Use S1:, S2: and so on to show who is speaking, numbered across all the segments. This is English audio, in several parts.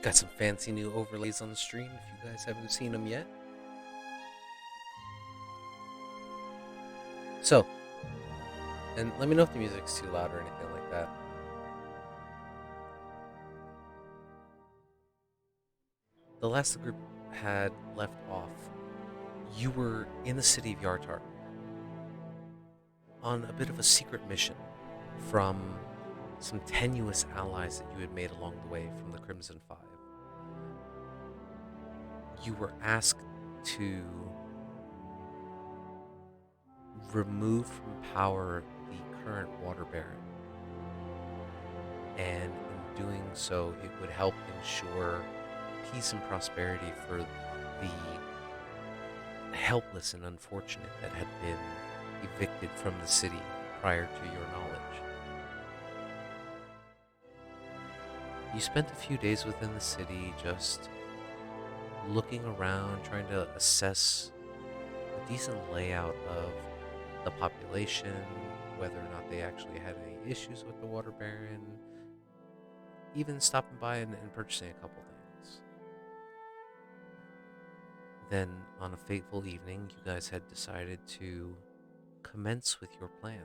S1: Got some fancy new overlays on the stream if you guys haven't seen them yet. So, and let me know if the music's too loud or anything like that. The last the group had left off, you were in the city of Yartar on a bit of a secret mission from some tenuous allies that you had made along the way from the Crimson Five. You were asked to remove from power the current Water Baron, and in doing so, it would help ensure peace and prosperity for the helpless and unfortunate that had been evicted from the city prior to your knowledge. You spent a few days within the city just looking around, trying to assess a decent layout of the population, whether or not they actually had any issues with the Water Baron, even stopping by and purchasing a couple things. Then, on a fateful evening, you guys had decided to commence with your plan.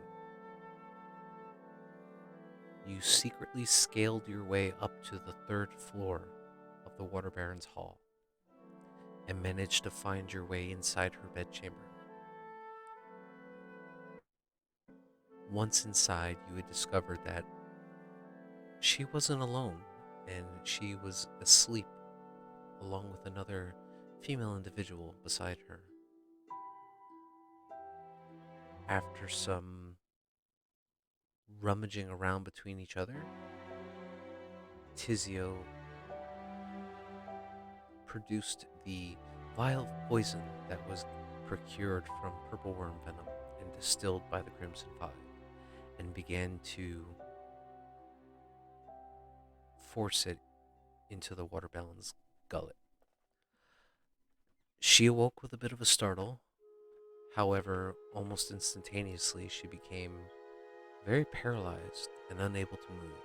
S1: You secretly scaled your way up to the third floor of the Water Baron's hall and managed to find your way inside her bedchamber. Once inside, you had discovered that she wasn't alone, and she was asleep along with another female individual beside her. After some rummaging around between each other, Tizio produced the vial of poison that was procured from purple worm venom and distilled by the Crimson Five, and began to force it into the Water Baron's gullet. She awoke with a bit of a startle. However, almost instantaneously, she became very paralyzed and unable to move.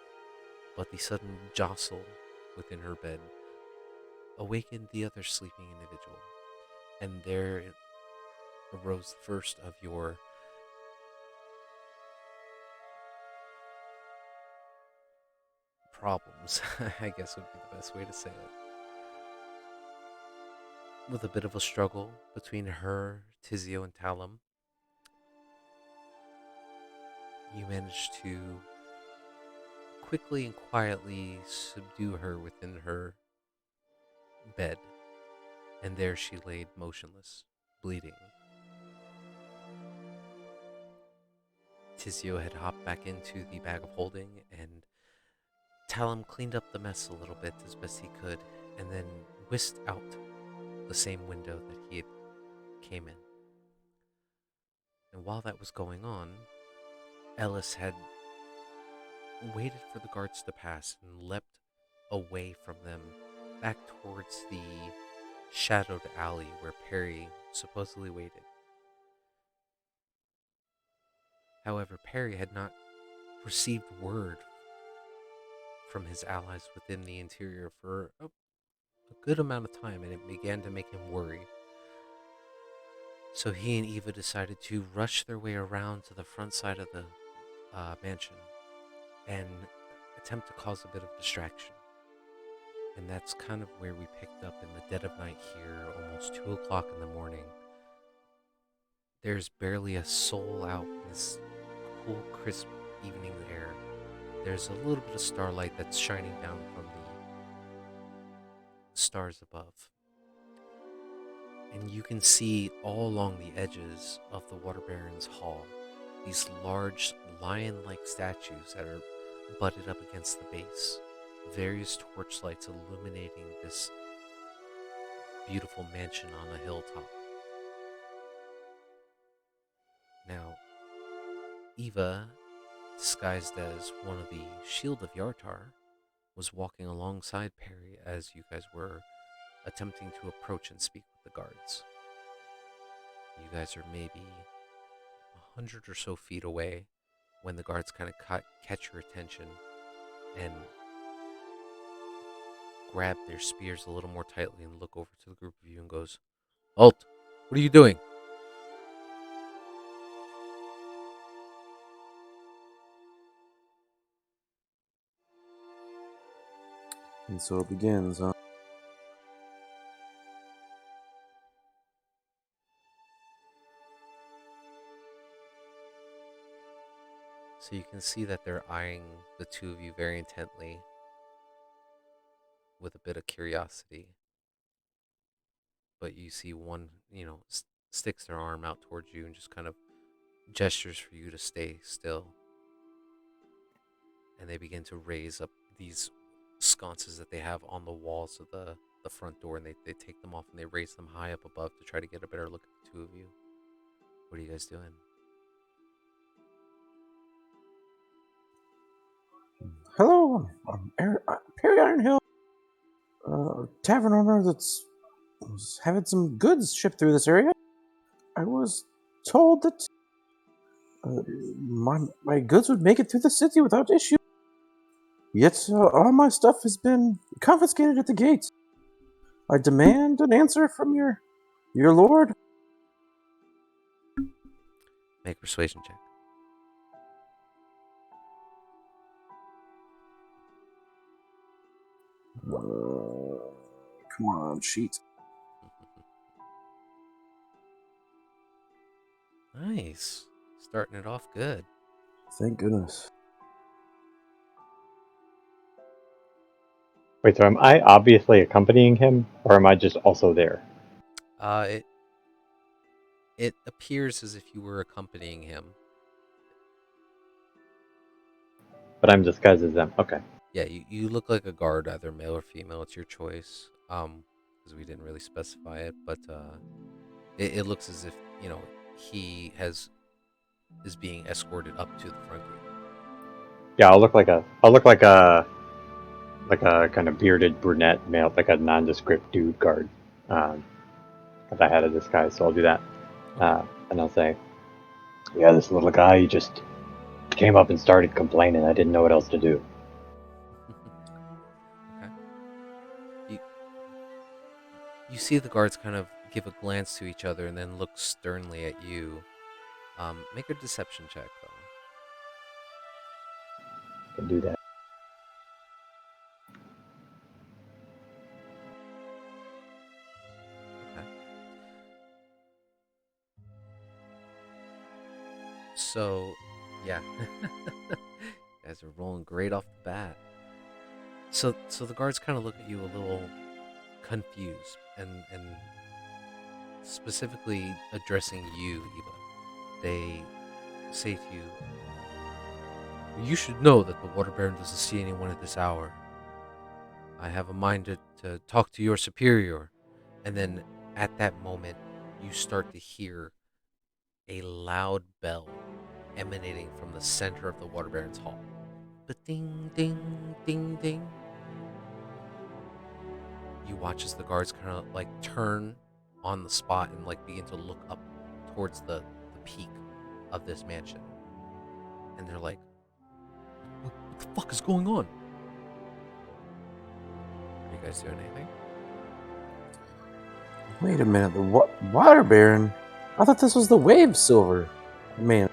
S1: But the sudden jostle within her bed awakened the other sleeping individual, and there arose the first of your problems, I guess would be the best way to say it. With a bit of a struggle between her, Tizio, and Talum, you managed to quickly and quietly subdue her within her bed, and there she laid motionless, bleeding. Tizio had hopped back into the bag of holding, and Talum cleaned up the mess a little bit as best he could, and then whisked out the same window that he had came in. And while that was going on, Ellis had waited for the guards to pass and leapt away from them back towards the shadowed alley where Perry supposedly waited. However, Perry had not received word from his allies within the interior for a good amount of time, and it began to make him worried. So he and Eva decided to rush their way around to the front side of the mansion and attempt to cause a bit of distraction. And that's kind of where we picked up in the dead of night here, almost 2 o'clock in the morning. There's barely a soul out in this cool, crisp evening air. There's a little bit of starlight that's shining down from the stars above. And you can see all along the edges of the Water Baron's hall these large lion-like statues that are butted up against the base. Various torchlights illuminating this beautiful mansion on a hilltop. Now, Eva, disguised as one of the Shield of Yartar, was walking alongside Perry as you guys were attempting to approach and speak with the guards. You guys are maybe 100 or so feet away when the guards kind of catch your attention and grab their spears a little more tightly and look over to the group of you and goes, "Halt! What are you doing?"
S2: And so it begins, huh?
S1: So you can see that they're eyeing the two of you very intently with a bit of curiosity. But you see one, sticks their arm out towards you and just kind of gestures for you to stay still. And they begin to raise up these sconces that they have on the walls of the front door, and they take them off and they raise them high up above to try to get a better look at the two of you. What are you guys doing?
S2: Hello, I'm Perry Ironhill, tavern owner that's was having some goods shipped through this area. I was told that my goods would make it through the city without issue. Yet all my stuff has been confiscated at the gate. I demand an answer from your lord.
S1: Make a persuasion check.
S2: Come on, sheet.
S1: Nice. Starting it off good.
S2: Thank goodness.
S3: Wait, so am I obviously accompanying him, or am I just also there?
S1: It appears as if you were accompanying him.
S3: But I'm disguised as them. Okay.
S1: Yeah, you look like a guard, either male or female. It's your choice. Because we didn't really specify it, but it looks as if he is being escorted up to the front gate.
S3: Yeah, I'll look like a kind of bearded brunette male, like a nondescript dude guard. If I had a disguise, so I'll do that. And I'll say, yeah, this little guy, he just came up and started complaining. I didn't know what else to do.
S1: Okay. You see the guards kind of give a glance to each other and then look sternly at you. Make a deception check, though.
S3: I can do that.
S1: Okay. So, yeah. You guys are rolling great off the bat. So the guards kind of look at you a little confused and specifically addressing you, Eva. They say to you, "You should know that the Water Baron doesn't see anyone at this hour. I have a mind to talk to your superior." And then at that moment, you start to hear a loud bell emanating from the center of the Water Baron's hall. Ding, ding, ding, ding. You watch as the guards kind of like turn on the spot and like begin to look up towards the peak of this mansion. And they're like, what the fuck is going on? Are you guys doing anything?
S2: Wait a minute, the Water Baron? I thought this was the Wave Silver man.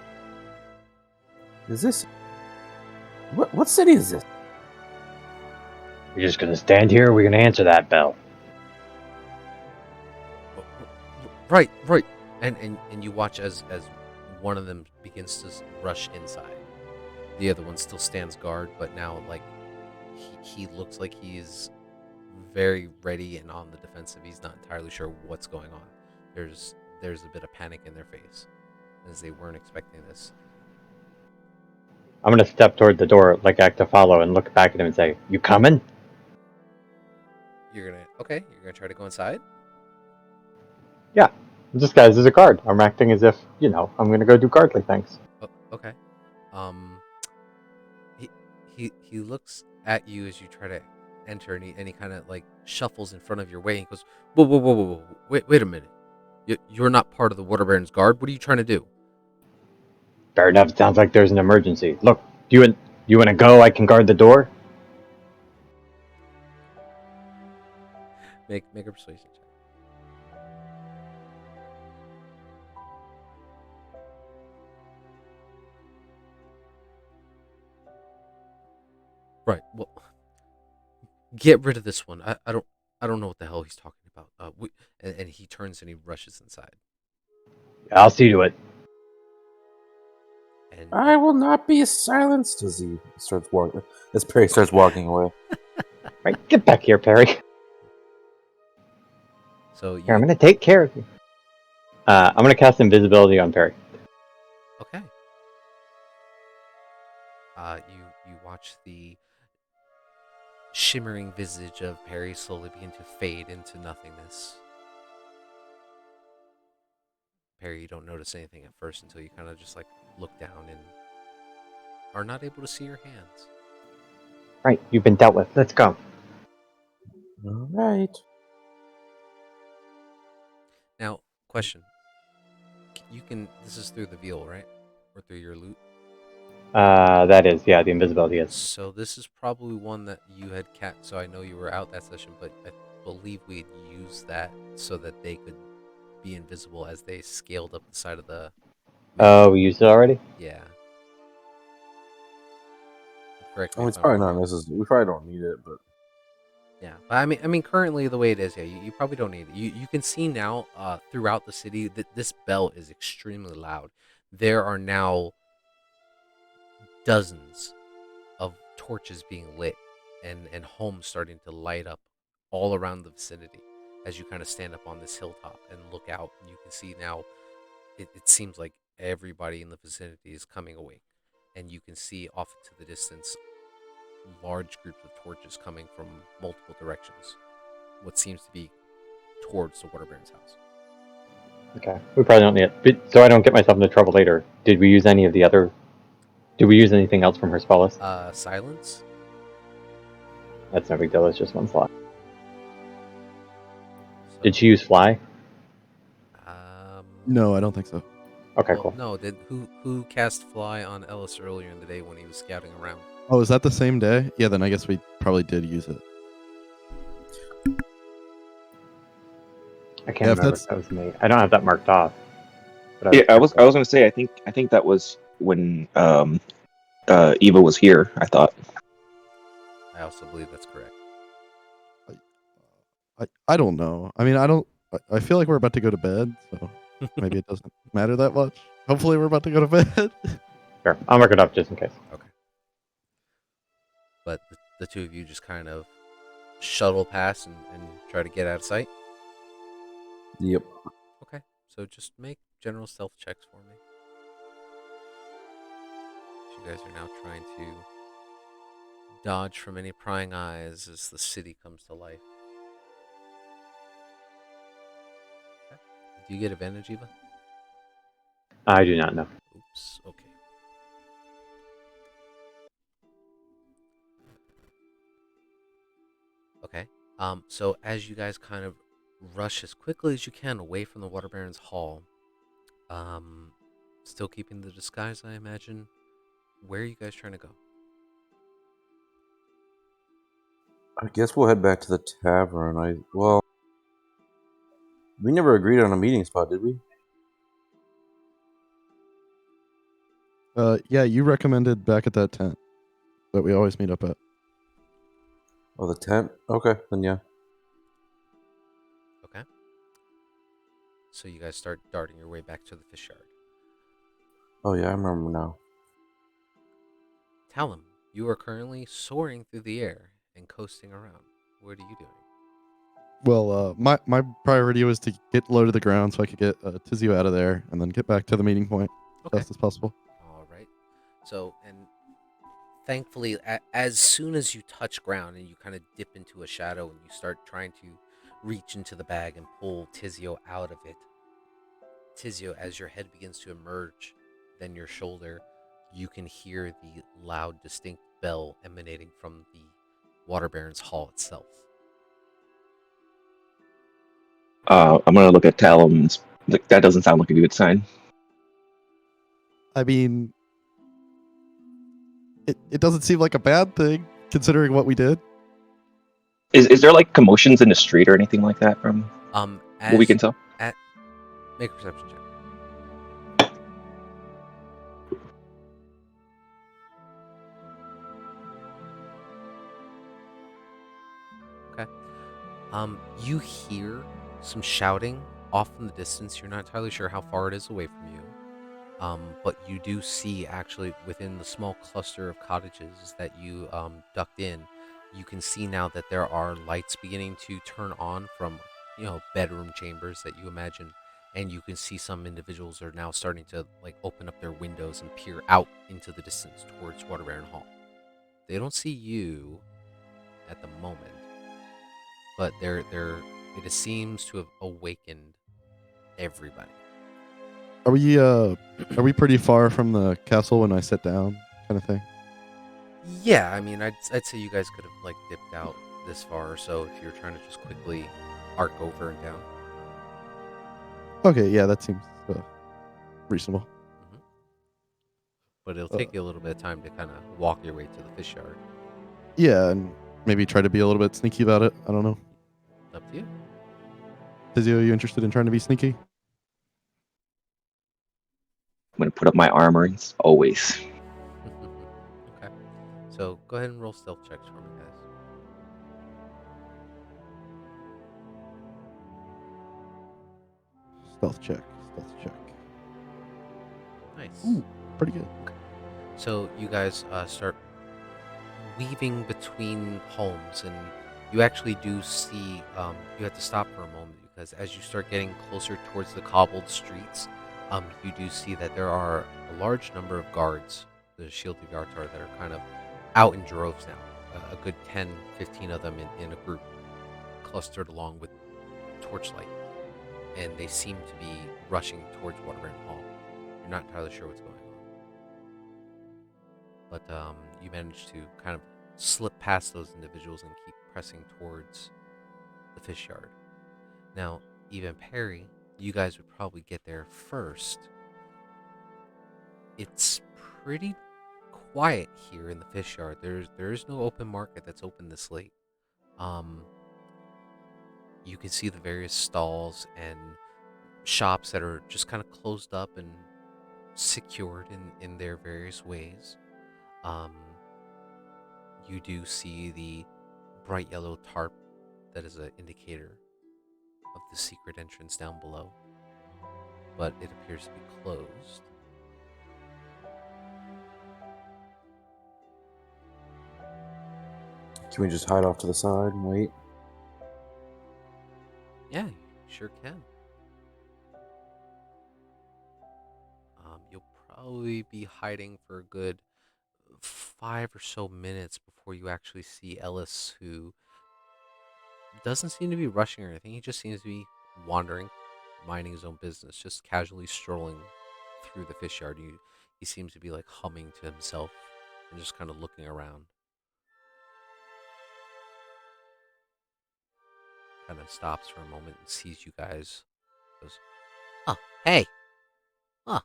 S2: Is this... What city is this?
S3: You're just gonna stand here, or we're gonna answer that bell?
S1: Right. And you watch as one of them begins to rush inside. The other one still stands guard, but now like he looks like he's very ready and on the defensive. He's not entirely sure what's going on. There's a bit of panic in their face as they weren't expecting this.
S3: I'm gonna step toward the door, like act to follow, and look back at him and say, "You coming?"
S1: You're gonna try to go inside?
S3: Yeah. I'm disguised as a guard. I'm acting as if, I'm gonna go do guardly things.
S1: Oh, okay. He looks at you as you try to enter, and he kind of like shuffles in front of your way and goes, whoa, wait a minute. You're not part of the Water Baron's guard. What are you trying to do?
S3: Fair enough. It sounds like there's an emergency. Look, you want to go? I can guard the door.
S1: Make a persuasion check. Right. Well, get rid of this one. I don't know what the hell he's talking about. And he turns and he rushes inside.
S3: I'll see to it.
S1: And
S2: I will not be silenced as he starts walking. As Perry starts walking away.
S3: Right, get back here, Perry.
S1: so
S3: Here, I'm
S1: you
S3: gonna take care of you. I'm gonna cast invisibility on Perry.
S1: okay? You watch the shimmering visage of Perry slowly begin to fade into nothingness. Perry, you don't notice anything at first until you kind of just like look down and are not able to see your hands.
S3: Right, you've been dealt with. Let's go.
S2: All right.
S1: Now, question: you can. This is through the veal, right, or through your loot?
S3: That is, yeah, the invisibility is.
S1: So this is probably one that you had so I know you were out that session, but I believe we had used that so that they could be invisible as they scaled up the side of the
S3: Oh, we used it already?
S1: yeah. Correct
S2: I
S1: me
S2: mean,
S1: if
S2: it's
S1: I'm
S2: probably
S1: wrong.
S2: not necessary. We probably don't need it, but
S1: Yeah, but I mean, currently the way it is, yeah, you probably don't need it. You can see now, throughout the city that this bell is extremely loud. There are now dozens of torches being lit, and homes starting to light up all around the vicinity. As you kind of stand up on this hilltop and look out, and you can see now. It seems like everybody in the vicinity is coming awake, and you can see off into the distance large groups of torches coming from multiple directions. What seems to be towards the Water Baron's house.
S3: Okay, we probably don't need it. But, so I don't get myself into trouble later. Did we use any of the other... Did we use anything else from her spell list?
S1: Silence.
S3: That's no big deal, it's just one slot.
S1: So,
S3: Did she use fly?
S4: No, I don't think so.
S3: Okay,
S1: well,
S3: cool.
S1: no. Did who cast fly on Ellis earlier in the day when he was scouting around?
S4: Oh, is that the same day? Yeah, then I guess we probably did use it.
S3: I can't
S4: Yeah, if
S3: remember
S4: that's-
S3: if that was me. I don't have that marked off. But
S5: Yeah, I was gonna say I think that was when Eva was here. I thought.
S1: I also believe that's correct.
S4: I don't know. I mean, I feel like we're about to go to bed, so maybe it doesn't matter that much. Hopefully, we're about to go to bed.
S3: Sure, I'll mark it up just in case.
S1: Okay. But the two of you just kind of shuttle past and try to get out of sight.
S2: yep.
S1: Okay. So just make general stealth checks for me. You guys are now trying to dodge from any prying eyes as the city comes to life. Okay. Do you get advantage, Eva?
S3: I do not know.
S1: Oops. Okay. Okay. So as you guys kind of rush as quickly as you can away from the Water Baron's hall, still keeping the disguise, I imagine. Where are you guys trying to go?
S2: I guess we'll head back to the tavern. We never agreed on a meeting spot, did we?
S4: Yeah, you recommended back at that tent that we always meet up at.
S2: Oh, the tent. Okay, then yeah.
S1: Okay. So you guys start darting your way back to the fish yard.
S2: Oh yeah, I remember now.
S1: Talum, you are currently soaring through the air and coasting around. What are you doing?
S4: Well, my priority was to get low to the ground so I could get Tizio out of there and then get back to the meeting point as
S1: Okay.
S4: fast as possible.
S1: All right. So, and thankfully, as soon as you touch ground and you kind of dip into a shadow and you start trying to reach into the bag and pull Tizio out of it, Tizio, as your head begins to emerge, then your shoulder, you can hear the loud, distinct bell emanating from the Water Baron's hall itself.
S5: I'm gonna look at Talum. Like, that doesn't sound like a good sign.
S4: I mean, it doesn't seem like a bad thing considering what we did.
S5: Is there like commotions in the street or anything like that from what we
S1: As
S5: can tell?
S1: at make a perception check. Okay. You hear some shouting off in the distance. You're not entirely sure how far it is away from you. But you do see actually within the small cluster of cottages that you ducked in, you can see now that there are lights beginning to turn on from, bedroom chambers that you imagine, and you can see some individuals are now starting to like open up their windows and peer out into the distance towards Water Baron Hall. They don't see you at the moment, but it seems to have awakened everybody.
S4: Are we pretty far from the castle when I sit down, kind of thing?
S1: Yeah, I mean, I'd say you guys could have like dipped out this far or so if you're trying to just quickly arc over and down.
S4: Okay, yeah, that seems reasonable.
S1: But it'll take you a little bit of time to kind of walk your way to the fish yard.
S4: Yeah, and maybe try to be a little bit sneaky about it. I don't know.
S1: Up to you.
S4: Tizio, are you interested in trying to be sneaky?
S5: I'm gonna put up my armorings always.
S1: Okay. So go ahead and roll stealth checks for me, guys.
S4: Stealth check.
S1: Nice.
S4: Ooh, pretty good.
S1: So you guys start weaving between homes, and you actually do see you have to stop for a moment because as you start getting closer towards the cobbled streets, you do see that there are a large number of guards, the shielded guards are, that are kind of out in droves now, a good 10, 15 of them in a group, clustered along with torchlight, and they seem to be rushing towards Waterburn Hall. You're not entirely sure what's going on, but you manage to kind of slip past those individuals and keep pressing towards the fish yard. Now, even Perry, you guys would probably get there first. It's pretty quiet here in the fish yard. There's no open market that's open this late. You can see the various stalls and shops that are just kind of closed up and secured in their various ways. Um, you do see the bright yellow tarp that is an indicator of the secret entrance down below, but it appears to be closed.
S2: Can we just hide off to the side and wait?
S1: Yeah, you sure can. You'll probably be hiding for a good 5 or so minutes before you actually see Ellis, who doesn't seem to be rushing or anything. He just seems to be wandering, minding his own business, just casually strolling through the fish yard. He seems to be like humming to himself and just kind of looking around. Kind of stops for a moment and sees you guys. Goes, "Oh, hey. Huh.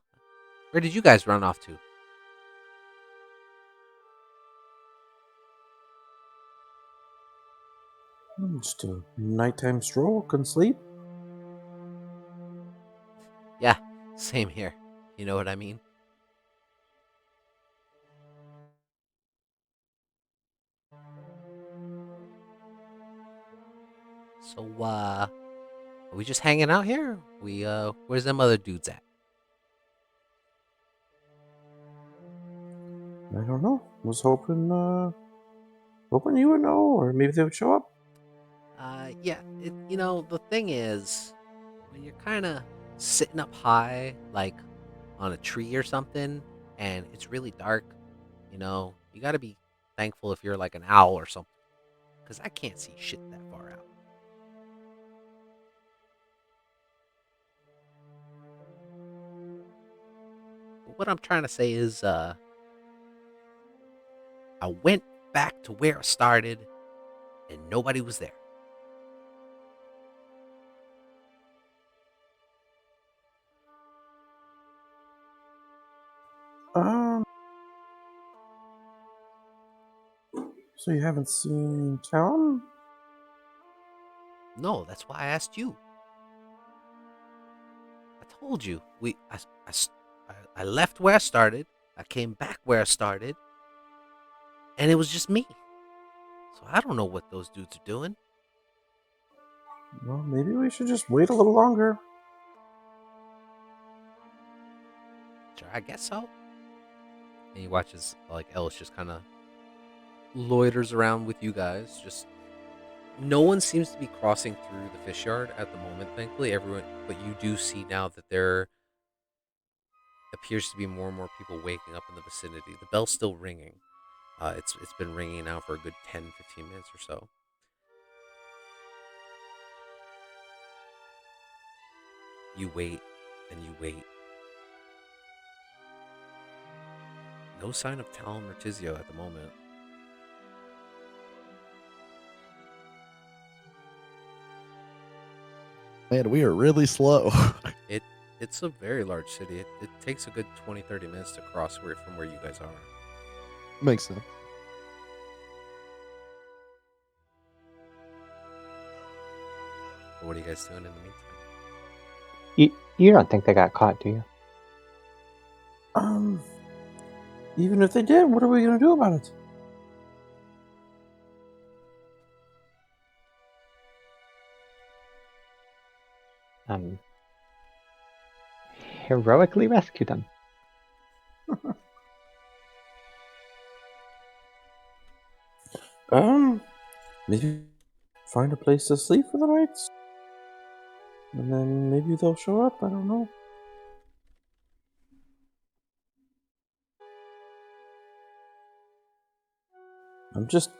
S1: Where did you guys run off to?"
S2: Just a nighttime stroll. Couldn't sleep.
S1: Yeah, same here. You know what I mean? So, are we just hanging out here? Where's them other dudes at?
S2: I don't know. Was hoping you would know, or maybe they would show up.
S1: Yeah, the thing is, when you're kind of sitting up high, like on a tree or something, and it's really dark, you gotta be thankful if you're like an owl or something, because I can't see shit that far out. But what I'm trying to say is, I went back to where I started, and nobody was there.
S2: Um. So you haven't seen town?
S1: No, that's why I asked you. I told you. I left where I started. I came back where I started, and it was just me. So I don't know what those dudes are doing.
S2: Well, maybe we should just wait a little longer.
S1: Sure, I guess so. And he watches like Ellis just kind of loiters around with you guys. Just no one seems to be crossing through the fish yard at the moment. Thankfully, everyone. But you do see now that there appears to be more and more people waking up in the vicinity. The bell's still ringing. It's been ringing now for a good 10, 15 minutes or so. You wait and you wait. No sign of Talon or Tizio at the moment.
S4: Man, we are really slow.
S1: It's a very large city. It takes a good 20, 30 minutes to cross from where you guys are.
S4: Makes sense.
S1: But what are you guys doing in the meantime?
S3: You don't think they got caught, do you?
S2: Even if they did, what are we gonna do about it?
S3: Heroically rescue them.
S2: Maybe find a place to sleep for the night, and then maybe they'll show up. I don't know.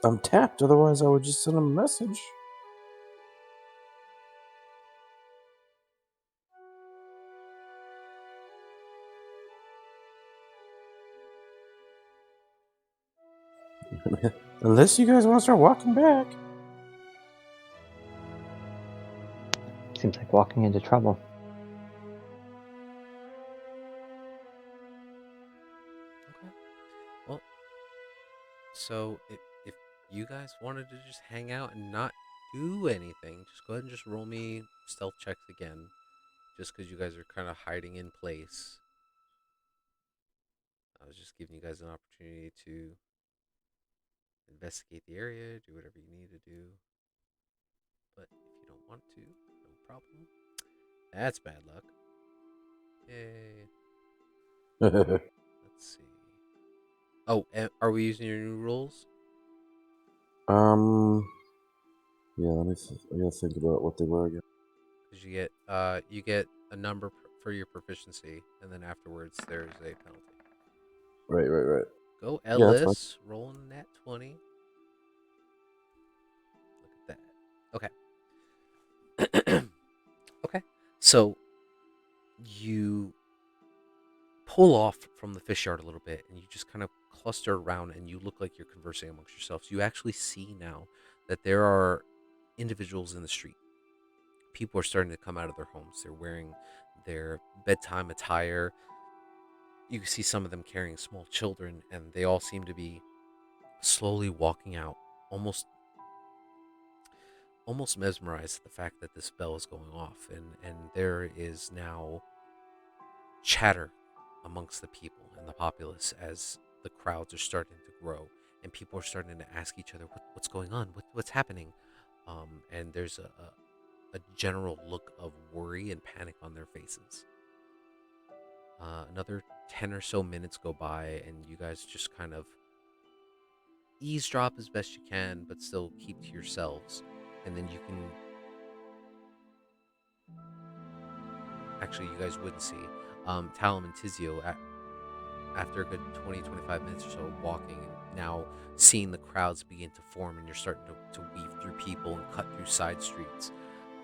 S2: I'm tapped. Otherwise, I would just send them a message. Unless you guys want to start walking back.
S3: Seems like walking into trouble.
S1: Okay. Well, so if you guys wanted to just hang out and not do anything, just go ahead and just roll me stealth checks again. Just because you guys are kind of hiding in place. I was just giving you guys an opportunity to investigate the area, do whatever you need to do. But if you don't want to, no problem. That's bad luck. Yay. Let's see. Oh, are we using your new rules?
S2: Yeah. I gotta think about what they were again.
S1: Because you get a number for your proficiency, and then afterwards there's a penalty.
S2: Right.
S1: Go
S2: Yeah, that's fine.
S1: Ellis, rolling that 20. Look at that. Okay. Okay. So you pull off from the fish yard a little bit and you just kind of cluster around and you look like you're conversing amongst yourselves. You actually see now that there are individuals in the street. People are starting to come out of their homes. They're wearing their bedtime attire. You can see some of them carrying small children, and they all seem to be slowly walking out, almost mesmerized at the fact that this bell is going off, and there is now chatter amongst the people and the populace as the crowds are starting to grow and people are starting to ask each other what's going on, what's happening, and there's a general look of worry and panic on their faces. Another 10 or so minutes go by and you guys just kind of eavesdrop as best you can but still keep to yourselves, and then you can actually, you guys wouldn't see Talum and Tizio after a good 20, 25 minutes or so walking, and now seeing the crowds begin to form and you're starting to weave through people and cut through side streets.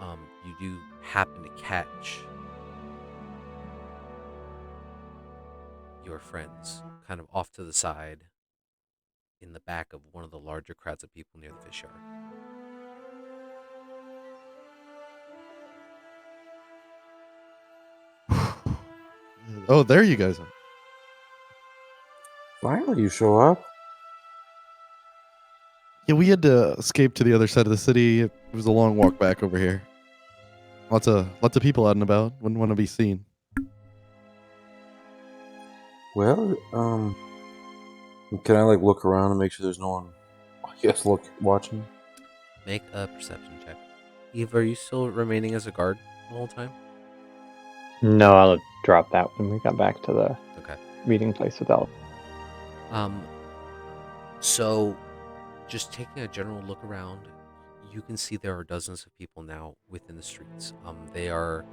S1: You do happen to catch your friends kind of off to the side in the back of one of the larger crowds of people near the fish yard.
S4: Oh, there you guys are.
S2: Finally, you show up.
S4: Yeah, we had to escape to the other side of the city. It was a long walk back over here. Lots of people out and about. Wouldn't want to be seen.
S2: Well, can I like look around and make sure there's no one? I guess watching.
S1: Make a perception check. Eve, are you still remaining as a guard the whole time?
S3: No, I'll drop that when we got back to the
S1: Okay.
S3: meeting place with Elf.
S1: So, just taking a general look around, you can see there are dozens of people now within the streets. They are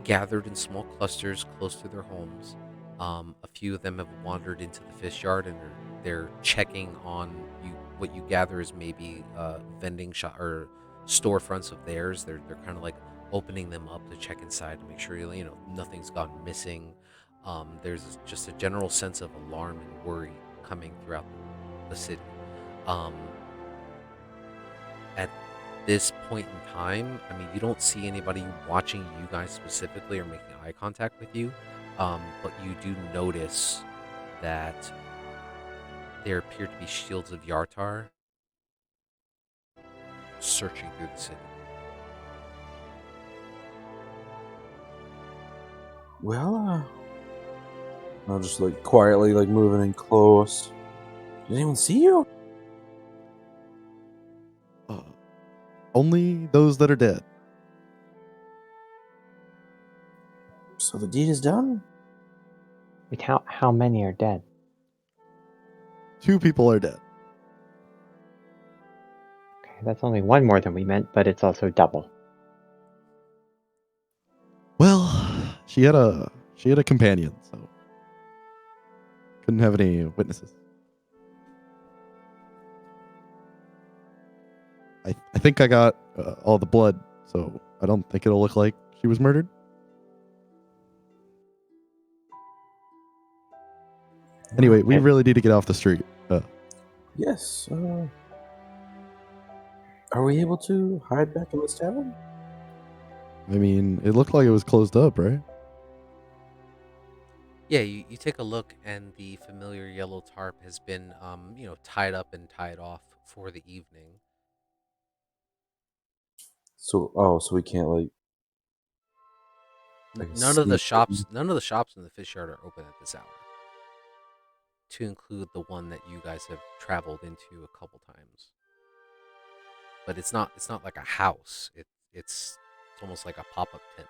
S1: gathered in small clusters close to their homes. A few of them have wandered into the fish yard and they're checking on you. What you gather is maybe vending shop or storefronts of theirs. They're kind of like opening them up to check inside to make sure nothing's gone missing. There's just a general sense of alarm and worry coming throughout the city. At this point in time, I mean, you don't see anybody watching you guys specifically or making eye contact with you, but you do notice that there appear to be shields of Yartar searching through the city.
S2: Well, I'll just like quietly like moving in close. Did anyone see you?
S4: Only those that are dead.
S2: So the deed is done?
S3: Wait, how many are dead?
S4: 2 people are dead.
S3: Okay, that's only one more than we meant, but it's also double.
S4: Well, she had a companion, so couldn't have any witnesses. I think I got all the blood, so I don't think it'll look like she was murdered. Anyway, we really need to get off the street.
S2: Yes. Are we able to hide back in this tavern?
S4: I mean, it looked like it was closed up, right?
S1: Yeah, you take a look, and the familiar yellow tarp has been, tied up and tied off for the evening.
S2: So we can't like.
S1: None of the shops in the fish yard are open at this hour, to include the one that you guys have traveled into a couple times. But it's not like a house. It's almost like a pop-up tent.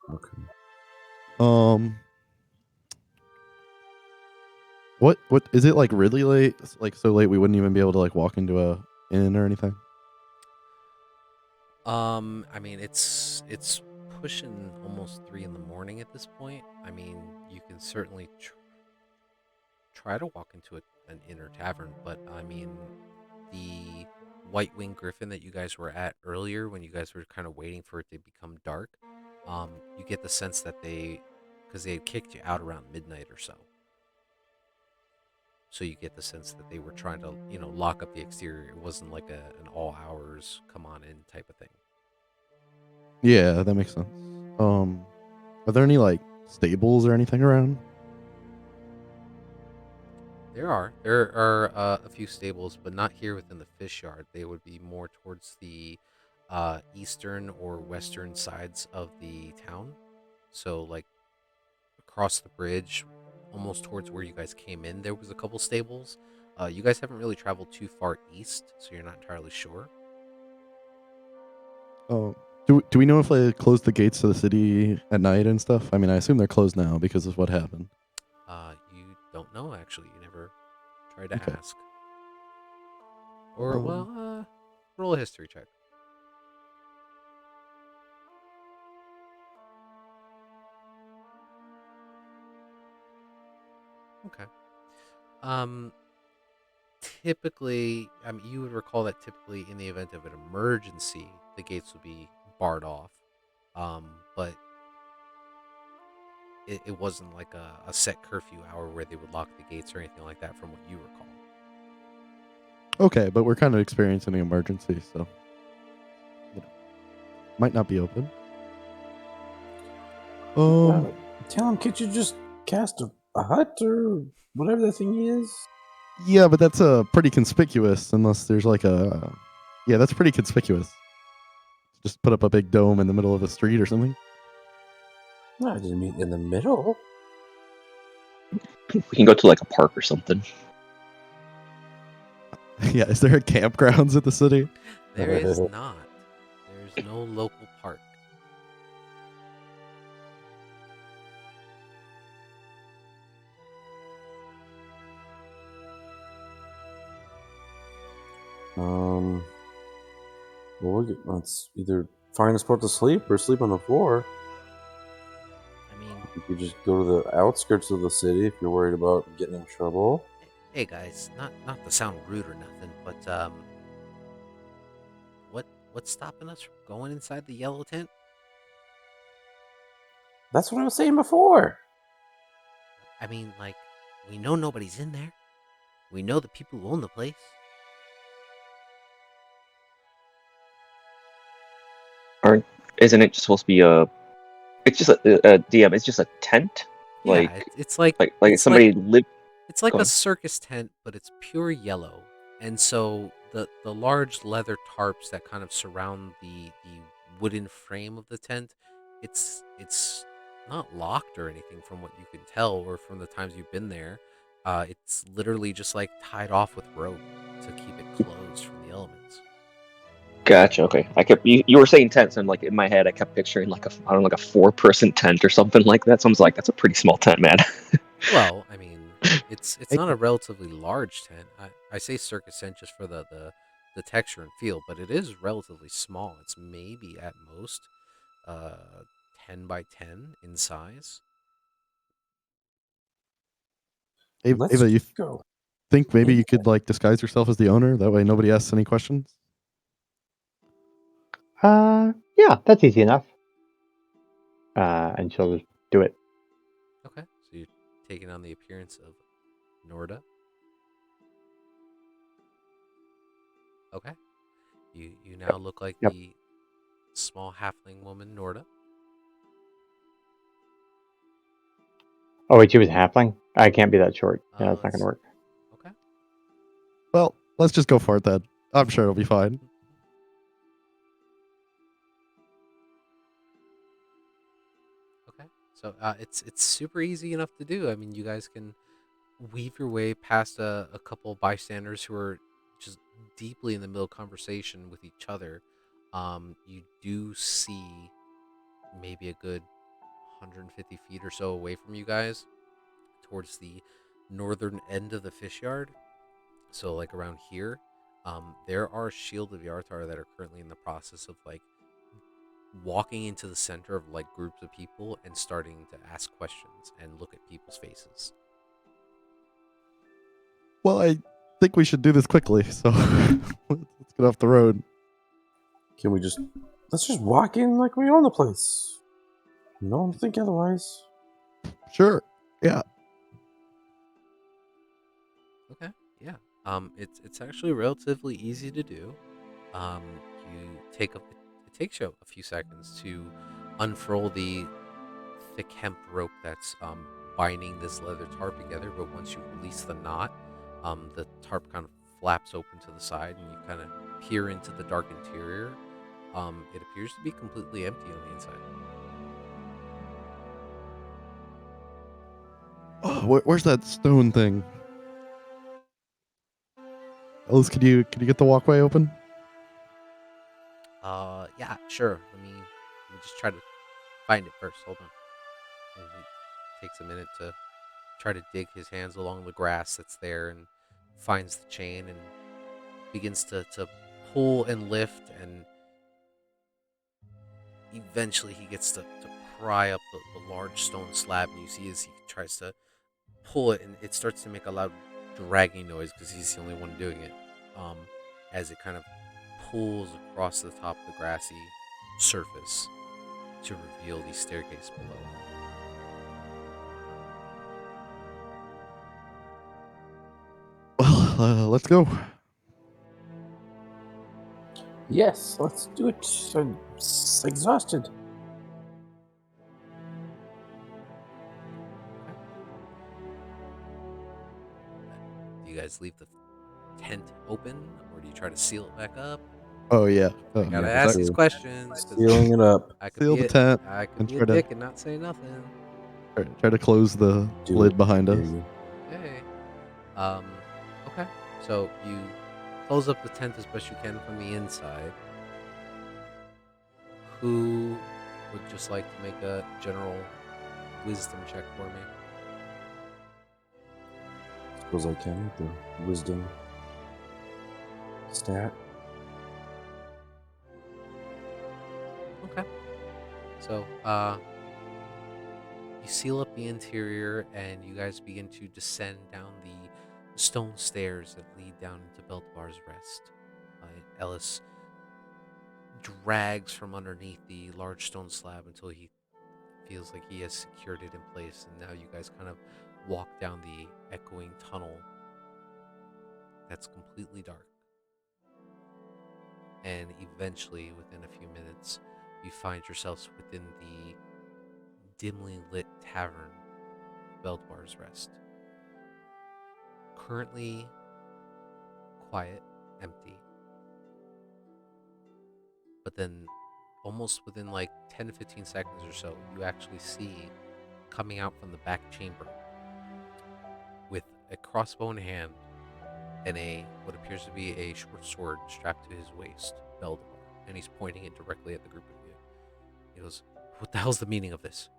S2: Okay.
S4: What is it like really late? Like so late we wouldn't even be able to like walk into a inn or anything?
S1: I mean, it's pushing almost 3 in the morning at this point. I mean, you can certainly try to walk into an inn or tavern, but I mean, the White Winged Griffin that you guys were at earlier, when you guys were kind of waiting for it to become dark, you get the sense that because they had kicked you out around midnight or so. So you get the sense that they were trying to, lock up the exterior. It wasn't like an all hours come on in type of thing.
S4: Yeah, that makes sense. Are there any like stables or anything around?
S1: There are a few stables, but not here within the fish yard. They would be more towards the eastern or western sides of the town. So like across the bridge, almost towards where you guys came in, there was a couple stables. You guys haven't really traveled too far east, so you're not entirely sure.
S4: Oh, do we know if they closed the gates to the city at night and stuff? I mean, I assume they're closed now because of what happened.
S1: You don't know, actually. You never tried to ask. Or roll a history check. Okay. Typically, I mean, you would recall that typically in the event of an emergency, the gates would be barred off. But it wasn't like a set curfew hour where they would lock the gates or anything like that, from what you recall.
S4: Okay, but we're kind of experiencing an emergency, so might not be open.
S2: Tell him, can't you just cast a a hut or whatever that thing is?
S4: Yeah, but that's pretty conspicuous unless there's like a. Yeah, that's pretty conspicuous. Just put up a big dome in the middle of the street or something.
S2: No, I didn't mean in the middle.
S5: We can go to like a park or something.
S4: Yeah, is there a campgrounds at the city?
S1: There is not. There's no local park.
S2: Well, let's either find a spot to sleep or sleep on the floor.
S1: I mean,
S2: You could just go to the outskirts of the city if you're worried about getting in trouble.
S1: hey guys, not to sound rude or nothing, but what's stopping us from going inside the yellow tent?
S2: That's what I was saying before.
S1: I mean, like, we know nobody's in there. We know the people who own the place.
S5: Isn't it just supposed to be a? It's just a DM. It's just a tent.
S1: Yeah,
S5: Like
S1: it's like
S5: like somebody lived.
S1: it's like
S5: Go
S1: a
S5: on.
S1: circus tent, but it's pure yellow. And so the large leather tarps that kind of surround the wooden frame of the tent, it's not locked or anything from what you can tell or from the times you've been there. It's literally just like tied off with rope to keep it closed from the elements.
S5: Gotcha. Okay. I kept you were saying tents, and like in my head, I kept picturing like a I don't know, like a 4-person tent or something like that. So I was like, that's a pretty small tent, man.
S1: Well, I mean, it's
S4: Hey,
S1: not a relatively large tent. I say circus tent just for the texture and feel, but it is relatively small. It's maybe at most uh 10 by 10 in size.
S2: Let's
S4: Ava, you
S2: go.
S4: think maybe
S2: Yeah.
S4: you could like disguise yourself as the owner? That way nobody asks any questions.
S3: Yeah, that's easy enough. And she'll just do it.
S1: Okay, so you're taking on the appearance of Norda. Okay, you now look like
S3: Yep.
S1: the small halfling woman Norda.
S3: Oh wait, she was halfling. I can't be that short. Yeah, that's not
S1: Let's
S3: gonna work.
S1: okay.
S4: Well, let's just go for it then. I'm sure it'll be fine.
S1: Okay, so it's super easy enough to do. I mean, you guys can weave your way past a couple bystanders who are just deeply in the middle of conversation with each other. You do see maybe a good 150 feet or so away from you guys towards the northern end of the fish yard. So, like around here, there are Shield of Yartar that are currently in the process of like walking into the center of like groups of people and starting to ask questions and look at people's faces.
S4: Well, I think we should do this quickly. So let's get off the road.
S2: Can we let's just walk in like we own the place? No one think otherwise.
S4: Sure. Yeah.
S1: Okay, yeah. It's actually relatively easy to do. Um, you take it takes you a few seconds to unfurl the thick hemp rope that's binding this leather tarp together. But once you release the knot, the tarp kind of flaps open to the side, and you kind of peer into the dark interior. It appears to be completely empty on the inside.
S4: Oh, where's that stone thing? Ellis, could you get the walkway open?
S1: Yeah, sure. Let me just try to find it first. Hold on. And he takes a minute to try to dig his hands along the grass that's there and finds the chain and begins to pull and lift, and eventually he gets to pry up the large stone slab, and you see as he tries to pull it, and it starts to make a loud dragging noise because he's the only one doing it, um, as it kind of pulls across the top of the grassy surface to reveal the staircase below.
S4: Well, let's go.
S2: Yes, let's do it. I'm exhausted.
S1: you guys leave the tent open, or do you try to seal it back up?
S4: Oh yeah.
S1: I gotta
S2: Yeah,
S1: ask
S2: so
S1: these questions because
S2: Sealing it up.
S1: I could
S4: Seal
S1: be
S4: the tent
S1: I could
S4: and
S1: be a
S4: try to
S1: dick and not say nothing.
S4: try to close the
S2: Do
S4: lid
S2: it.
S4: behind
S2: Dare
S4: us.
S2: you.
S1: Okay. Okay. So you close up the tent as best you can from the inside. Who would just like to make a general wisdom check for me?
S2: Suppose I can with the wisdom stat.
S1: Okay. So, you seal up the interior and you guys begin to descend down the stone stairs that lead down into Beltbar's Rest. Ellis drags from underneath the large stone slab until he feels like he has secured it in place, and now you guys kind of walk down the echoing tunnel that's completely dark. And eventually, within a few minutes, you find yourselves within the dimly lit tavern, Beltbar's Rest. Currently quiet, empty. But then, almost within like 10 to 15 seconds or so, you actually see coming out from the back chamber with a crossbow in hand and what appears to be a short sword strapped to his waist, Beldemar, and he's pointing it directly at the group of you. He goes, "What the hell's the meaning of this?"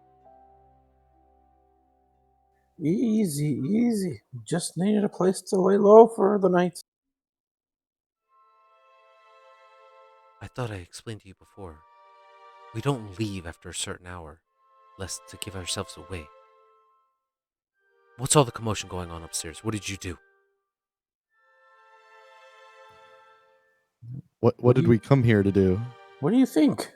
S2: Easy, easy. Just needed a place to lay low for the night.
S1: I thought I explained to you before. We don't leave after a certain hour, lest to give ourselves away. What's all the commotion going on upstairs? What did you do?
S4: What
S2: do
S4: did
S2: you-
S4: we come here to do?
S2: What do you think?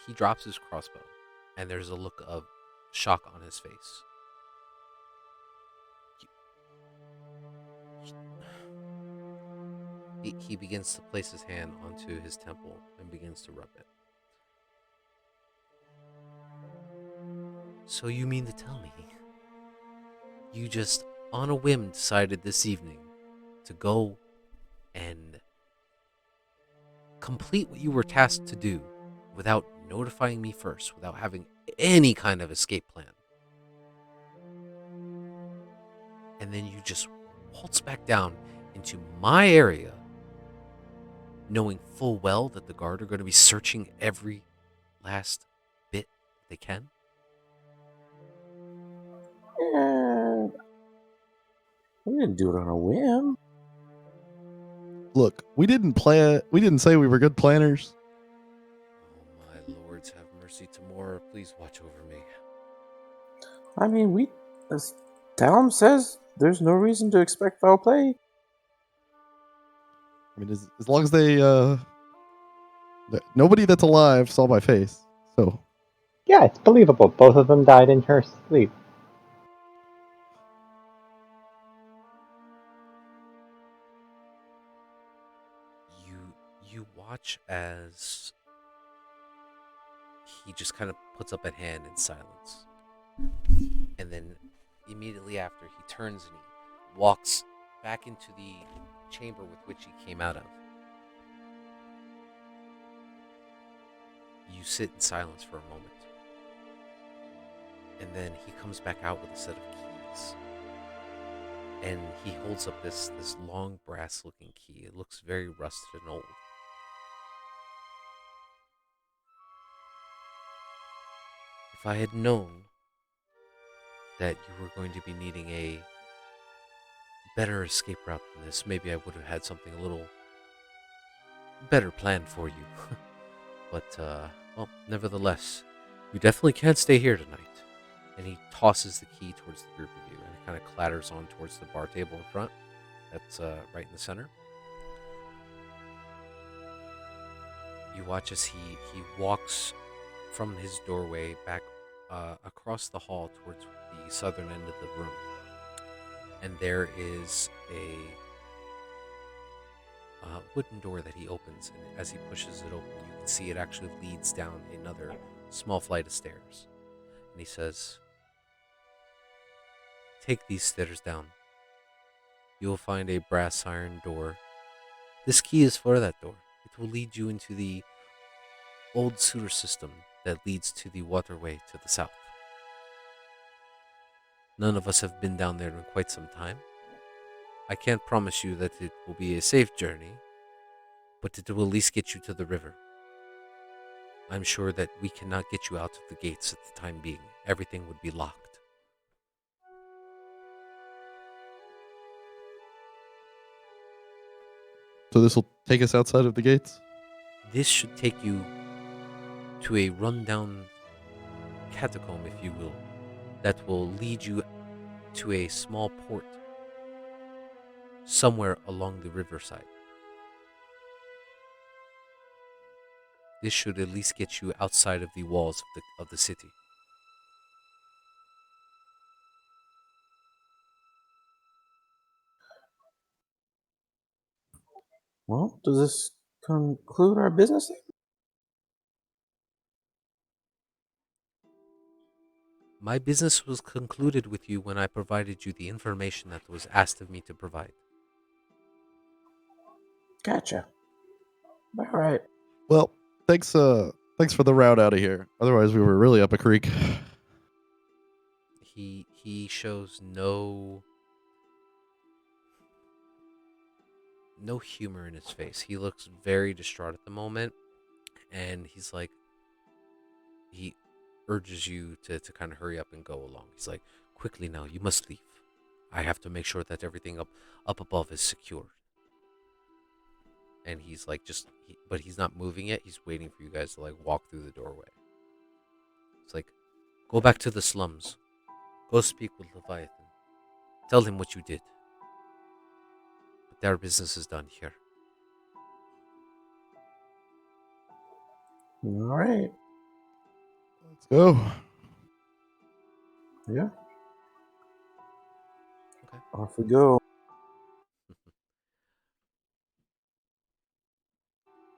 S1: He drops his crossbow, and there's a look of shock on his face. He begins to place his hand onto his temple and begins to rub it. So you mean to tell me you just on a whim decided this evening to go and complete what you were tasked to do without notifying me first, without having any kind of escape plan? And then you just waltz back down into my area, knowing full well that the guard are going to be searching every last bit they can?
S2: We didn't do it on a whim.
S4: Look, we didn't say we were good planners.
S1: Oh, my lords, have mercy tomorrow. Please watch over me.
S2: I mean, as Talum says, there's no reason to expect foul play.
S4: I mean, as long as they nobody that's alive saw my face. So
S3: Yeah, it's believable. Both of them died in her sleep.
S1: You watch as he just kind of puts up a hand in silence. And then immediately after, he turns and he walks back into the chamber with which he came out of. You sit in silence for a moment. And then he comes back out with a set of keys. And he holds up this long brass looking key. It looks very rusted and old. If I had known that you were going to be needing a better escape route than this, maybe I would have had something a little better planned for you. But, well, nevertheless, you definitely can't stay here tonight. And he tosses the key towards the group of you, and it kind of clatters on towards the bar table in front. That's right in the center. You watch as he walks from his doorway back across the hall towards the southern end of the room. And there is a wooden door that he opens, and as he pushes it open, you can see it actually leads down another small flight of stairs. And he says, "Take these stairs down. You will find a brass iron door. This key is for that door. It will lead you into the old sewer system that leads to the waterway to the south. None of us have been down there in quite some time. I can't promise you that it will be a safe journey, but it will at least get you to the river. I'm sure that we cannot get you out of the gates at the time being. Everything would be locked."
S4: So this will take us outside of the gates?
S1: This should take you to a rundown catacomb, if you will, that will lead you to a small port somewhere along the riverside. This should at least get you outside of the walls of the city.
S2: Well, does this conclude our business?
S1: My business was concluded with you when I provided you the information that was asked of me to provide.
S2: Gotcha. All right.
S4: Well, thanks for the route out of here. Otherwise we were really up a creek.
S1: He shows no humor in his face. He looks very distraught at the moment, and he urges you to kind of hurry up and go along. He's like, "Quickly now, you must leave. I have to make sure that everything up above is secure." And he's like, but he's not moving yet. He's waiting for you guys to like walk through the doorway. It's like, "Go back to the slums. Go speak with Leviathan. Tell him what you did. But their business is done here."
S2: All right.
S4: Let's go.
S2: Yeah.
S1: Okay.
S2: Off we go.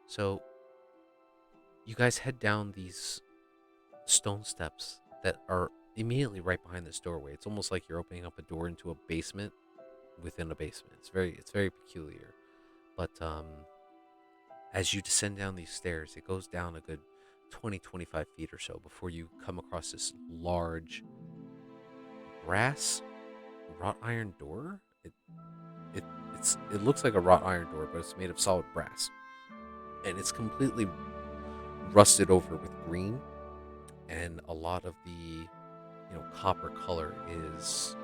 S1: So you guys head down these stone steps that are immediately right behind this doorway. It's almost like you're opening up a door into a basement within a basement. It's very peculiar. But as you descend down these stairs, it goes down a good 20-25 feet or so before you come across this large brass wrought iron door. It looks like a wrought iron door, but it's made of solid brass, and it's completely rusted over with green, and a lot of the copper color is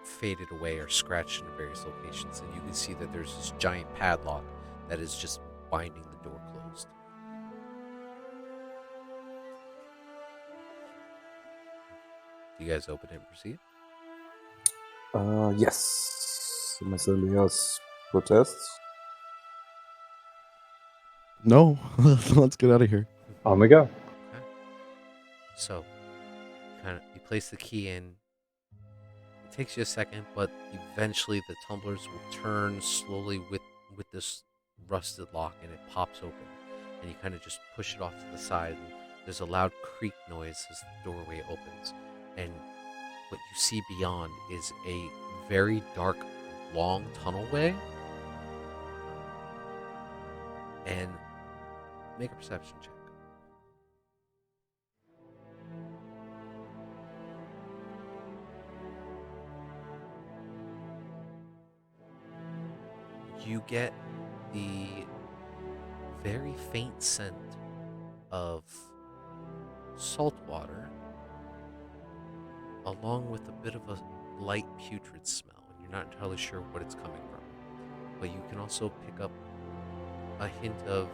S1: faded away or scratched in various locations, and you can see that there's this giant padlock that is just binding the door closed. Do you guys open it and proceed?
S2: Yes. Unless anybody else protests.
S4: No, let's get out of here.
S3: On we go.
S1: Okay. So, you place the key in. It takes you a second, but eventually the tumblers will turn slowly with this rusted lock, and it pops open. And you kind of just push it off to the side, and there's a loud creak noise as the doorway opens. And what you see beyond is a very dark, long tunnelway. And make a perception check. You get the very faint scent of salt water, along with a bit of a light putrid smell, and you're not entirely sure what it's coming from. But you can also pick up a hint of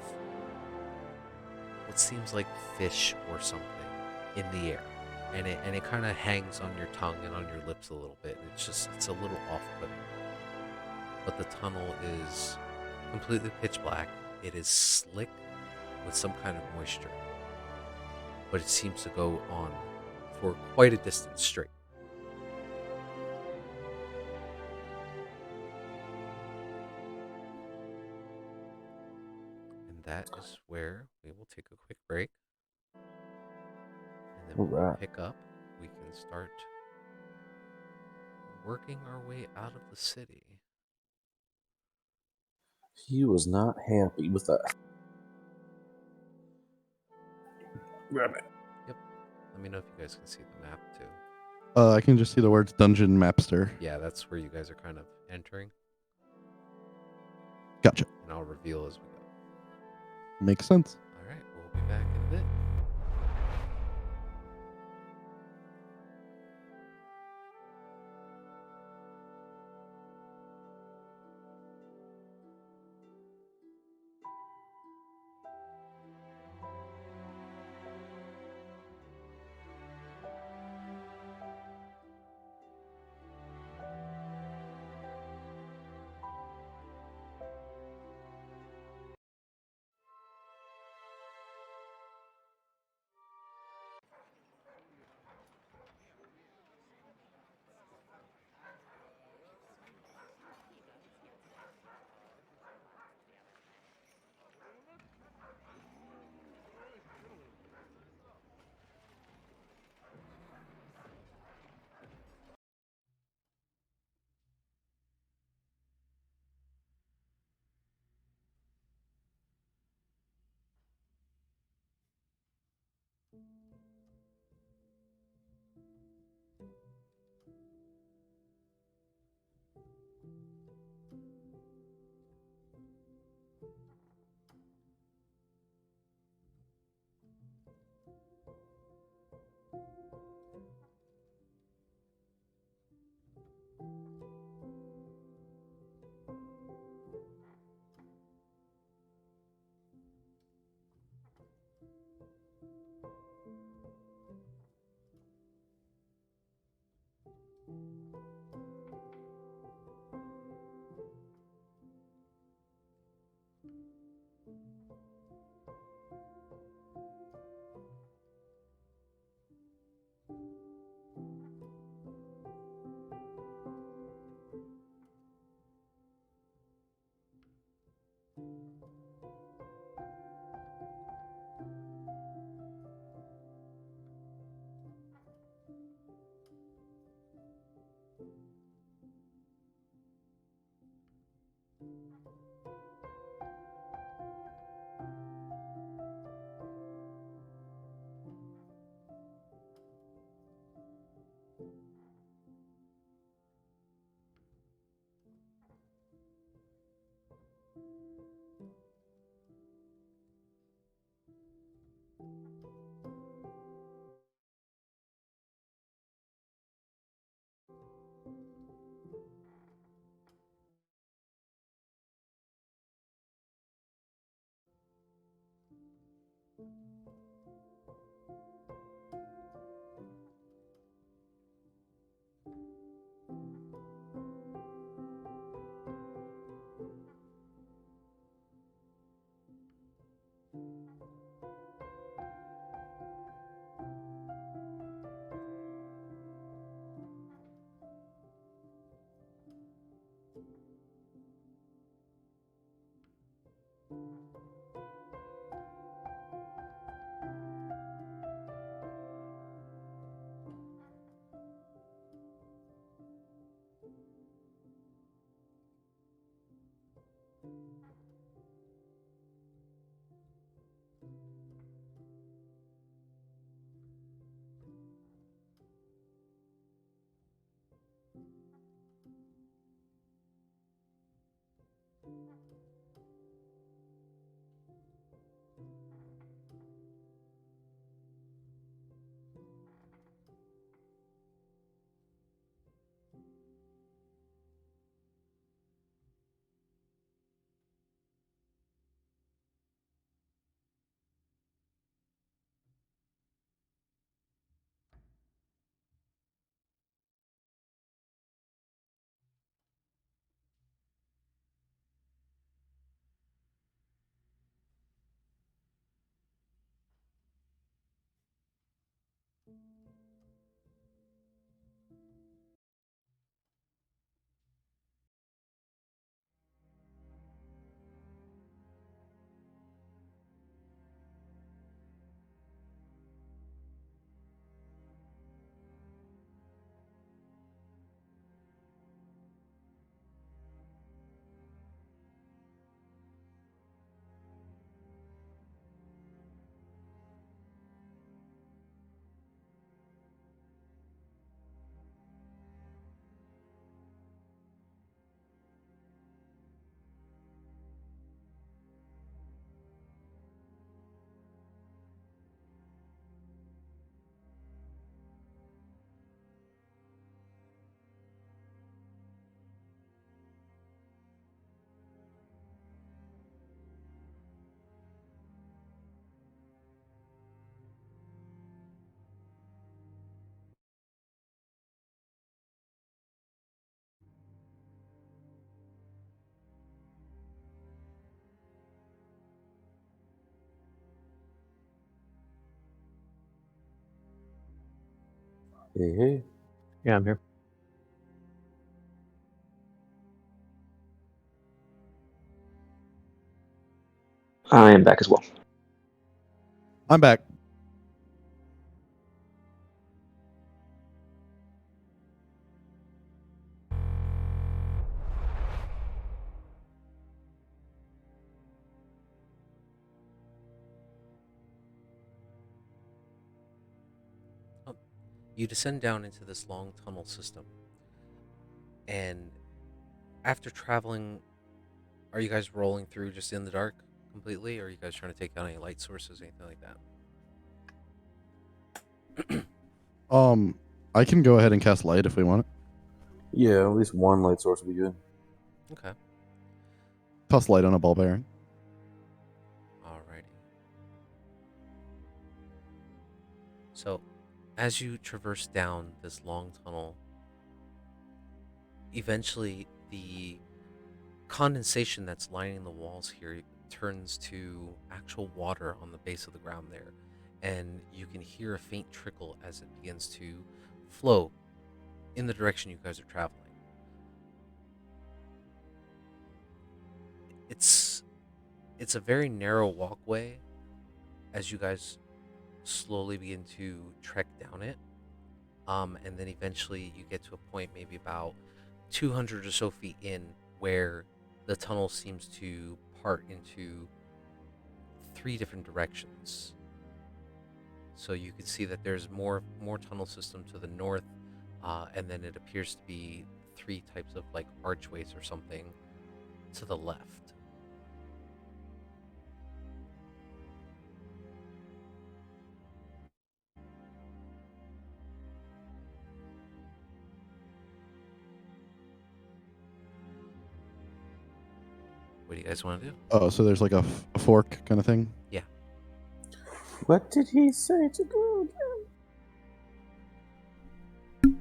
S1: what seems like fish or something in the air, and it kind of hangs on your tongue and on your lips a little bit. It's a little off-putting. But the tunnel is completely pitch black. It is slick with some kind of moisture, but it seems to go on for quite a distance straight. And that is where we will take a quick break. And then when we
S2: Alright.
S1: pick up, we can start working our way out of the city.
S2: He was not happy with that. Grab it.
S1: Let me know if you guys can see the map too.
S4: I can just see the words Dungeon Mapster.
S1: Yeah, that's where you guys are kind of entering,
S4: Gotcha.
S1: and I'll reveal as we go.
S4: Makes sense.
S1: All right, we'll be back in a bit.
S2: Hey.
S3: Yeah, I'm here.
S5: I am back as well.
S4: I'm back.
S1: You descend down into this long tunnel system, and after traveling, are you guys rolling through just in the dark completely, or are you guys trying to take out any light sources, anything like that?
S4: I can go ahead and cast light if we want it.
S2: Yeah, at least one light source would be good.
S1: Okay.
S4: Toss light on a ball bearing.
S1: Alrighty. So, as you traverse down this long tunnel, eventually the condensation that's lining the walls here turns to actual water on the base of the ground there, and you can hear a faint trickle as it begins to flow in the direction you guys are traveling. It's a very narrow walkway as you guys slowly begin to trek down it. And then eventually you get to a point maybe about 200 or so feet in where the tunnel seems to part into 3 different directions. So you can see that there's more tunnel system to the north, and then it appears to be 3 types of like archways or something to the left. What do you guys want to do?
S4: Oh, so there's like a fork kind of thing.
S1: Yeah.
S2: What did he say to go again?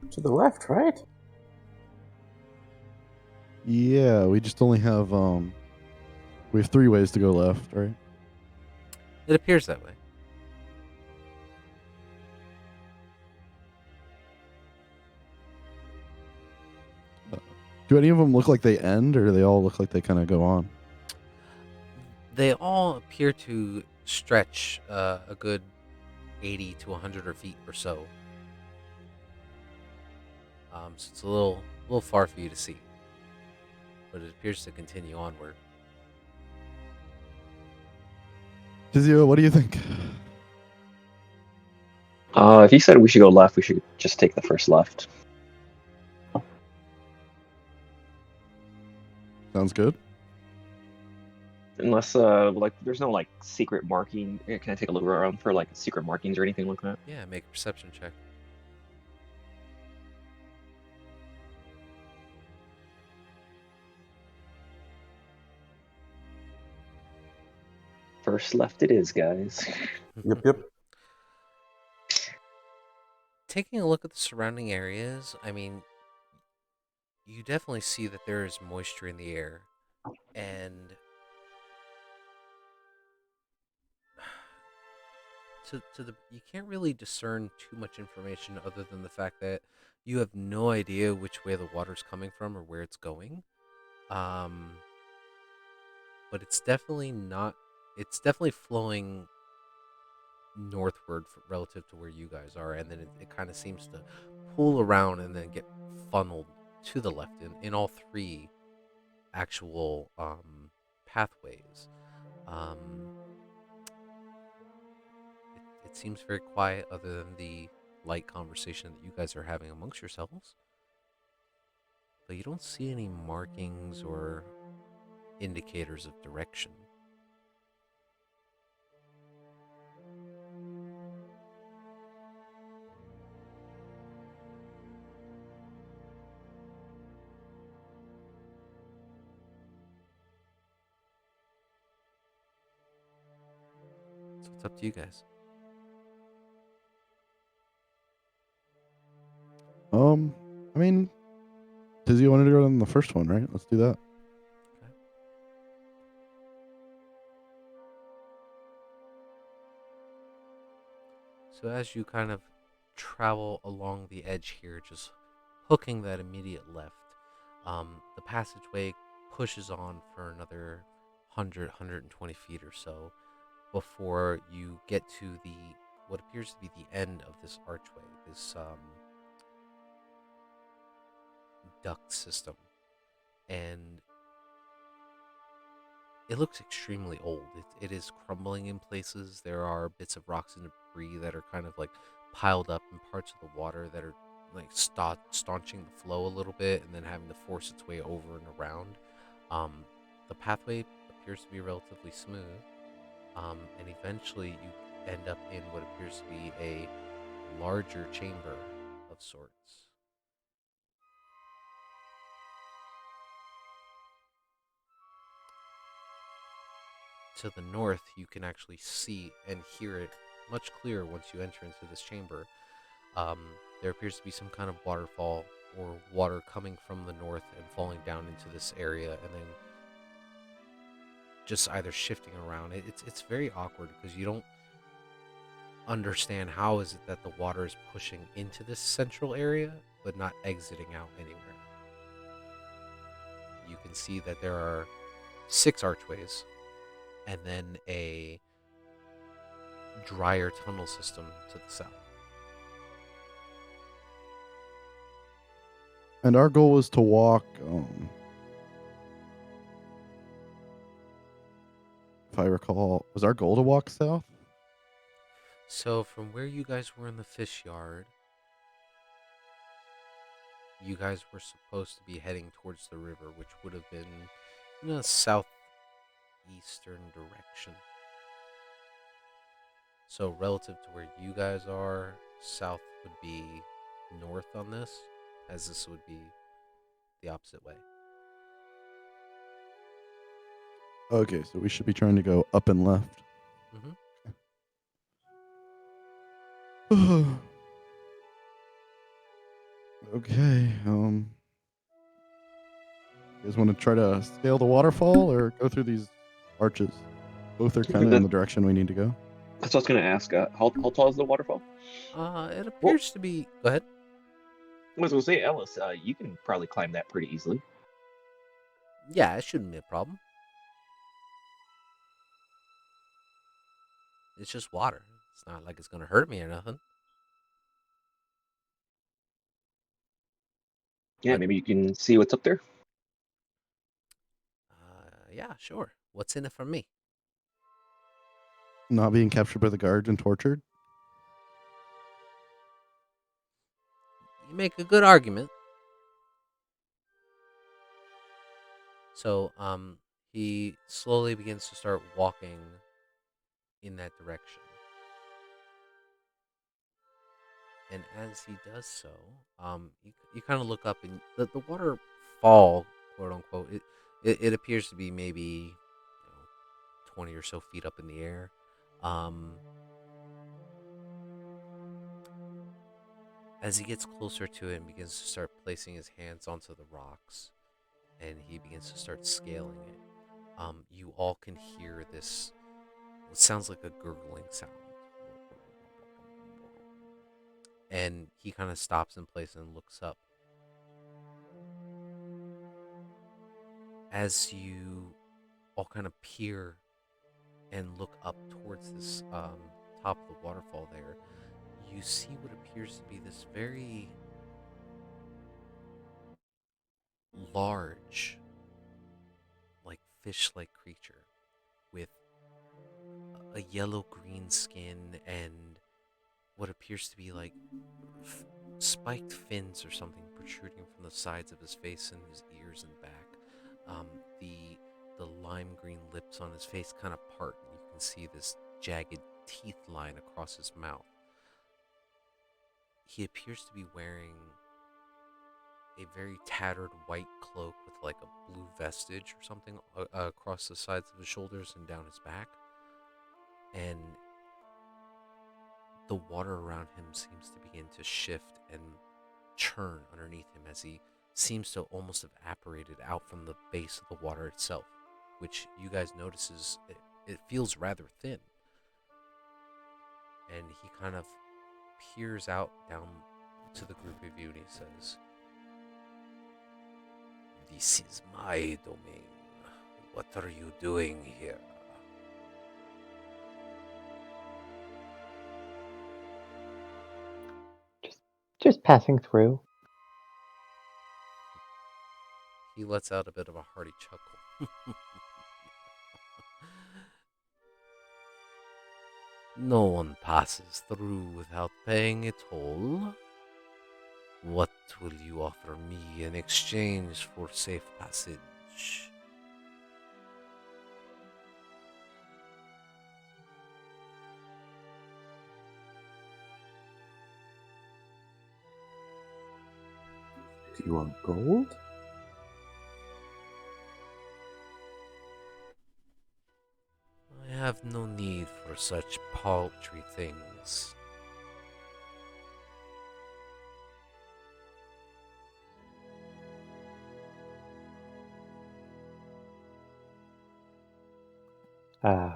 S2: To the left, right?
S4: Yeah, we just only have we have 3 ways to go left, right?
S1: It appears that way.
S4: Do any of them look like they end, or do they all look like they kind of go on?
S1: They all appear to stretch a good 80 to 100 feet or so. So it's a little far for you to see, but it appears to continue onward.
S4: Tizio, what do you think?
S5: If he said we should go left, we should just take the first left.
S4: Sounds good.
S5: Unless, like, there's no, like, secret marking. Can I take a look around for, like, secret markings or anything like that?
S1: Yeah, make a perception check.
S5: First left it is, guys.
S2: Yep.
S1: Taking a look at the surrounding areas, I mean, you definitely see that there is moisture in the air, and you can't really discern too much information other than the fact that you have no idea which way the water's coming from or where it's going. But it's definitely not. It's definitely flowing northward relative to where you guys are, and then it kind of seems to pull around and then get funneled to the left in all 3 actual pathways. Um, it seems very quiet, other than the light conversation that you guys are having amongst yourselves. But you don't see any markings or indicators of direction. So it's up to you guys.
S4: I mean, Tizio wanted to go on the first one, right? Let's do that.
S1: Okay. So as you kind of travel along the edge here, just hooking that immediate left, the passageway pushes on for another 120 feet or so before you get to the what appears to be the end of this archway, this duct system, and it looks extremely old. It is crumbling in places. There are bits of rocks and debris that are kind of like piled up in parts of the water that are like staunching the flow a little bit and then having to force its way over and around. Um, the pathway appears to be relatively smooth, and eventually you end up in what appears to be a larger chamber of sorts. To the north, you can actually see and hear it much clearer once you enter into this chamber. Um, there appears to be some kind of waterfall or water coming from the north and falling down into this area, and then just either shifting around. It's very awkward because you don't understand how is it that the water is pushing into this central area but not exiting out anywhere. You can see that there are 6 archways and then a drier tunnel system to the south.
S4: And our goal was to walk. If I recall, was our goal to walk south?
S1: So from where you guys were in the fish yard, you guys were supposed to be heading towards the river, which would have been in a southeastern direction. So relative to where you guys are, south would be north on this, as this would be the opposite way.
S4: Okay, so we should be trying to go up and left.
S1: Mm-hmm.
S4: Okay. You guys want to try to scale the waterfall or go through these arches? Both are kind of in the direction we need to go.
S5: That's what I was going to ask. How tall is the waterfall?
S1: It appears to be. Go ahead.
S5: I was going to say, Ellis, you can probably climb that pretty easily.
S1: Yeah, it shouldn't be a problem. It's just water. It's not like it's gonna hurt me or nothing.
S5: Yeah,
S1: But
S5: maybe you can see what's up there.
S1: yeah, sure. What's in it for me?
S4: Not being captured by the guards and tortured.
S1: You make a good argument. So, he slowly begins to start walking in that direction. And as he does so, you kind of look up and the waterfall, quote unquote, it appears to be maybe 20 or so feet up in the air. As he gets closer to it and begins to start placing his hands onto the rocks, and he begins to start scaling it, you all can hear this. It sounds like a gurgling sound. And he kind of stops in place and looks up. As you all kind of peer and look up towards this top of the waterfall there, you see what appears to be this very large, like fish-like creature with a yellow-green skin and what appears to be like spiked fins or something protruding from the sides of his face and his ears and back. The lime green lips on his face kind of part, and you can see this jagged teeth line across his mouth. He appears to be wearing a very tattered white cloak with like a blue vestige or something across the sides of his shoulders and down his back. And the water around him seems to begin to shift and churn underneath him as he seems to almost have evaporated out from the base of the water itself, which you guys notice it feels rather thin. And he kind of peers out down to the group of you and he says, "This is my domain. What are you doing here?"
S3: Just passing through.
S1: He lets out a bit of a hearty chuckle. No one passes through without paying a toll. What will you offer me in exchange for safe passage?
S2: Do you want gold?
S1: I have no need for such paltry things.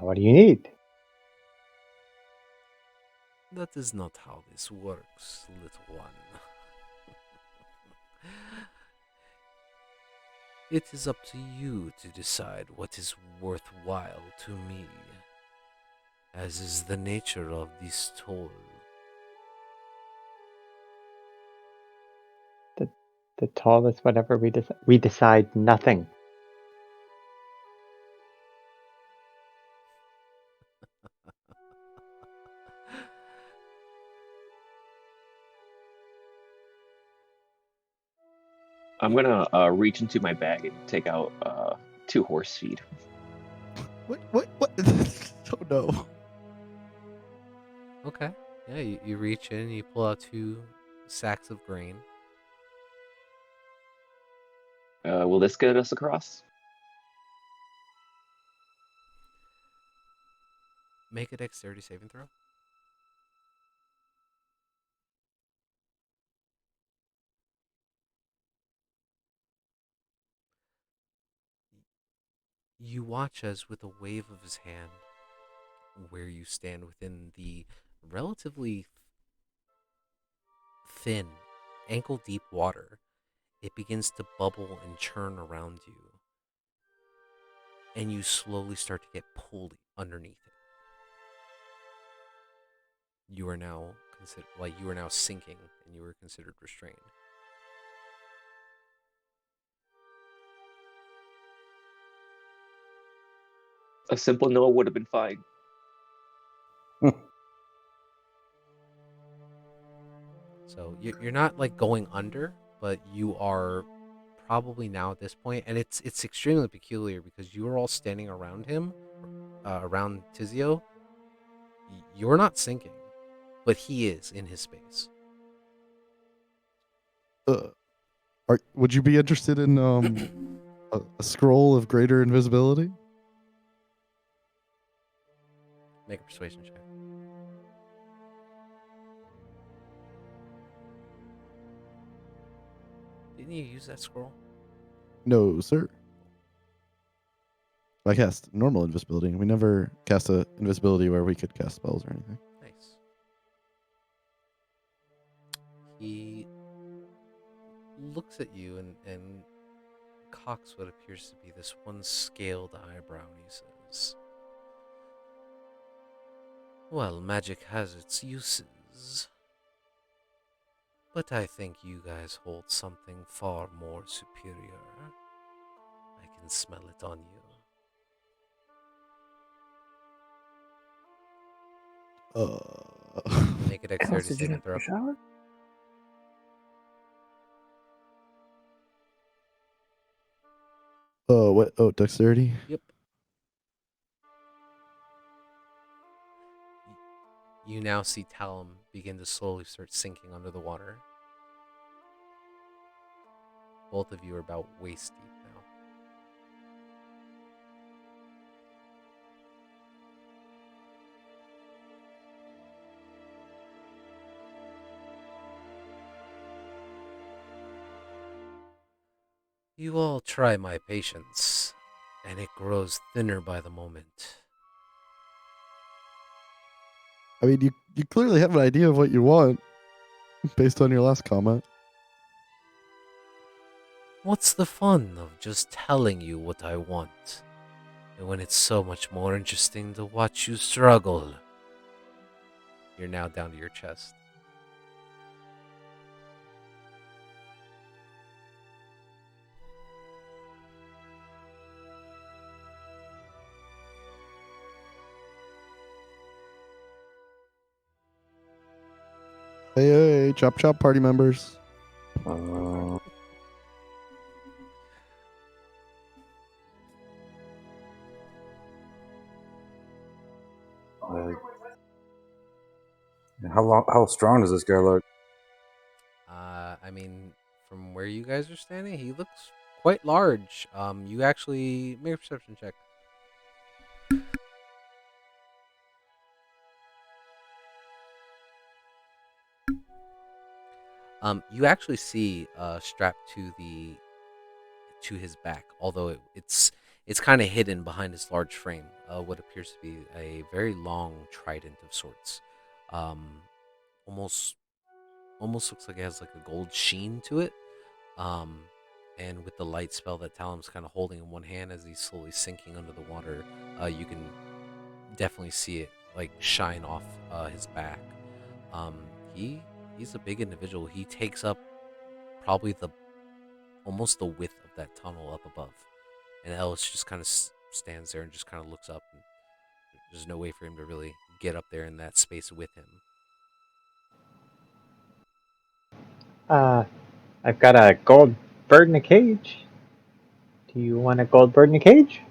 S3: What do you need?
S1: That is not how this works, little one. It is up to you to decide what is worthwhile to me, as is the nature of this toll.
S3: The toll is whatever we decide. We decide nothing.
S5: I'm gonna reach into my bag and take out 2 horse feed.
S4: What? Oh no.
S1: Okay. Yeah, you reach in and you pull out 2 sacks of grain.
S5: Will this get us across?
S1: Make a dexterity saving throw. You watch as, with a wave of his hand, where you stand within the relatively thin, ankle deep water, it begins to bubble and churn around you. And you slowly start to get pulled underneath it. You are now sinking, and you are considered restrained.
S5: A simple no would have been fine.
S1: So you're not like going under, but you are probably now at this point, and it's extremely peculiar because you are all standing around him, around Tizio. You're not sinking, but he is in his space.
S4: Would you be interested in a scroll of greater invisibility?
S1: Make a persuasion check. Didn't you use that scroll?
S4: No, sir. I cast normal invisibility. We never cast a invisibility where we could cast spells or anything.
S1: Nice. He looks at you and cocks what appears to be this one scaled eyebrow, and he says, "Well, magic has its uses, but I think you guys hold something far more superior. I can smell it on you." Make a dexterity
S2: Did you
S1: saving
S2: not
S1: throw.
S2: take a shower?
S4: What? Oh, dexterity.
S1: Yep. You now see Talum begin to slowly start sinking under the water. Both of you are about waist deep now. You all try my patience, and it grows thinner by the moment.
S4: I mean, you clearly have an idea of what you want based on your last comment.
S1: What's the fun of just telling you what I want? And when it's so much more interesting to watch you struggle. You're now down to your chest.
S4: Hey, chop chop party members.
S2: Uh, uh, how strong does this guy look?
S1: I mean, from where you guys are standing, he looks quite large. You actually make a perception check. You actually see strapped to his back, although it's kind of hidden behind his large frame, what appears to be a very long trident of sorts. Um, almost almost looks like it has like a gold sheen to it. Um, and with the light spell that Talum's kind of holding in one hand as he's slowly sinking under the water, you can definitely see it like shine off his back. Um, he's a big individual. He takes up probably the almost the width of that tunnel up above, and Ellis just kind of stands there and just kind of looks up. And there's no way for him to really get up there in that space with him.
S3: I've got a gold bird in a cage. Do you want a gold bird in a cage?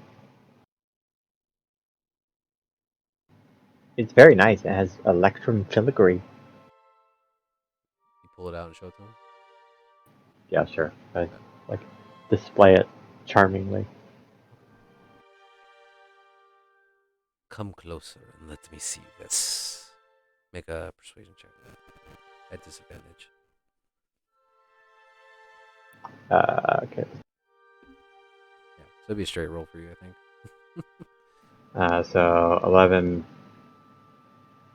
S3: It's very nice. It has electrum filigree.
S1: You pull it out and show it to him.
S3: Yeah, sure. I like display it charmingly.
S1: Come closer and let me see this. Make a persuasion check at disadvantage.
S3: Okay.
S1: Yeah, so it'd be a straight roll for you, I think.
S3: So 11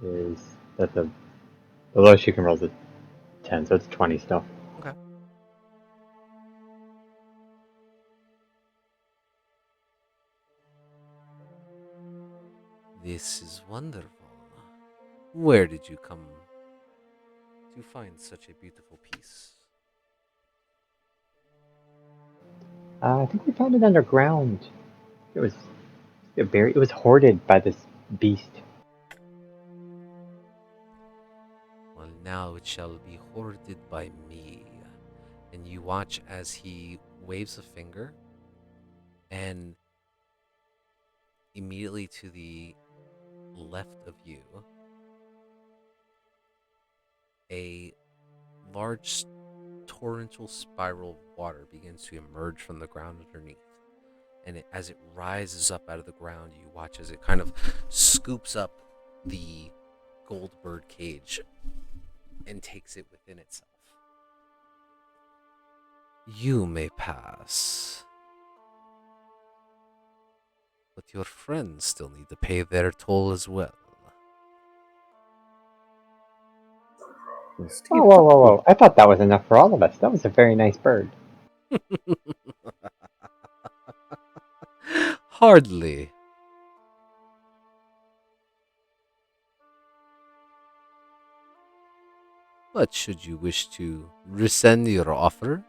S3: is that the lowest you can roll is a 10, so it's 20 still.
S1: Okay. This is wonderful. Where did you come to find such a beautiful piece?
S3: I think we found it underground. It was it was hoarded by this beast.
S1: Well, now it shall be hoarded by me. And you watch as he waves a finger, and immediately to the left of you, a large torrential spiral of water begins to emerge from the ground underneath. And as it rises up out of the ground, you watch as it kind of scoops up the gold bird cage and takes it within itself. You may pass, but your friends still need to pay their toll as well.
S3: Oh, whoa. I thought that was enough for all of us. That was a very nice bird.
S1: Hardly. But should you wish to rescind your offer,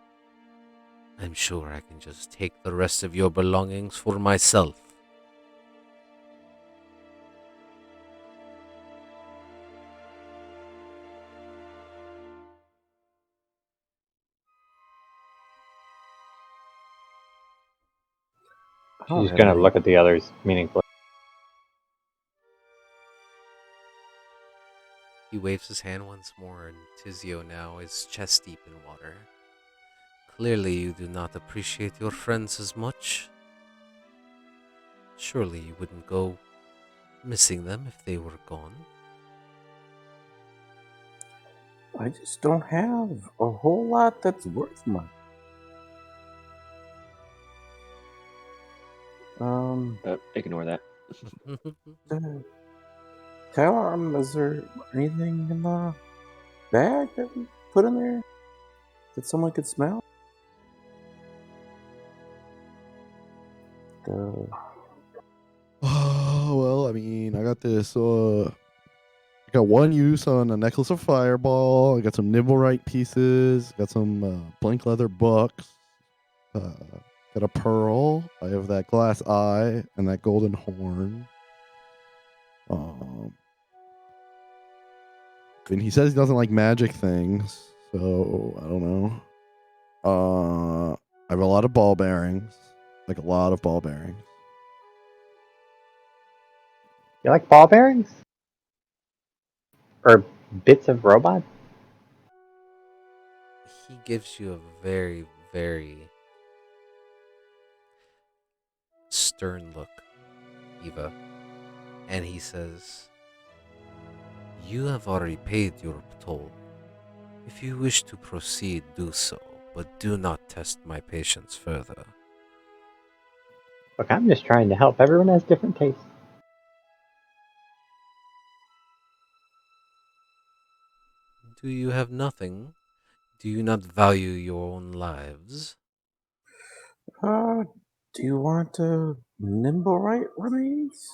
S1: I'm sure I can just take the rest of your belongings for myself.
S3: She's gonna look at the others meaningfully.
S1: He waves his hand once more, and Tizio now is chest deep in water. Clearly, you do not appreciate your friends as much. Surely you wouldn't go missing them if they were gone.
S2: I just don't have a whole lot that's worth much.
S5: Ignore that.
S2: Uh, Talon, is there anything in the bag that we put in there that someone could smell? The
S4: Oh, well, I mean, I got this. I got one use on a necklace of fireball. I got some Nibblewrite pieces. Got some blank leather books. Uh, got a pearl. I have that glass eye and that golden horn. And he says he doesn't like magic things, so I don't know. I have a lot of ball bearings, like a lot of ball bearings.
S3: You like ball bearings? Or bits of robots?
S1: He gives you a very, very stern look, Eva, and he says, "You have already paid your toll. If you wish to proceed, do so, but do not test my patience further."
S3: Look, I'm just trying to help. Everyone has different tastes.
S1: Do you have nothing? Do you not value your own lives?
S2: do you want Nimblewrite remains?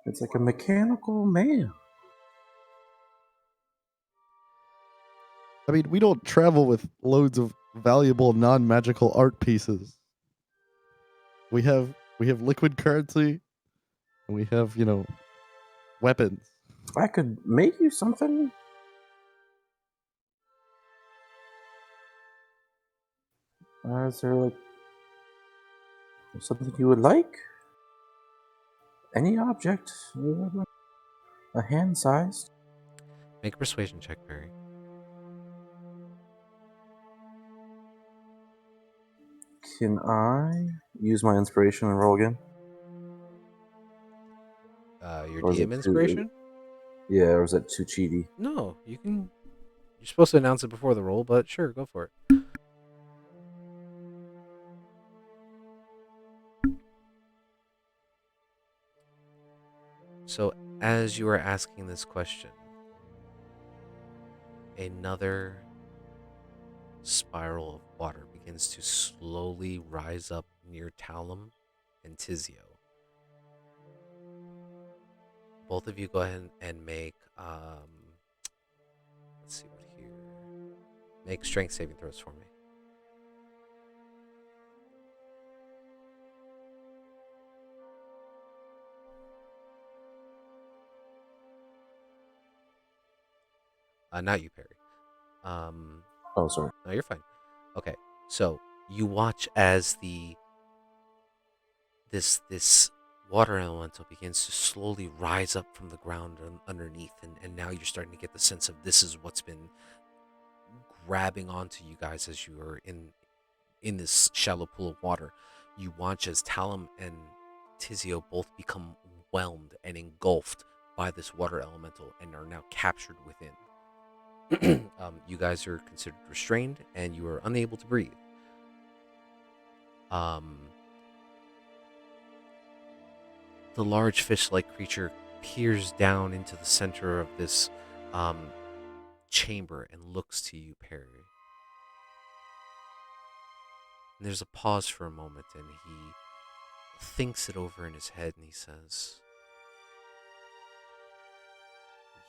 S2: It's like a mechanical man.
S4: I mean, we don't travel with loads of valuable non-magical art pieces. We have liquid currency, and we have weapons.
S2: I could make you something. Is there like something you would like? Any object, a hand sized.
S1: Make a persuasion check, Barry.
S2: Can I use my inspiration and roll again?
S1: Your
S2: Or is
S1: DM
S2: it too?
S1: inspiration?
S2: Yeah, or is that too cheaty?
S1: No, you can. You're supposed to announce it before the roll, but sure, go for it. So, as you are asking this question, another spiral of water begins to slowly rise up near Talum and Tizio. Both of you go ahead and make let's see what here. Make strength saving throws for me. Not you, Perry.
S2: Oh, sorry.
S1: No, you're fine. Okay, so you watch as this water elemental begins to slowly rise up from the ground underneath, and now you're starting to get the sense of this is what's been grabbing onto you guys as you are in this shallow pool of water. You watch as Talum and Tizio both become whelmed and engulfed by this water elemental and are now captured within. You guys are considered restrained and you are unable to breathe. The large fish-like creature peers down into the center of this chamber and looks to you, Perry. And there's a pause for a moment, and he thinks it over in his head, and he says,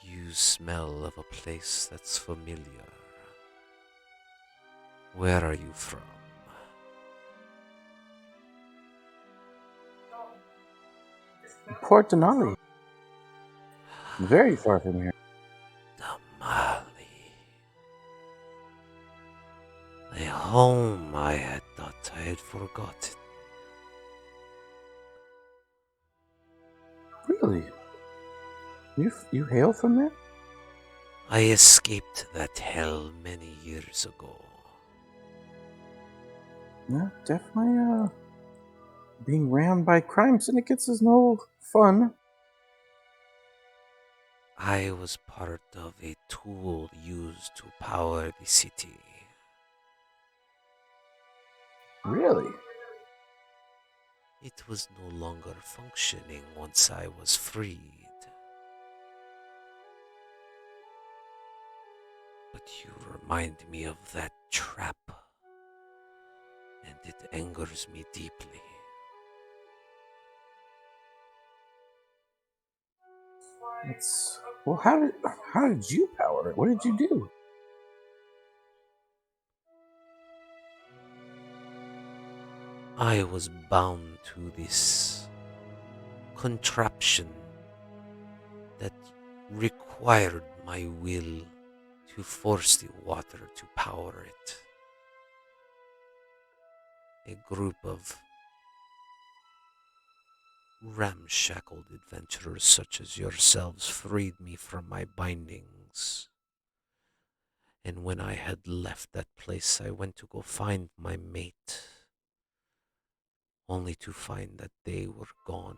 S1: "You smell of a place that's familiar. Where are you from?"
S2: Port Denali. Very far from here.
S1: Damali. A home I had thought I had forgotten.
S2: Really? You hail from there?
S1: I escaped that hell many years ago.
S2: Yeah, definitely. Being ran by crime syndicates is no fun.
S1: I was part of a tool used to power the city.
S2: Really?
S1: It was no longer functioning once I was freed. But you remind me of that trap, and it angers me deeply.
S2: It's well. How did you power it? What did you do?
S1: I was bound to this contraption that required my will to force the water to power it. A group of ramshackled adventurers such as yourselves freed me from my bindings. And when I had left that place, I went to go find my mate, only to find that they were gone.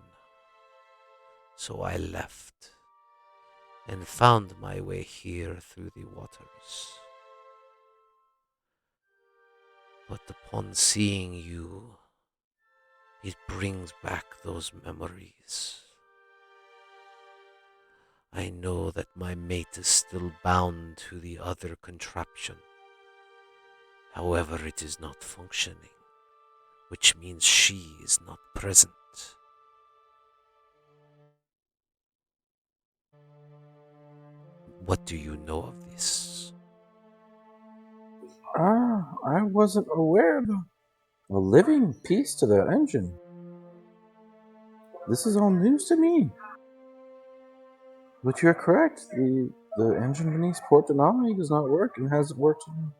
S1: So I left and found my way here through the waters. But upon seeing you, it brings back those memories. I know that my mate is still bound to the other contraption. However, it is not functioning, which means she is not present. What do you know of this?
S2: I wasn't aware of a living piece to the engine. This is all news to me. But you're correct. The engine beneath Port Denali does not work and hasn't worked in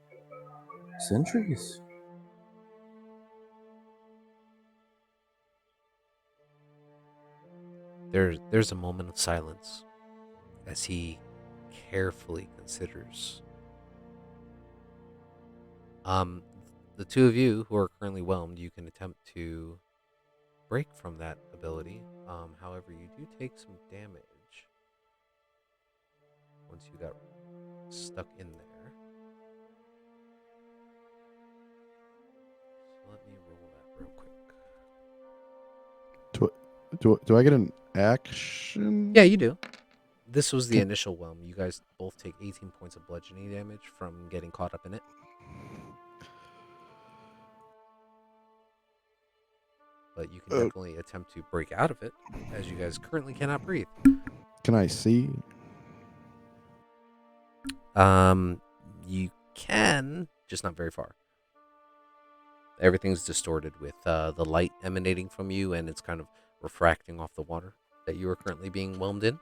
S2: centuries.
S1: There's a moment of silence as he carefully considers. Um, the two of you who are currently whelmed, you can attempt to break from that ability. However, you do take some damage once you got stuck in there. So let me roll that real quick.
S4: Do I get an action?
S1: Yeah, you do. This was the
S4: Okay.
S1: initial whelm. You guys both take 18 points of bludgeoning damage from getting caught up in it. But you can
S4: Oh.
S1: definitely attempt to break out of it, as you guys currently cannot breathe.
S4: Can I see?
S1: You can, just not very far. Everything's distorted with the light emanating from you, and it's kind of refracting off the water that you are currently being whelmed in.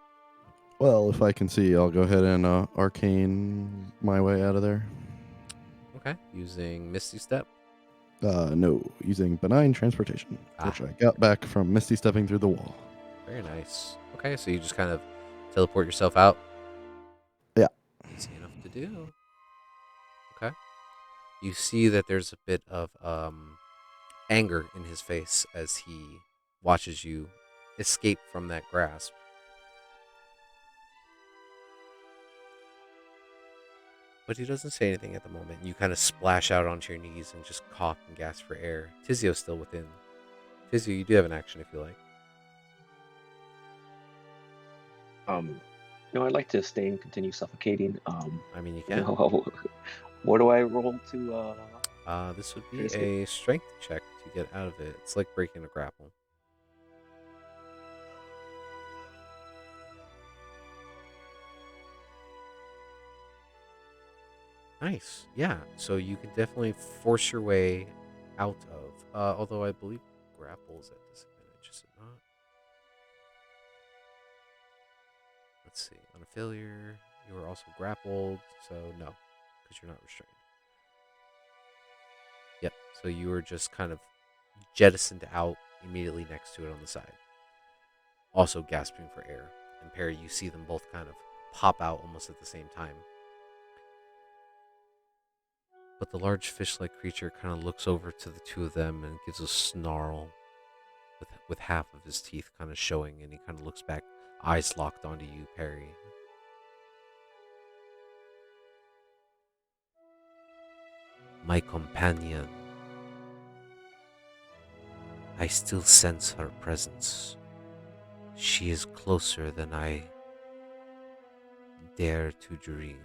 S4: Well, if I can see, I'll go ahead and arcane my way out of there.
S1: Okay, using Misty Step.
S4: No, using benign transportation, which I got back from Misty stepping through the wall.
S1: Very nice. Okay, so you just kind of teleport yourself out.
S4: Yeah.
S1: Easy enough to do. Okay. You see that there's a bit of anger in his face as he watches you escape from that grasp. But he doesn't say anything at the moment. You kind of splash out onto your knees and just cough and gasp for air. Tizio's still within. Tizio, you do have an action if you like.
S5: No, I'd like to stay and continue suffocating.
S1: I mean, you can.
S5: What do I roll to?
S1: This would be
S5: Try to escape?
S1: a strength check to get out of it. It's like breaking a grapple. Nice. Yeah. So you can definitely force your way out of. Although I believe grapples at disadvantage, is it not? Let's see. On a failure, you are also grappled. So no, because you're not restrained. Yep. So you were just kind of jettisoned out immediately next to it on the side. Also gasping for air. And Perry, you see them both kind of pop out almost at the same time. But the large fish-like creature kind of looks over to the two of them and gives a snarl with half of his teeth kind of showing, and he kind of looks back, eyes locked onto you, Perry. My companion, I still sense her presence. She is closer than I dare to dream.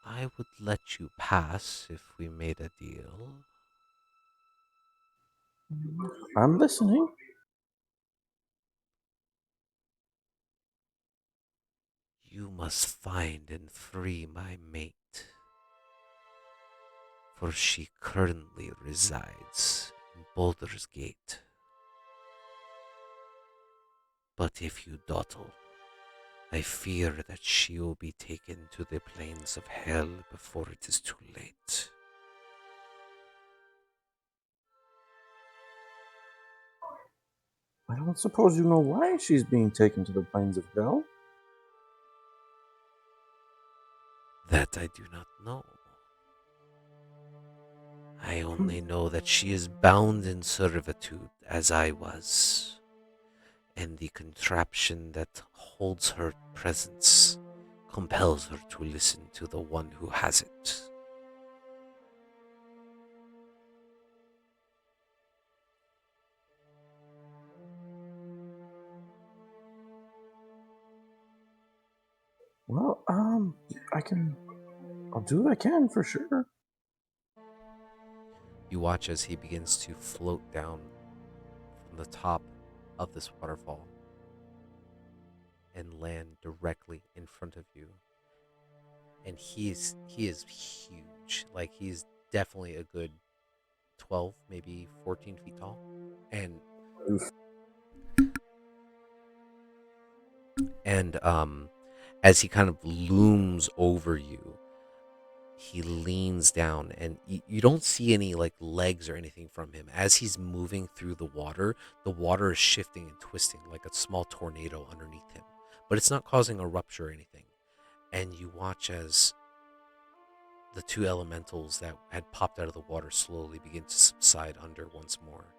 S1: I would let you pass if we made a deal.
S2: I'm listening.
S1: You must find and free my mate, for she currently resides in Baldur's Gate. But if you dawdle, I fear that she will be taken to the plains of hell before it is too late.
S2: I don't suppose you know why she's being taken to the plains of hell?
S1: That I do not know. I only know that she is bound in servitude as I was, and the contraption that holds her presence compels her to listen to the one who has it.
S2: Well, I'll do what I can for sure.
S1: You watch as he begins to float down from the top of this waterfall and land directly in front of you. And he is huge. Like, he's definitely a good 12, maybe 14 feet tall. And
S2: Oof.
S1: as he kind of looms over you, he leans down, and you don't see any like legs or anything from him. As he's moving through the water is shifting and twisting like a small tornado underneath him, but it's not causing a rupture or anything. And you watch as the two elementals that had popped out of the water slowly begin to subside under once more.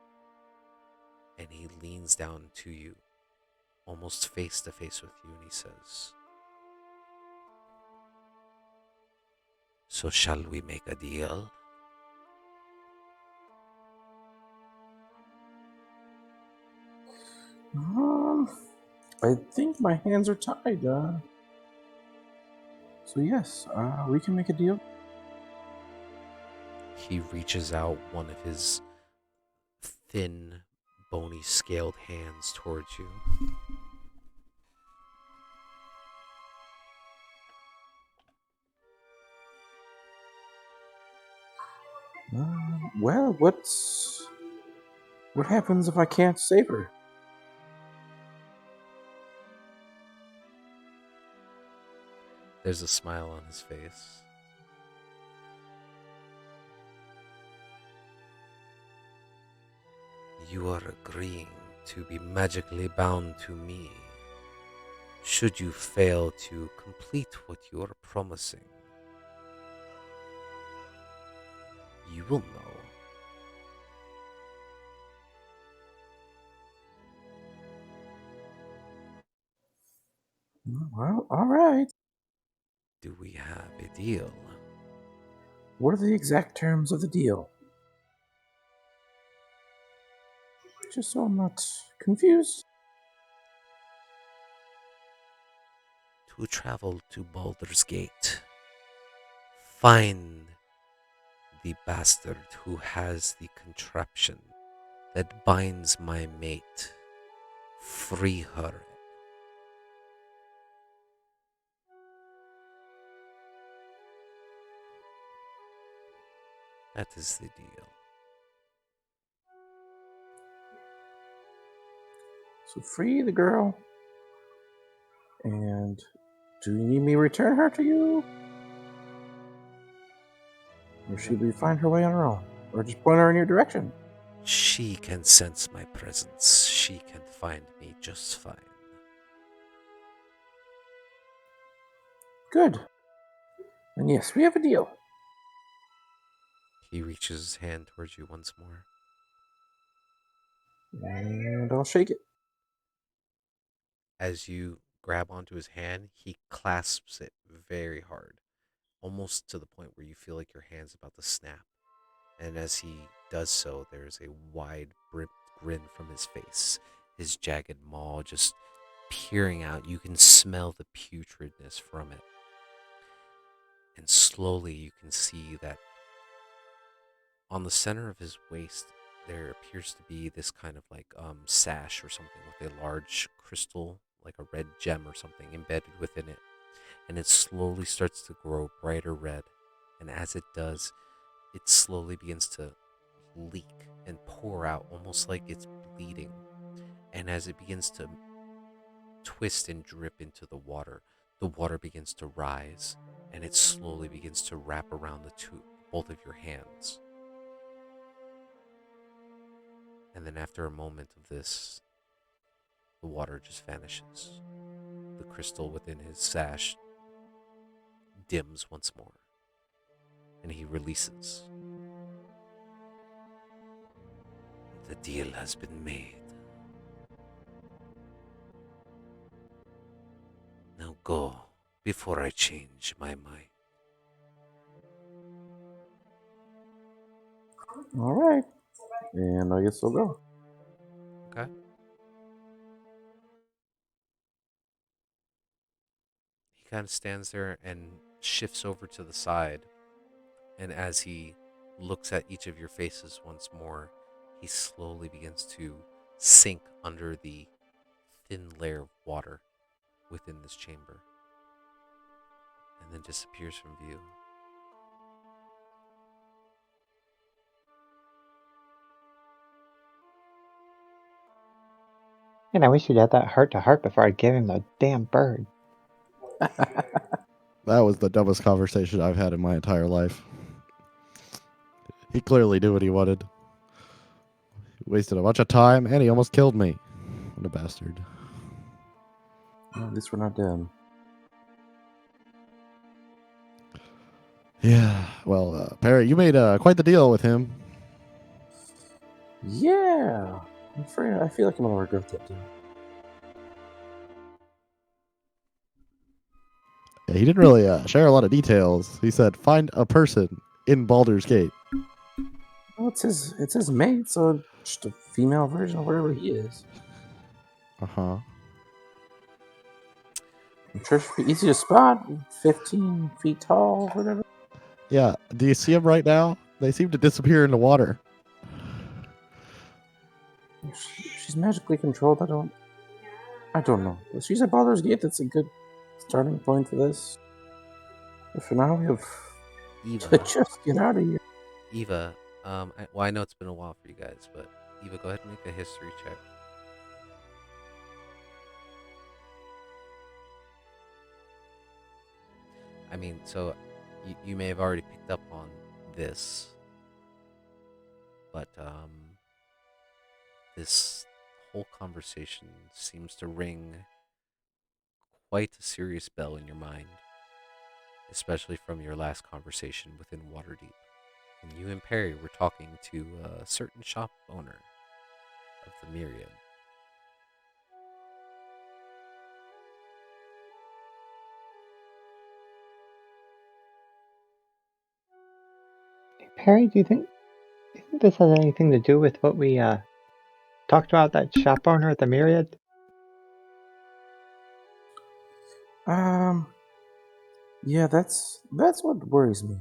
S1: And he leans down to you, almost face to face with you, and he says, "So shall we make a deal?"
S2: I think my hands are tied. So yes, we can make a deal.
S1: He reaches out one of his thin, bony, scaled hands towards you.
S2: Well, what happens if I can't save her?
S1: There's a smile on his face. You are agreeing to be magically bound to me. Should you fail to complete what you are promising, you will know.
S2: Well, all right.
S1: Do we have a deal?
S2: What are the exact terms of the deal? Just so I'm not confused.
S1: To travel to Baldur's Gate, find the bastard who has the contraption that binds my mate, free her. That is the deal.
S2: So free the girl. And do you need me to return her to you? Or should we find her way on her own? Or just point her in your direction?
S1: She can sense my presence. She can find me just fine.
S2: Good. And yes, we have a deal.
S1: He reaches his hand towards you once more.
S2: And I'll shake it.
S1: As you grab onto his hand, he clasps it very hard. almost to the point where you feel like your hand's about to snap. And as he does so, there's a wide grin from his face, his jagged maw just peering out. You can smell the putridness from it. And slowly you can see that on the center of his waist, there appears to be this kind of like sash or something with a large crystal, like a red gem or something embedded within it. And it slowly starts to grow brighter red. And as it does, it slowly begins to leak and pour out, almost like it's bleeding. And as it begins to twist and drip into the water begins to rise, and it slowly begins to wrap around both of your hands. And then after a moment of this, the water just vanishes. The crystal within his sash dims once more, and he releases. The deal has been made. Now go before I change my mind.
S2: All right. And I guess I'll go.
S1: Okay? He kind of stands there and shifts over to the side. And as he looks at each of your faces once more, he slowly begins to sink under the thin layer of water within this chamber, and then disappears from view.
S3: And I wish you'd had that heart-to-heart before I gave him the damn bird.
S4: That was the dumbest conversation I've had in my entire life. He clearly knew what he wanted. He wasted a bunch of time, and he almost killed me. What a bastard.
S2: Well, at least we're not dead.
S4: Yeah, well, Perry, you made quite the deal with him.
S2: Yeah. I'm afraid I feel like I'm gonna regret that deal.
S4: Yeah, he didn't really share a lot of details. He said, find a person in Baldur's Gate.
S2: Well, it's his mate, so just a female version of whatever he is.
S4: Uh-huh.
S2: I'm sure it should be easy to spot. 15 feet tall, whatever.
S4: Yeah, do you see him right now? They seem to disappear in the water.
S2: She's magically controlled. I don't know. If she's at Baldur's Gate, that's a good starting point for this. But for now, we have to
S1: Eva,
S2: just get out of here.
S1: Eva, I know it's been a while for you guys, but Eva, go ahead and make a history check. I mean, so you may have already picked up on this, but this whole conversation seems to ring quite a serious bell in your mind, especially from your last conversation within Waterdeep. And you and Perry were talking to a certain shop owner of the Myriad.
S3: Perry, do you think this has anything to do with what we talked about, that shop owner at the Myriad?
S2: Yeah, that's what worries me.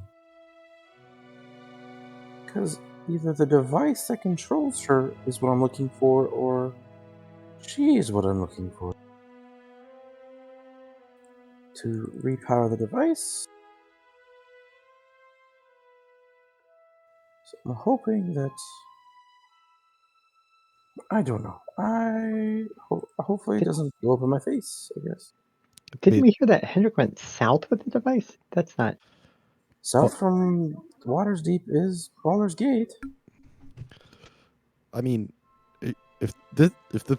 S2: Because either the device that controls her is what I'm looking for, or she is what I'm looking for. To repower the device. So I'm hoping that. I don't know. Hopefully it doesn't blow up in my face, I guess.
S3: Didn't we hear that Hendrik went south with the device? That's not.
S2: South from Waters Deep is Baldur's Gate.
S4: I mean, if the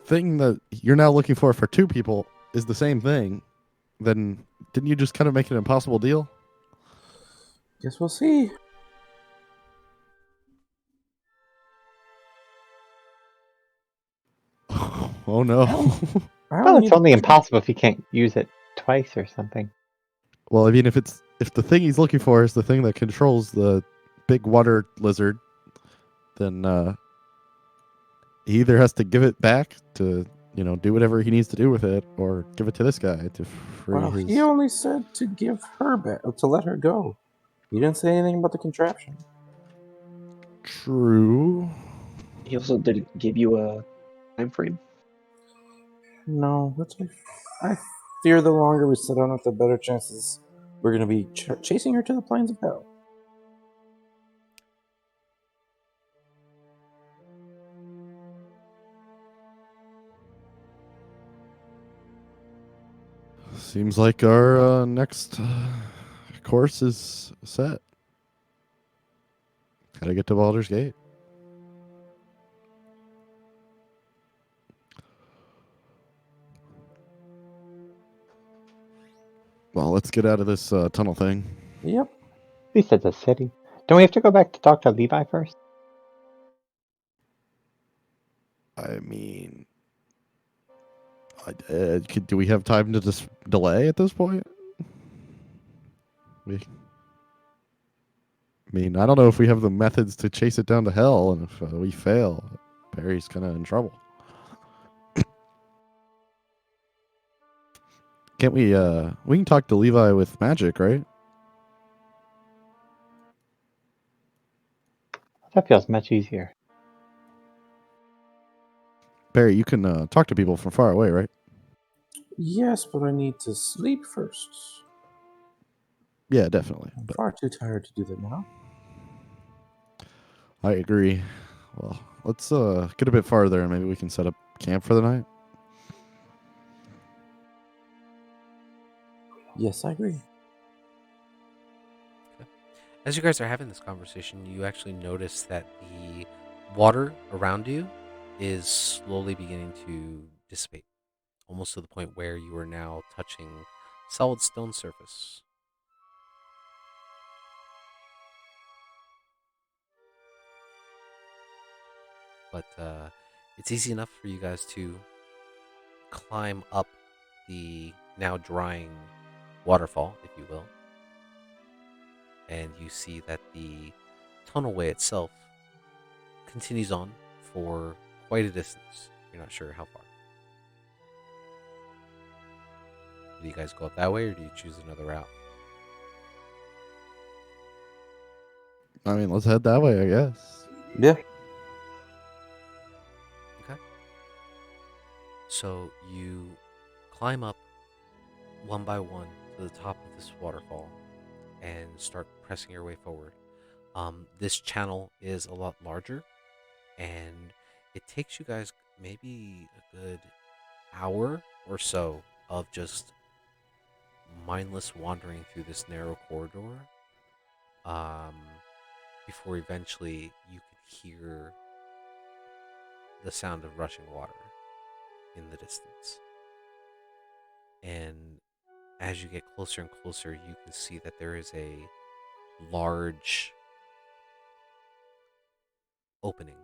S4: thing that you're now looking for two people is the same thing, then didn't you just kind of make an impossible deal?
S2: Guess we'll see.
S4: Oh no.
S3: Well, it's only impossible if you can't use it twice or something.
S4: Well, I mean, if if the thing he's looking for is the thing that controls the big water lizard, then he either has to give it back to, do whatever he needs to do with it, or give it to this guy to free
S2: Well,
S4: his.
S2: he only said to give her back, to let her go. He didn't say anything about the contraption.
S4: True.
S5: He also didn't give you a time frame.
S2: No, I fear the longer we sit on it, the better chances we're going to be chasing her to the plains of hell.
S4: Seems like our next course is set. Gotta get to Baldur's Gate. Well, let's get out of this tunnel thing.
S2: Yep.
S3: At least it's a city. Don't we have to go back to talk to Levi first?
S4: I mean, do we have time to just delay at this point? I mean, I don't know if we have the methods to chase it down to hell, and if we fail, Perry's kind of in trouble. Can't we? We can talk to Levi with magic, right?
S3: That feels much easier.
S4: Perry, you can talk to people from far away, right?
S2: Yes, but I need to sleep first.
S4: Yeah, definitely.
S2: I'm
S4: But
S2: far too tired to do that now.
S4: I agree. Well, let's get a bit farther, and maybe we can set up camp for the night.
S2: Yes, I agree.
S1: As you guys are having this conversation, you actually notice that the water around you is slowly beginning to dissipate, almost to the point where you are now touching solid stone surface. But it's easy enough for you guys to climb up the now drying waterfall, if you will. And you see that the tunnelway itself continues on for quite a distance. You're not sure how far. Do you guys go up that way, or do you choose another route?
S4: I mean, let's head that way, I guess.
S2: Yeah.
S1: Okay. So you climb up one by one to the top of this waterfall and start pressing your way forward. This channel is a lot larger, and it takes you guys maybe a good hour or so of just mindless wandering through this narrow corridor, before eventually you could hear the sound of rushing water in the distance. And as you get closer and closer, you can see that there is a large opening,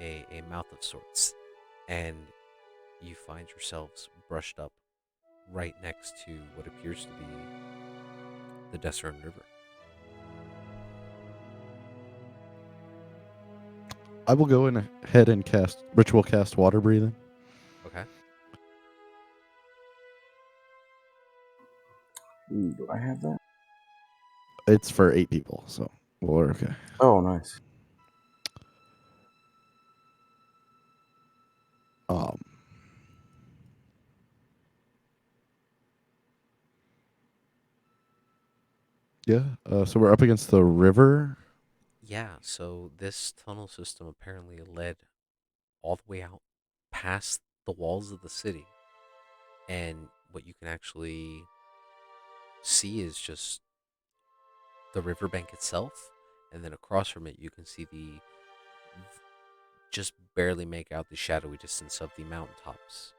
S1: a mouth of sorts, and you find yourselves brushed up right next to what appears to be the Desert River.
S4: I will go ahead and cast ritual cast water breathing.
S1: Okay.
S2: Ooh, do I have that?
S4: It's for 8 people, so we're okay.
S2: Oh, nice.
S4: Yeah. So we're up against the river.
S1: Yeah, so this tunnel system apparently led all the way out past the walls of the city. And what you can actually see is just the riverbank itself. And then across from it, you can see just barely make out the shadowy distance of the mountaintops.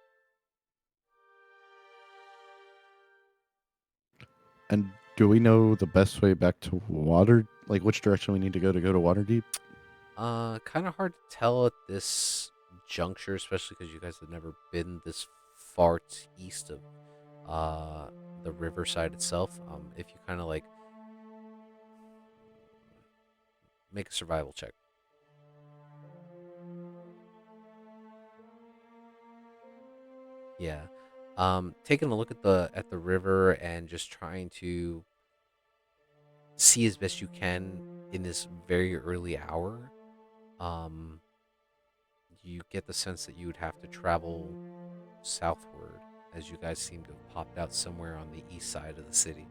S4: And do we know the best way back to water? Like which direction we need to go to Waterdeep?
S1: Kind of hard to tell at this juncture, especially because you guys have never been this far east of the riverside itself. If you kind of like make a survival check. Yeah. Taking a look at the river and just trying to see as best you can in this very early hour. Um, you get the sense that you would have to travel southward, as you guys seem to have popped out somewhere on the east side of the city.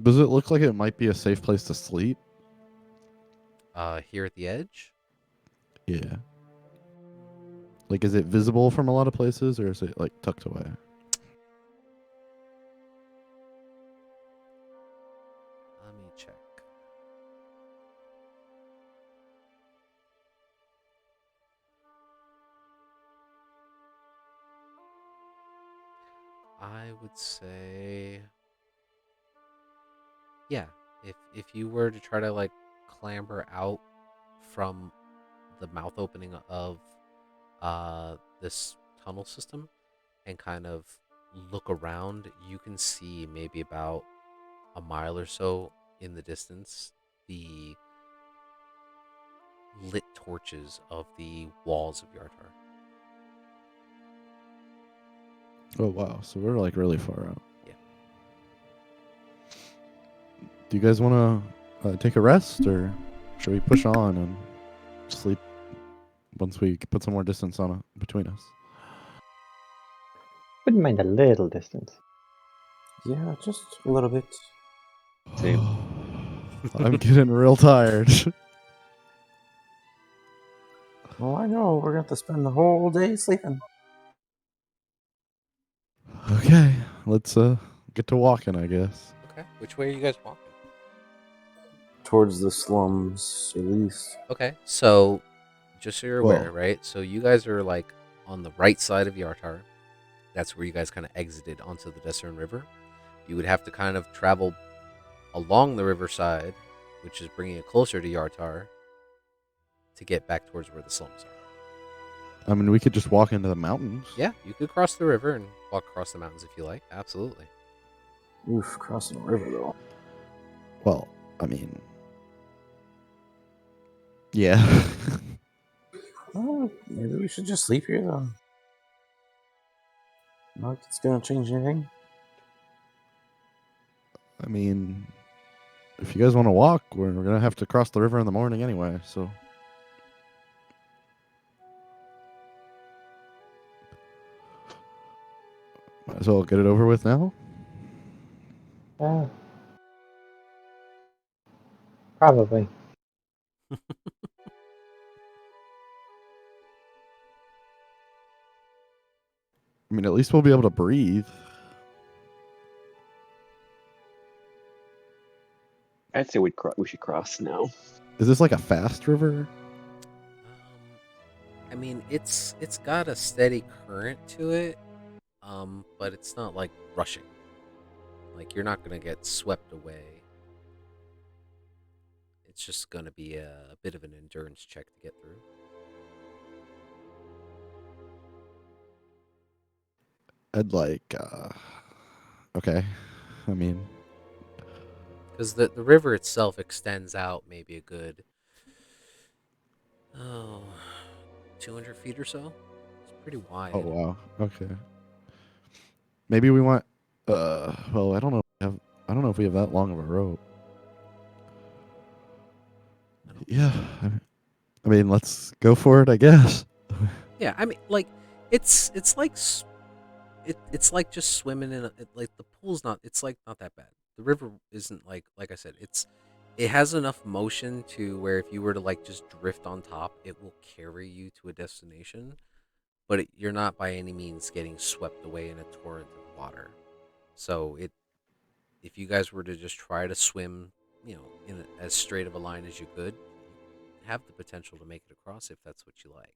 S4: Does it look like it might be a safe place to sleep?
S1: Here at the edge,
S4: Yeah. Like, is it visible from a lot of places, or is it like tucked away?
S1: let me check. I would say, yeah, if you were to try to like clamber out from the mouth opening of this tunnel system and kind of look around, you can see maybe about a mile or so in the distance the lit torches of the walls of Yartar.
S4: Oh wow, so we're like really far out.
S1: Yeah.
S4: Do you guys want to take a rest, or should we push on and sleep once we put some more distance on between us?
S3: Wouldn't mind a little distance.
S2: Yeah, just a little bit.
S5: Same.
S4: I'm getting real tired.
S2: Oh, I know. We're going to have to spend the whole day sleeping.
S4: Okay, let's get to walking, I guess.
S1: Okay. Which way are you guys walking?
S2: Towards the slums, at least.
S1: Okay. So, just so you're aware,
S4: Whoa.
S1: right? So you guys are like on the right side of Yartar. That's where you guys kind of exited onto the Desern River. You would have to kind of travel along the riverside, which is bringing it closer to Yartar, to get back towards where the slums are.
S4: I mean, we could just walk into the mountains.
S1: Yeah, you could cross the river and walk across the mountains if you like. Absolutely.
S2: Oof, crossing the river, though.
S4: Well, I mean, yeah.
S2: Oh, maybe we should just sleep here, though. Not like it's going to change anything.
S4: I mean, if you guys want to walk, we're gonna have to cross the river in the morning anyway. So, might as well get it over with now.
S3: Probably.
S4: I mean, at least we'll be able to breathe.
S5: I'd say we should cross now.
S4: Is this like a fast river?
S1: I mean, it's got a steady current to it, but it's not like rushing. Like you're not gonna get swept away. It's just gonna be a bit of an endurance check to get through.
S4: I'd like. Okay. I mean,
S1: Because the river itself extends out maybe a good 200 feet or so. It's pretty wide.
S4: oh wow. Okay. Maybe we want. Well, I don't know. I don't know if we have that long of a rope.
S1: I don't-
S4: Yeah. I mean, let's go for it, I guess.
S1: Yeah, I mean, like it's like it's like just swimming in like the pool's not. It's like not that bad. The river isn't like I said. It has enough motion to where if you were to like just drift on top, it will carry you to a destination. But you're not by any means getting swept away in a torrent of water. So if you guys were to just try to swim, in as straight of a line as you could, have the potential to make it across if that's what you like.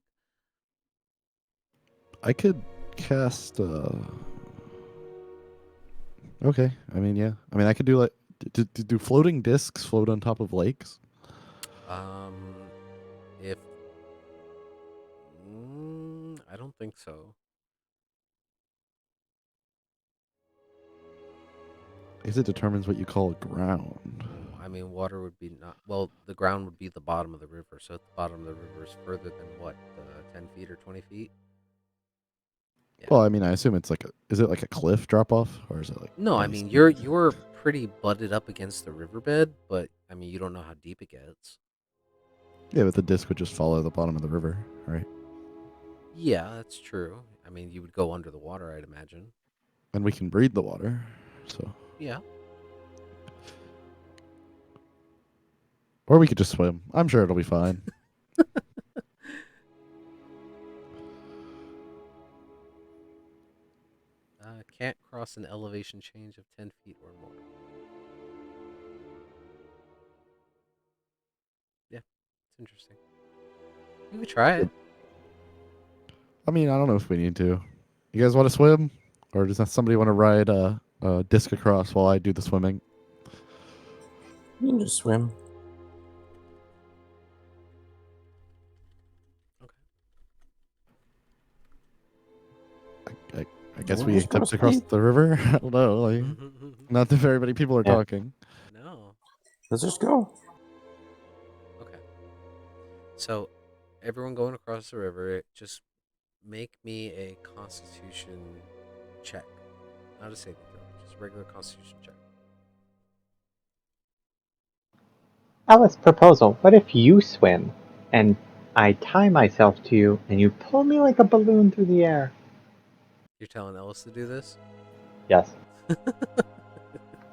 S4: I could cast. Okay. I mean, yeah. I mean, I could do like. Do floating discs float on top of lakes?
S1: Um, if I don't think so.
S4: I guess it determines what you call ground.
S1: I mean, water would be not well. The ground would be the bottom of the river. So if the bottom of the river is further than what, 10 feet or 20 feet? Yeah.
S4: Well, I mean, I assume it's like is it like a cliff drop off, or is it like?
S1: No, I
S4: ice?
S1: mean you're pretty butted up against the riverbed, but I mean you don't know how deep it gets.
S4: Yeah, but the disc would just follow the bottom of the river, right?
S1: Yeah, that's true. I mean you would go under the water, I'd imagine.
S4: And we can breathe the water, so
S1: Yeah.
S4: or we could just swim. I'm sure it'll be fine.
S1: Can't cross an elevation change of 10 feet or more. Yeah, it's interesting. You could try it.
S4: I mean, I don't know if we need to. You guys want to swim, or does somebody want to ride a disc across while I do the swimming?
S2: You can just swim.
S4: I guess
S2: We'll
S4: we
S2: just go
S4: attempt to cross
S2: speed.
S4: the river. I don't know. Like, not that very many people are
S3: Yeah.
S4: talking.
S1: No.
S2: Let's just go.
S1: Okay. So, everyone going across the river, just make me a Constitution check. Not a saving throw, just a regular Constitution check.
S3: Alice, proposal. What if you swim and I tie myself to you and you pull me like a balloon through the air?
S1: You're telling Ellis to do this?
S3: Yes. I'm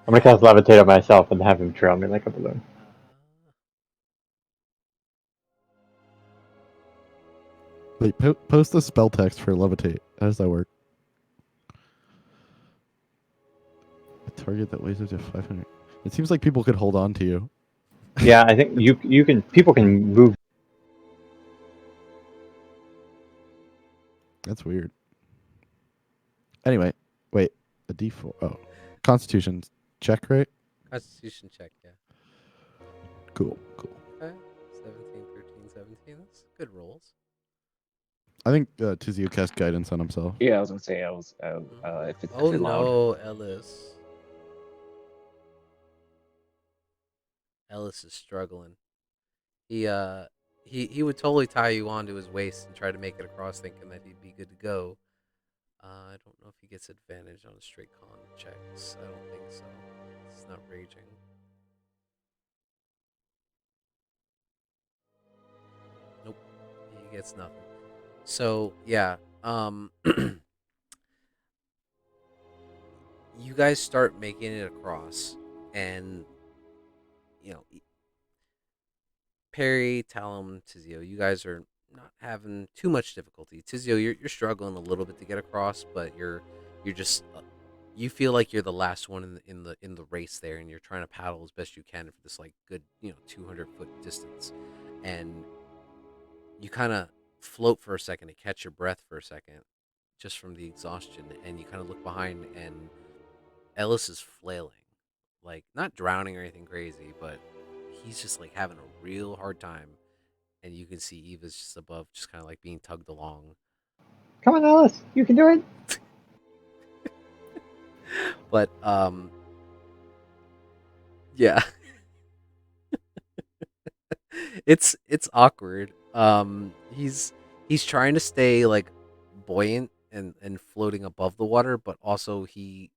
S3: gonna cast levitate on myself and have him trail me like a balloon.
S4: Wait, post the spell text for levitate. How does that work? A target that weighs up to 500. It seems like people could hold on to you.
S3: Yeah, I think you can. People can move.
S4: That's weird. Anyway, wait. A D4. Oh, Constitution check, right?
S1: Constitution check, yeah.
S4: Cool.
S1: Okay. 17, 13, 17. That's good rolls.
S4: I think Tizio cast guidance on himself.
S5: Yeah, I was gonna say if it's
S1: Oh
S5: allowed.
S1: no, Ellis. Ellis is struggling. He would totally tie you onto his waist and try to make it across, thinking that he'd be good to go. I don't know if he gets advantage on straight con checks. I don't think so. It's not raging. Nope, he gets nothing. So yeah, you guys start making it across, and you know, Perry, Talum, Tizio, you guys are not having too much difficulty. Tizio, you're struggling a little bit to get across, but you're just you feel like you're the last one in the race there, and you're trying to paddle as best you can for this like good 200-foot distance, and you kind of float for a second to catch your breath for a second, just from the exhaustion, and you kind of look behind, and Ellis is flailing, like not drowning or anything crazy, but he's just like having a real hard time, and you can see Eva's just above, just kind of like being tugged along.
S3: Come on, Alice, you can do it.
S1: But yeah, it's awkward. He's trying to stay like buoyant and floating above the water, but also he's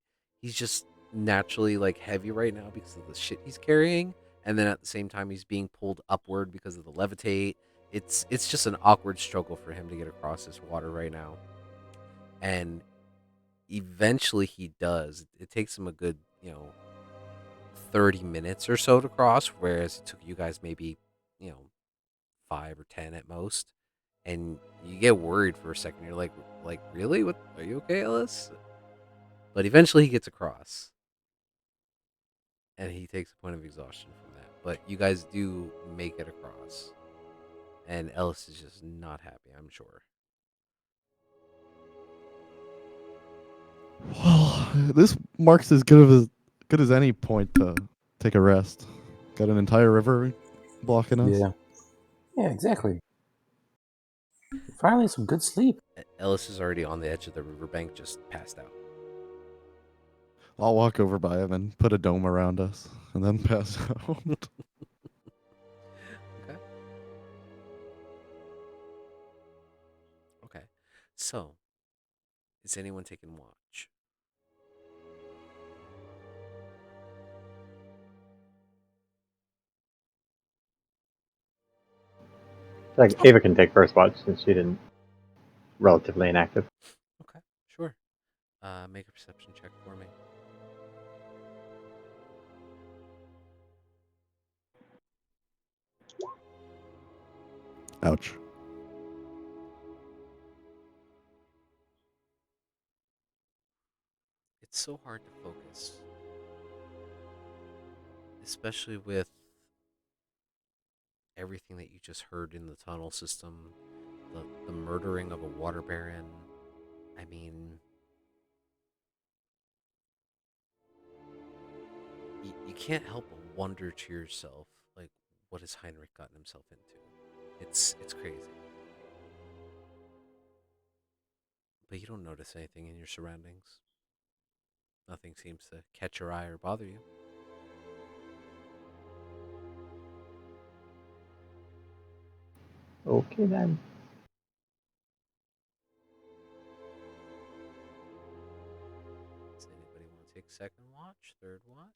S1: just naturally like heavy right now because of the shit he's carrying, and then at the same time he's being pulled upward because of the levitate. It's just an awkward struggle for him to get across this water right now, and eventually he does. It takes him a good 30 minutes or so to cross, whereas it took you guys maybe 5 or 10 at most. And you get worried for a second. You're like really? What, are you okay, Ellis? But eventually he gets across, and he takes a point of exhaustion from that. But you guys do make it across, and Ellis is just not happy, I'm sure.
S4: Well, this marks as good as any point to take a rest. Got an entire river blocking us.
S2: Yeah, exactly. finally some good sleep.
S1: Ellis is already on the edge of the riverbank, just passed out.
S4: I'll walk over by him and put a dome around us and then pass out.
S1: Okay. Okay. So, is anyone taking watch?
S3: Like Ava can take first watch since she didn't relatively inactive.
S1: Okay, sure. Make a perception check for me.
S4: Ouch.
S1: It's so hard to focus, especially with everything that you just heard in the tunnel system, the murdering of a water baron. I mean, you can't help but wonder to yourself, like, what has Heinrich gotten himself into? It's crazy. But you don't notice anything in your surroundings. Nothing seems to catch your eye or bother you.
S3: Okay then.
S1: Does anybody want to take second watch, third watch?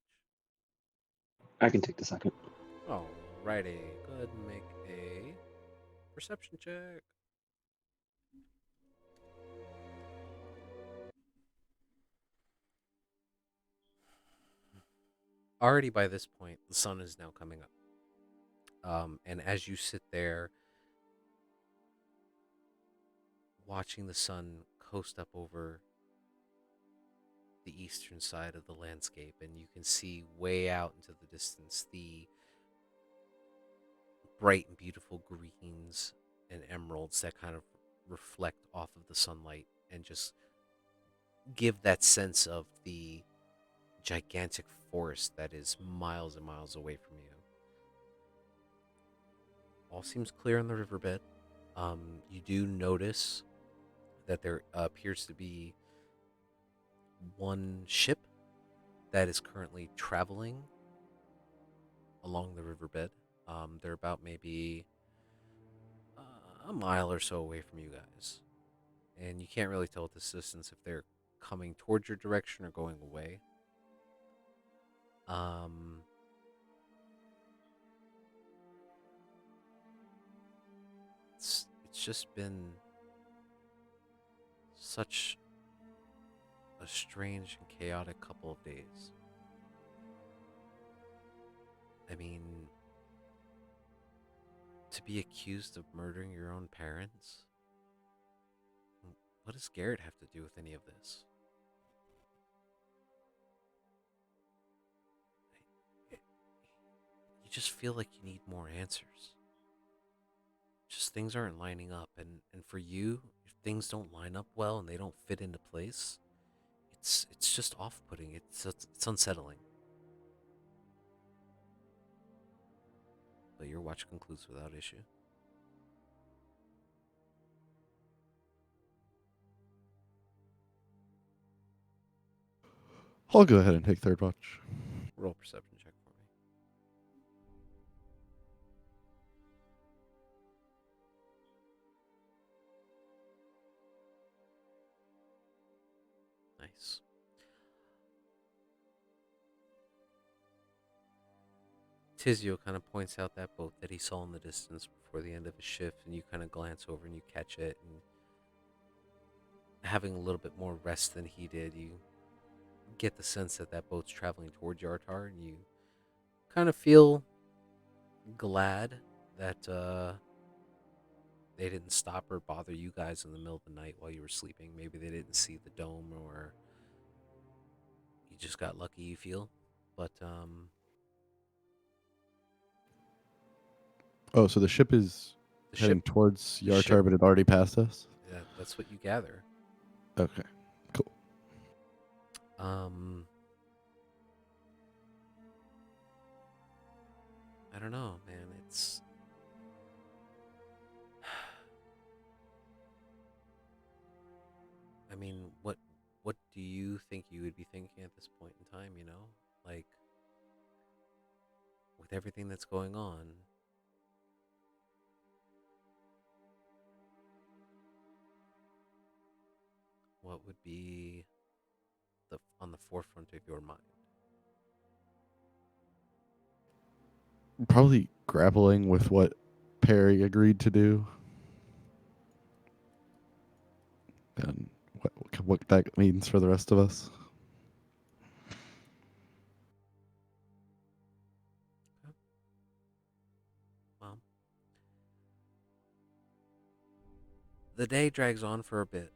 S5: I can take the second.
S1: Alrighty, go ahead and make a perception check. Already by this point, the sun is now coming up. And as you sit there watching the sun coast up over the eastern side of the landscape, and you can see way out into the distance the bright and beautiful greens and emeralds that kind of reflect off of the sunlight and just give that sense of the gigantic forest that is miles and miles away from you. All seems clear on the riverbed. You do notice that there appears to be one ship that is currently traveling along the riverbed. They're about maybe a mile or so away from you guys, and you can't really tell at this distance if they're coming towards your direction or going away. It's just been such a strange and chaotic couple of days. I mean, to be accused of murdering your own parents? What does Garrett have to do with any of this? You just feel like you need more answers. Just things aren't lining up, and for you, if things don't line up well and they don't fit into place, it's just off-putting. It's unsettling. But your watch concludes without issue.
S4: I'll go ahead and take third watch.
S1: Roll perception check for me. Nice. Tizio kind of points out that boat that he saw in the distance before the end of his shift, and you kind of glance over and you catch it. And having a little bit more rest than he did, you get the sense that that boat's traveling towards Yartar, and you kind of feel glad that they didn't stop or bother you guys in the middle of the night while you were sleeping. Maybe they didn't see the dome, or you just got lucky, you feel. But
S4: Oh, so the ship is
S1: the
S4: heading
S1: ship,
S4: towards
S1: the
S4: Yartar,
S1: ship-
S4: but it already passed us?
S1: that's what you gather.
S4: Okay, cool.
S1: I don't know, man. mean, what do you think you would be thinking at this point in time? Like with everything that's going on. What would be on the forefront of your mind?
S4: Probably grappling with what Perry agreed to do and what that means for the rest of us.
S1: Okay. Well, the day drags on for a bit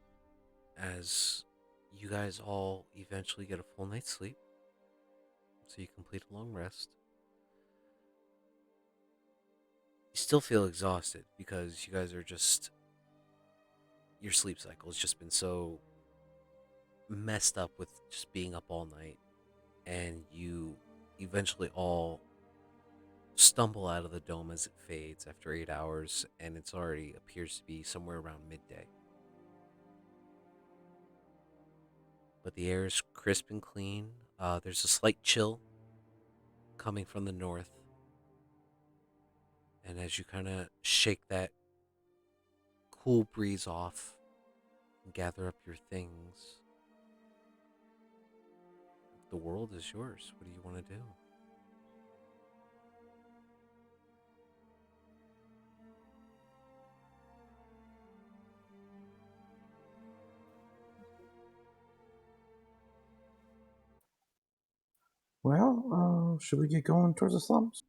S1: as you guys all eventually get a full night's sleep. So you complete a long rest. You still feel exhausted because you guys are just, your sleep cycle has just been so messed up with just being up all night. And you eventually all stumble out of the dome as it fades after 8 hours, and it's already appears to be somewhere around midday. But the air is crisp and clean. There's a slight chill coming from the north. And as you kind of shake that cool breeze off and gather up your things, the world is yours. What do you want to do?
S2: Well, should we get going towards the slums?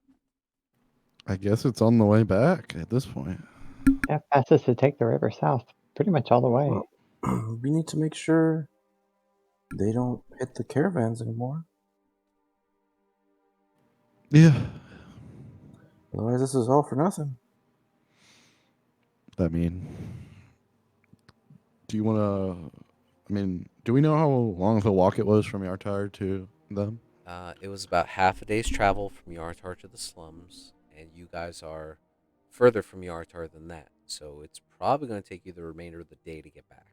S4: I guess it's on the way back at this point.
S3: Yeah, fastest to take the river south, pretty much all the way.
S2: Well, we need to make sure they don't hit the caravans anymore.
S4: Yeah.
S2: Otherwise, this is all for nothing.
S4: I mean, do you want to? I mean, do we know how long of a walk it was from Yartar to them?
S1: It was about half a day's travel from Yartar to the slums, and you guys are further from Yartar than that. So it's probably going to take you the remainder of the day to get back.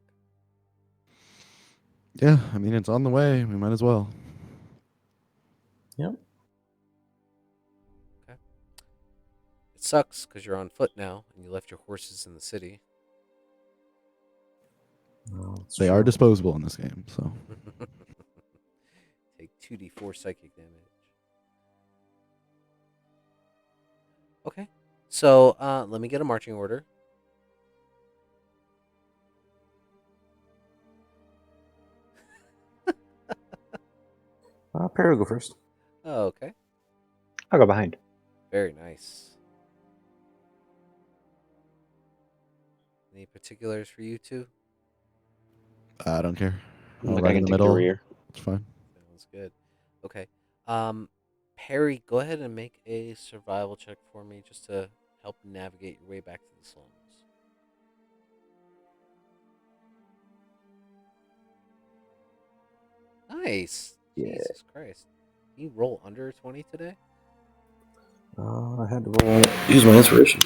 S4: Yeah, I mean, it's on the way. We might as well.
S2: Yep.
S1: Okay. It sucks because you're on foot now, and you left your horses in the city.
S2: No, it's
S4: They
S2: true.
S4: are disposable in this game, so
S1: Take 2d4 psychic damage. Okay. So let me get a marching order.
S2: Perry will go first.
S1: Oh, okay.
S3: I'll go behind.
S1: Very nice. Any particulars for you two?
S4: I don't care. I'll
S5: Like
S4: ride
S5: I
S4: in
S5: can
S4: the
S5: take the
S4: middle.
S5: rear.
S4: It's fine.
S1: Sounds good. Okay. Perry, go ahead and make a survival check for me just to help navigate your way back to the slums. Nice.
S2: Yeah.
S1: Jesus Christ. Can you roll under 20 today?
S2: I had to use my inspiration.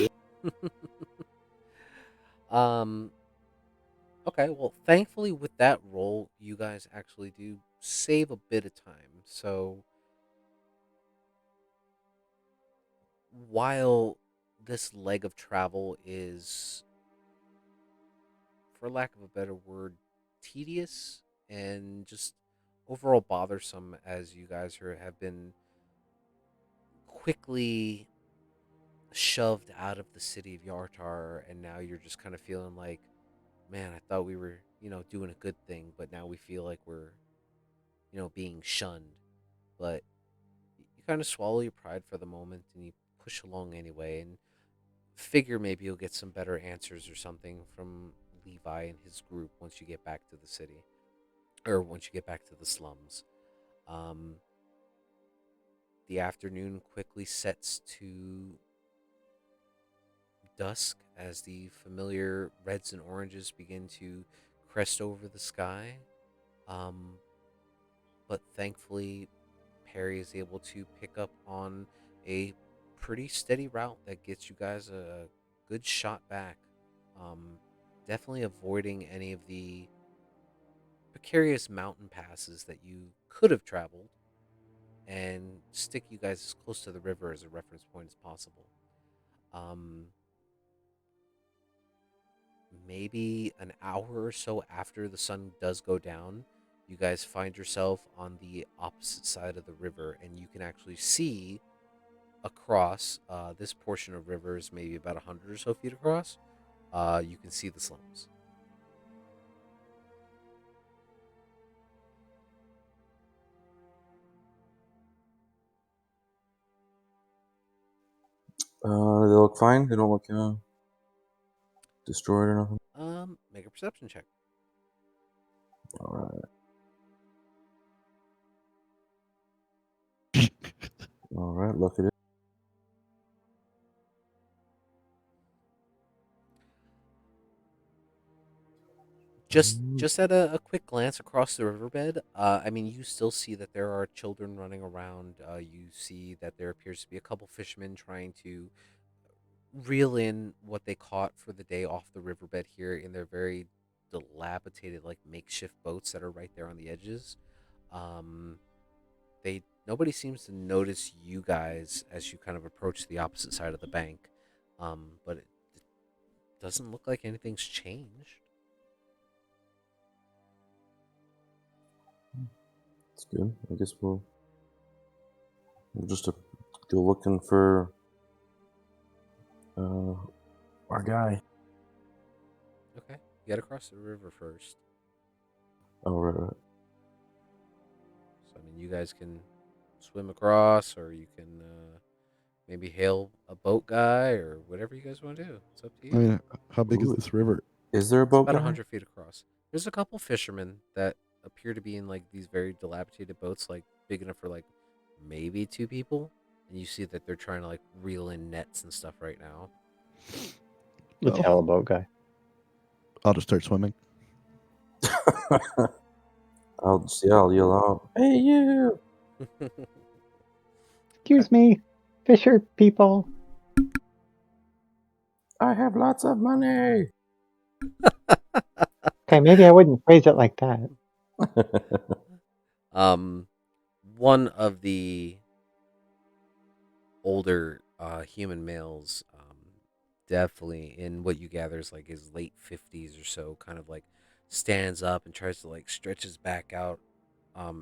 S1: Okay, well, thankfully with that roll, you guys actually do save a bit of time. So while this leg of travel is, for lack of a better word, tedious and just overall bothersome, as you guys have been quickly shoved out of the city of Yartar, and now you're just kind of feeling like, man, I thought we were, doing a good thing, but now we feel like we're, being shunned. But you kind of swallow your pride for the moment and you push along anyway, and figure maybe you'll get some better answers or something from Levi and his group once you get back to the city, or once you get back to the slums. Um, the afternoon quickly sets to dusk as the familiar reds and oranges begin to crest over the sky. Um, but thankfully, Perry is able to pick up on a pretty steady route that gets you guys a good shot back. Definitely avoiding any of the precarious mountain passes that you could have traveled and stick you guys as close to the river as a reference point as possible. Um, Maybe an hour or so after the sun does go down, you guys find yourself on the opposite side of the river, and you can actually see across this portion of river is maybe about 100 or so feet across. You can see the slums.
S2: They look fine. They don't look destroyed or nothing.
S1: Make a perception check.
S2: All right. All right. Look at it.
S1: Just at a quick glance across the riverbed, I mean, you still see that there are children running around. You see that there appears to be a couple fishermen trying to reel in what they caught for the day off the riverbed here in their very dilapidated, like makeshift boats that are right there on the edges. Um, they Nobody seems to notice you guys as you kind of approach the opposite side of the bank, but it doesn't look like anything's changed.
S2: That's good. I guess we'll just go looking for our guy.
S1: Okay, you got to cross the river first.
S2: Oh, right.
S1: So I mean, you guys can swim across, or you can maybe hail a boat guy, or whatever you guys want to do. It's up to
S4: I
S1: you.
S4: mean, how big is
S2: Ooh.
S4: this river?
S2: Is there a
S1: It's
S2: boat
S1: about
S2: guy?
S1: 100 feet across. There's a couple fishermen that appear to be in like these very dilapidated boats, like big enough for like maybe two people. And you see that they're trying to like reel in nets and stuff right now.
S3: Let's
S4: Oh.
S3: hail a boat guy.
S4: I'll just start swimming.
S2: I'll yell out, "Hey, you!"
S3: Excuse me, fisher people.
S2: I have lots of money.
S3: Okay, maybe I wouldn't phrase it like that.
S1: One of the older human males, definitely in what you gather is like his late 50s or so, kind of like stands up and tries to like stretch his back out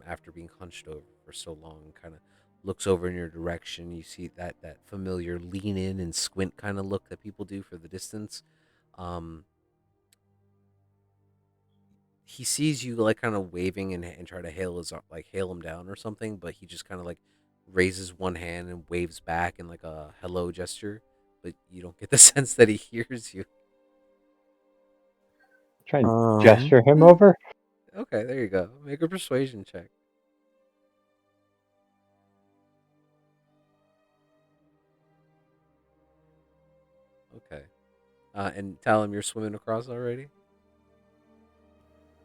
S1: after being hunched over for so long, kind of looks over in your direction. You see that familiar lean in and squint kind of look that people do for the distance. um he sees you like kind of waving and try to hail him down or something, but he just kind of like raises one hand and waves back in like a hello gesture, but you don't get the sense that he hears you.
S3: Try and
S2: Um,
S3: gesture him over.
S1: Okay, there you go. Make a persuasion check. Okay. And tell him you're swimming across already.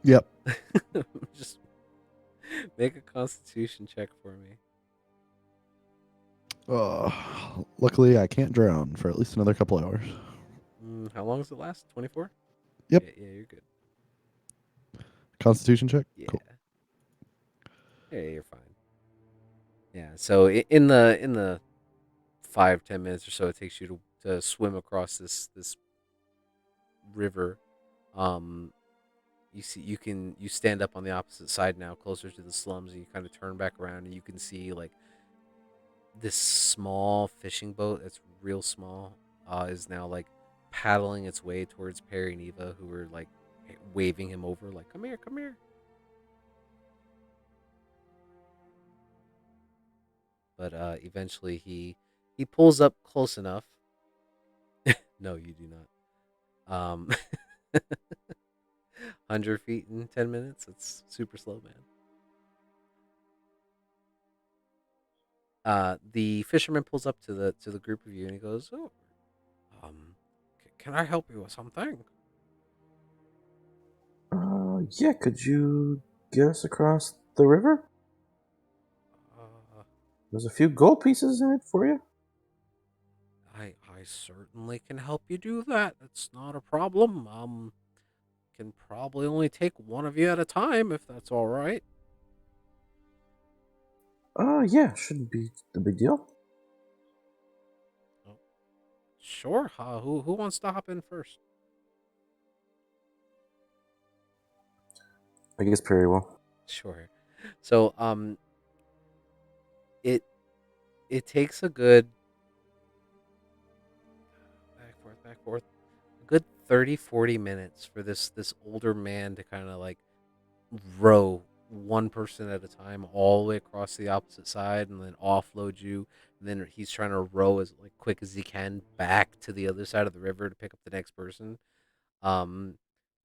S4: Yep.
S1: Just make a constitution check for me.
S4: Luckily, I can't drown for at least another couple hours.
S1: How long does it last? 24?
S4: Yep.
S1: Yeah, you're good.
S4: Constitution check?
S1: Yeah.
S4: Cool.
S1: Yeah, you're fine. Yeah, so in the 5-10 minutes or so it takes you to swim across this river, um, you stand up on the opposite side now, closer to the slums, and you kind of turn back around and you can see like this small fishing boat that's real small, is now like paddling its way towards Perry and Eva, who are like waving him over, like, come here, come here. But eventually he pulls up close enough. No, you do not. 100 feet in 10 minutes. It's super slow, man. The fisherman pulls up to the group of you and he goes, "Oh, can I help you with something?"
S2: Yeah. Could you get us across the river? There's a few gold pieces in it for you.
S1: I certainly can help you do that. It's not a problem. can probably only take one of you at a time, if that's all right.
S2: Yeah, shouldn't be the big deal.
S1: Oh, sure. Who wants to hop in first?
S2: I guess Perry will.
S1: Sure. So it it takes a good back forth, a good 30-40 minutes for this older man to kind of like row one person at a time all the way across the opposite side and then offload you. And then he's trying to row as like quick as he can back to the other side of the river to pick up the next person. Um,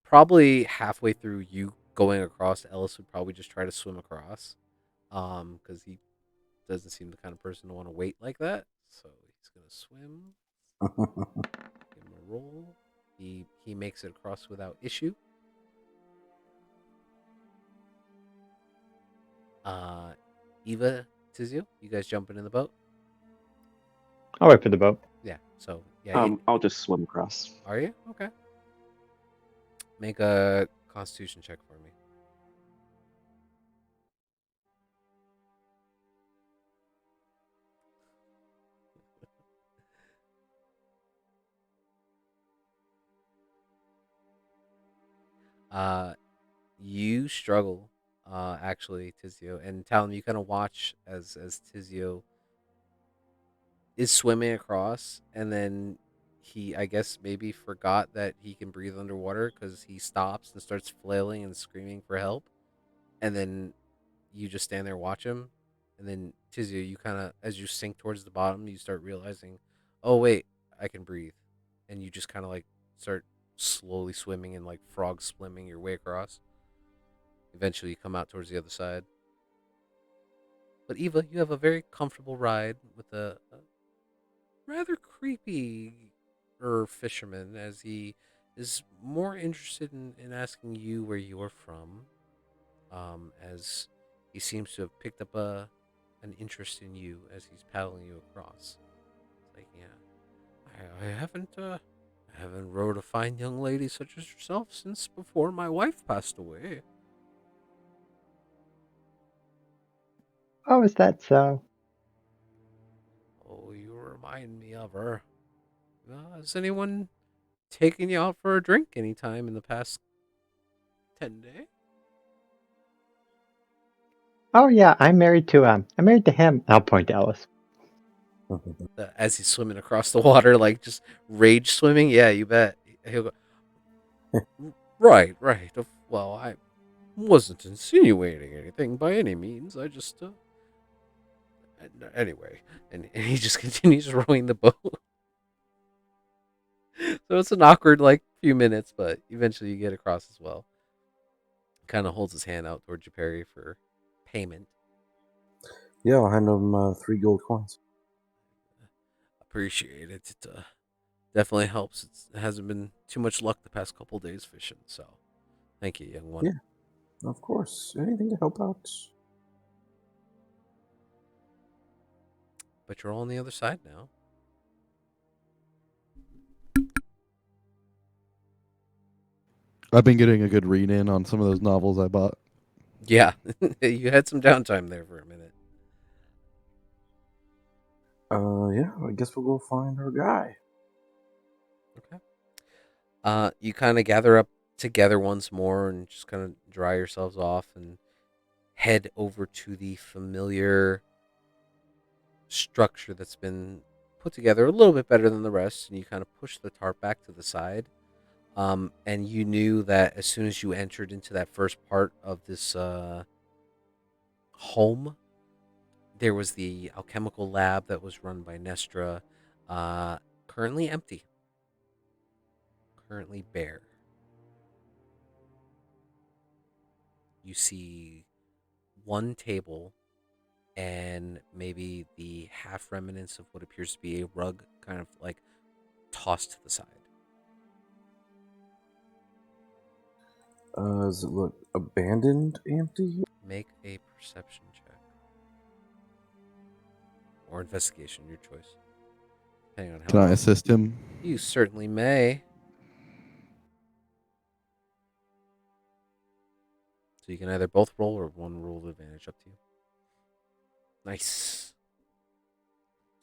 S1: Probably halfway through you going across, Ellis would probably just try to swim across. Because he doesn't seem the kind of person to want to wait like that. So he's gonna swim. Give him a roll. He makes it across without issue. Uh, Eva, Tizio, you guys jumping in the boat?
S3: I'll wait for the boat.
S1: Yeah. So yeah,
S5: I'll just swim across.
S1: are you okay? Make a Constitution check for me. Uh, you struggle, actually, Tizio, and Talon. You kind of watch as Tizio is swimming across, and then he, I guess, maybe forgot that he can breathe underwater because he stops and starts flailing and screaming for help, and then you just stand there and watch him, and then Tizio, you kind of, as you sink towards the bottom, you start realizing, oh wait, I can breathe, and you just kind of like start slowly swimming and like frog swimming your way across. Eventually, you come out towards the other side. But Eva, you have a very comfortable ride with a rather creepy fisherman, as he is more interested in asking you where you're from, as he seems to have picked up an interest in you as he's paddling you across. It's like, yeah, I haven't rode a fine young lady such as yourself since before my wife passed away.
S3: Oh, is that so?
S1: Oh, you remind me of her. Has anyone taken you out for a drink anytime in the past 10 days?
S3: Oh yeah, I'm married to him. I'll point to Ellis.
S1: As he's swimming across the water, like just rage swimming. Yeah, you bet. He'll go, right, right. Well, I wasn't insinuating anything by any means. I just, anyway. And he just continues rowing the boat. So it's an awkward, like, few minutes, but eventually you get across as well. Kind of holds his hand out towards you, Perry, for payment.
S2: Yeah, I'll hand him 3 gold coins.
S1: Appreciate it. It definitely helps. It hasn't been too much luck the past couple days fishing, so thank you, young one.
S2: Yeah. Of course. Anything to help out?
S1: But you're all on the other side now.
S4: I've been getting a good read in on some of those novels I bought.
S1: Yeah, you had some downtime there for a minute.
S2: Yeah, I guess we'll go find our guy.
S1: Okay. You kind of gather up together once more and just kind of dry yourselves off and head over to the familiar structure that's been put together a little bit better than the rest. And you kind of push the tarp back to the side. And you knew that as soon as you entered into that first part of this home, there was the alchemical lab that was run by Nestra, currently empty, currently bare. You see one table and maybe the half remnants of what appears to be a rug kind of like tossed to the side.
S2: Does it look abandoned, empty?
S1: Make a perception check or investigation, your choice, depending on how.
S4: Can I assist him?
S1: You certainly may. So you can either both roll or one roll with advantage, up to you. Nice.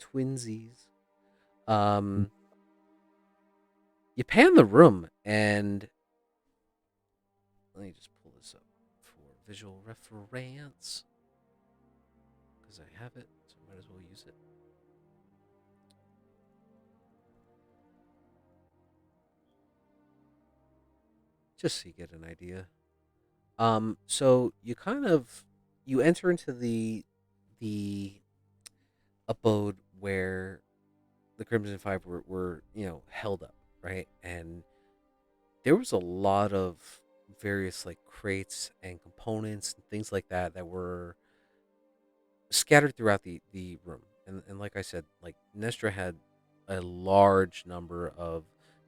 S1: Twinsies. You pan the room, and let me just pull this up for visual reference because I have it, so I might as well use it. Just so you get an idea. So you enter into the abode where the Crimson Five were held up, right? And there was a lot of various like crates and components and things like that that were scattered throughout the room. And like I said, like Nestra had a large number of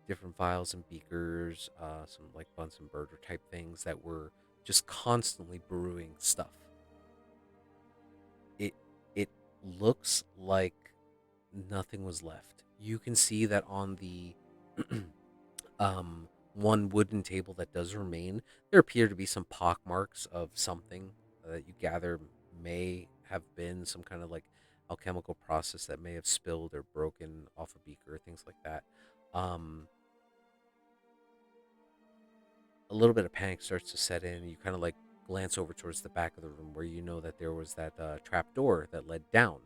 S1: different vials and beakers, some like Bunsen burner type things that were just constantly brewing stuff. It looks like nothing was left. You can see that on the one wooden table that does remain, there appear to be some pock marks of something that you gather may have been some kind of like alchemical process that may have spilled or broken off a beaker, things like that. A little bit of panic starts to set in. You kind of like glance over towards the back of the room where you know that there was that trap door that led down,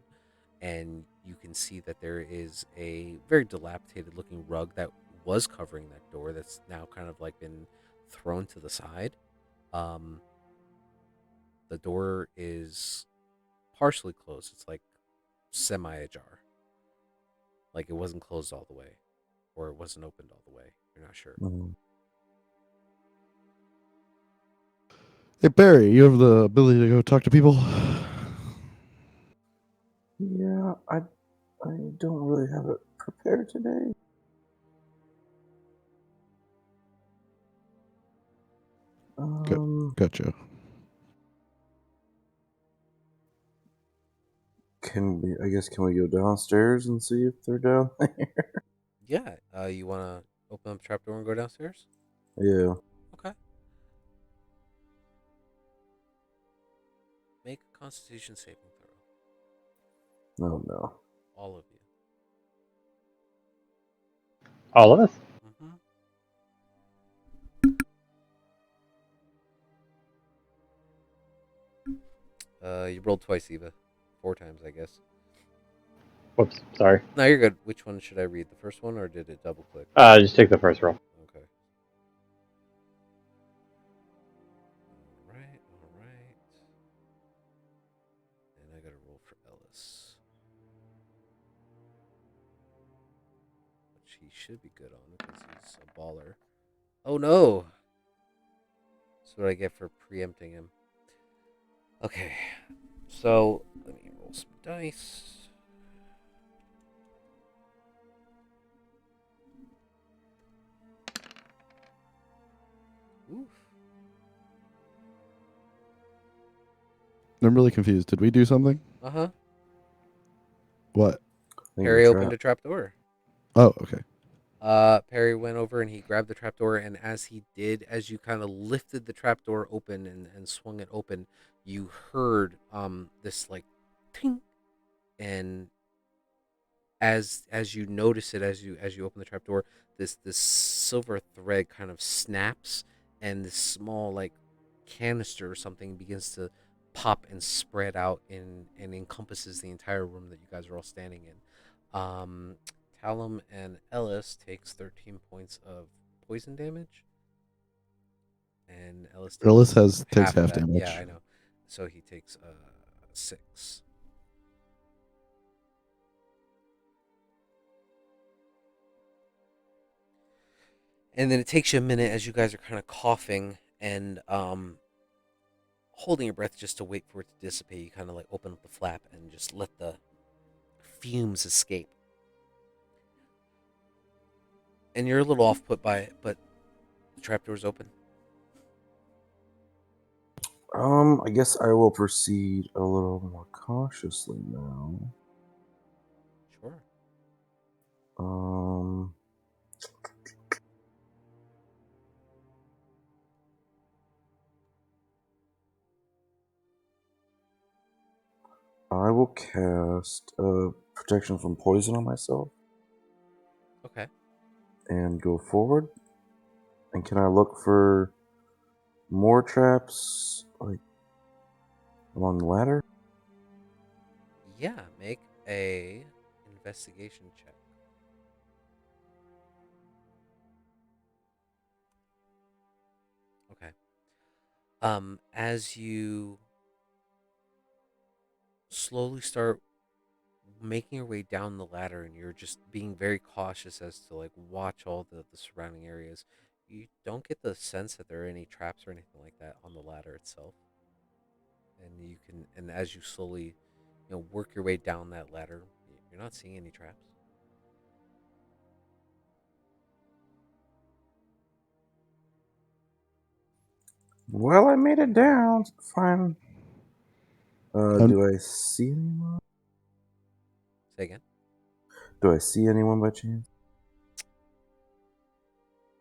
S1: and you can see that there is a very dilapidated looking rug that was covering that door that's now kind of like been thrown to the side. Um, the door is partially closed. It's like semi ajar. Like it wasn't closed all the way, or it wasn't opened all the way. You're not sure.
S2: Mm.
S4: Hey Barry, you have the ability to go talk to people.
S2: Yeah, I don't really have it prepared today.
S4: Gotcha.
S2: Can we? I guess can we go downstairs and see if they're down there?
S1: Yeah. You want to open up the trapdoor and go downstairs?
S2: Yeah.
S1: Okay. Make a Constitution saving throw.
S2: No, no.
S1: All of you.
S3: All of us?
S1: Mm-hmm. You rolled twice, Eva. 4 times, I guess.
S3: Whoops, sorry.
S1: No, you're good. Which one should I read? The first one, or did it double click?
S3: Just take the first roll.
S1: Okay. All right. And I gotta roll for Ellis, which he should be good on because he's a baller. Oh no! That's what I get for preempting him. Okay. So, let me roll some dice. Oof.
S4: I'm really confused. Did we do something?
S1: Uh-huh.
S4: What?
S1: Perry opened a trapdoor.
S4: Oh, okay.
S1: Perry went over and he grabbed the trapdoor, and as he did, as you kind of lifted the trapdoor open and swung it open, you heard this like ting, and as you notice it, as you open the trapdoor, this silver thread kind of snaps, and this small like canister or something begins to pop and spread out and encompasses the entire room that you guys are all standing in. Talum and Ellis takes 13 points of poison damage, and Ellis
S4: takes half
S1: of that.
S4: damage.
S1: Yeah, I know. So he takes 6. And then it takes you a minute as you guys are kind of coughing and holding your breath just to wait for it to dissipate. You kind of like open up the flap and just let the fumes escape. And you're a little off put by it, but the trapdoor's open.
S2: I guess I will proceed a little more cautiously now.
S1: Sure.
S2: cast protection from poison on myself
S1: Okay.
S2: and go forward. And can I look for more traps, like along the ladder?
S1: Yeah, make a investigation check. Okay. As you slowly start making your way down the ladder and you're just being very cautious as to like watch all the surrounding areas, you don't get the sense that there are any traps or anything like that on the ladder itself. And you can, and as you slowly, work your way down that ladder, you're not seeing any traps.
S2: Well, I made it down. Fine.
S4: Um,
S2: Do I see anyone?
S1: Say again.
S2: Do I see anyone by chance?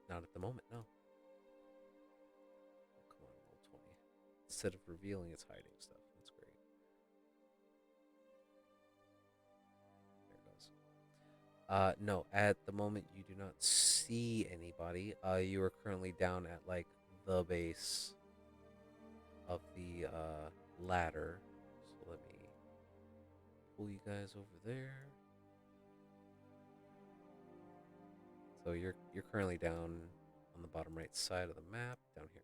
S1: Not at the moment, no. Come on, roll 20. Instead of revealing, it's hiding stuff. That's great. There it goes. No, at the moment you do not see anybody. You are currently down at like the base of the ladder. So let me pull you guys over there. So you're currently down on the bottom right side of the map, down here.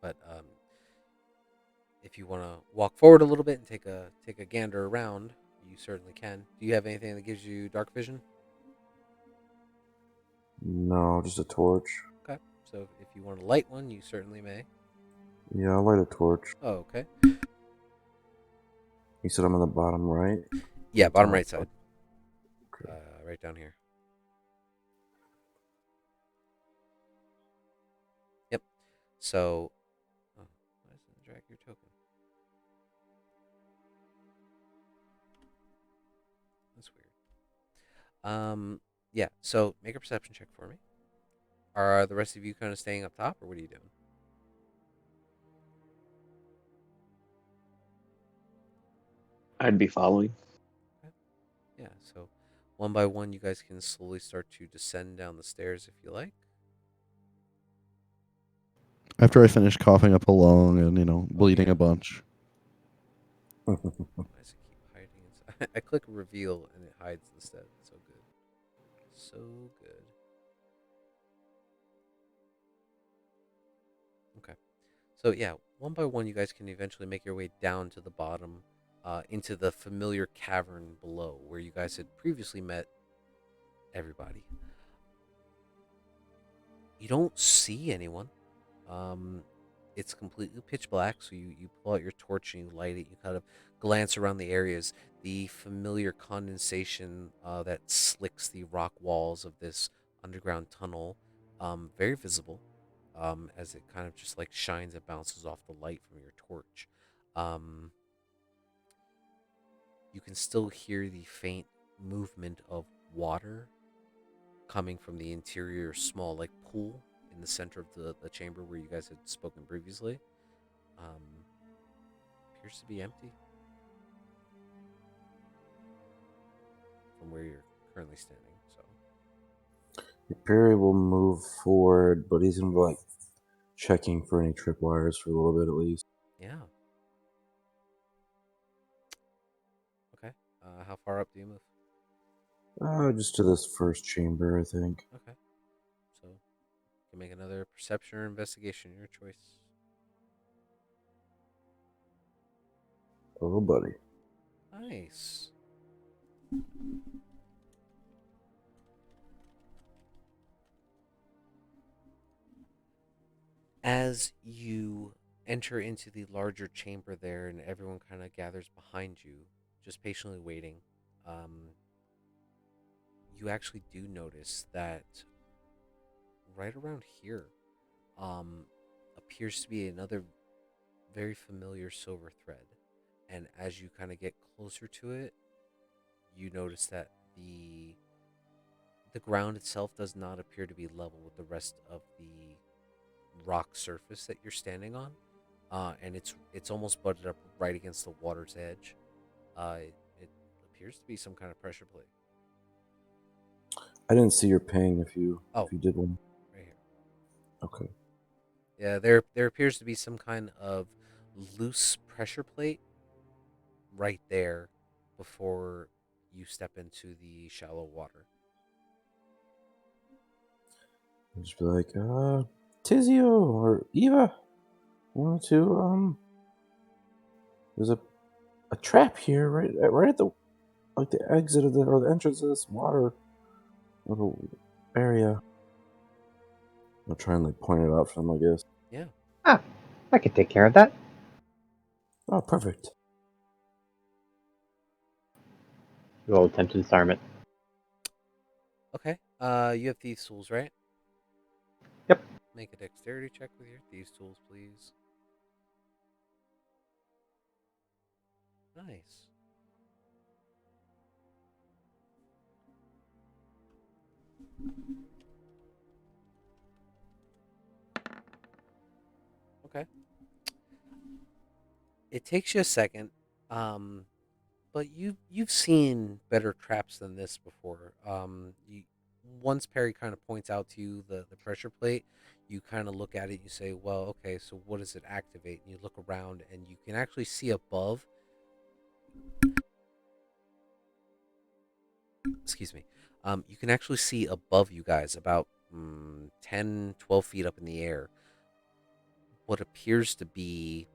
S1: But if you want to walk forward a little bit and take a gander around, you certainly can. Do you have anything that gives you dark vision?
S2: No, just a torch.
S1: Okay. So if you want to light one, you certainly may.
S2: Yeah, I'll light a torch.
S1: Oh, okay.
S2: You said I'm on the bottom right?
S1: Yeah, bottom
S2: Top?
S1: right side.
S2: Okay.
S1: Right down here. Yep. So, oh, why doesn't it drag your token? That's weird. Yeah. So make a perception check for me. Are the rest of you kind of staying up top, or what are you doing?
S5: I'd be following.
S1: Okay. Yeah. So, one by one, you guys can slowly start to descend down the stairs if you like.
S4: after I finish coughing up a lung and bleeding
S1: yeah.
S4: a bunch.
S1: Why does it keep hiding? I click reveal and it hides instead. So good. So good. Okay. So yeah, one by one, you guys can eventually make your way down to the bottom, into the familiar cavern below, where you guys had previously met everybody. You don't see anyone. Um, it's completely pitch black, so you pull out your torch and you light it. You kind of glance around the areas. The familiar condensation that slicks the rock walls of this underground tunnel, very visible, as it kind of just like shines and bounces off the light from your torch. Um, you can still hear the faint movement of water coming from the interior small like pool in the center of the chamber where you guys had spoken previously. Um, appears to be empty from where you're currently standing. So
S2: Perry will move forward, but he's gonna be like checking for any tripwires for a little bit at least.
S1: yeah. Okay. How far up do you move?
S2: Just to this first chamber, I think.
S1: Okay. So you can make another perception or investigation, your choice.
S2: Oh, buddy.
S1: Nice. As you enter into the larger chamber there and everyone kind of gathers behind you, just patiently waiting, you actually do notice that right around here appears to be another very familiar silver thread. And as you kind of get closer to it, you notice that the The ground itself does not appear to be level with the rest of the rock surface that you're standing on, and it's almost butted up right against the water's edge. It appears to be some kind of pressure plate.
S2: I didn't see your ping if you
S1: Oh,
S2: did one.
S1: right here.
S2: Okay.
S1: Yeah, there appears to be some kind of loose pressure plate right there before you step into the shallow water.
S2: I'll just be like, Tizio or Eva, want to there's a trap here right at the the exit of the entrance of this water little area. I'll try and point it out for them, I guess.
S1: Yeah.
S3: Ah, I could take care of that.
S2: Oh, perfect.
S3: Roll attempt to disarm it.
S1: Okay. You have thieves' tools, right?
S3: Yep.
S1: Make a dexterity check with your thieves' tools, please. Nice. Okay. It takes you a second, but you've seen better traps than this before. Once Perry kind of points out to you the pressure plate, you kind of look at it. You say, "Well, okay, so what does it activate?" And you look around, and you can actually see above. Excuse me. You can actually see above you guys, about 10, 12 feet up in the air, what appears to be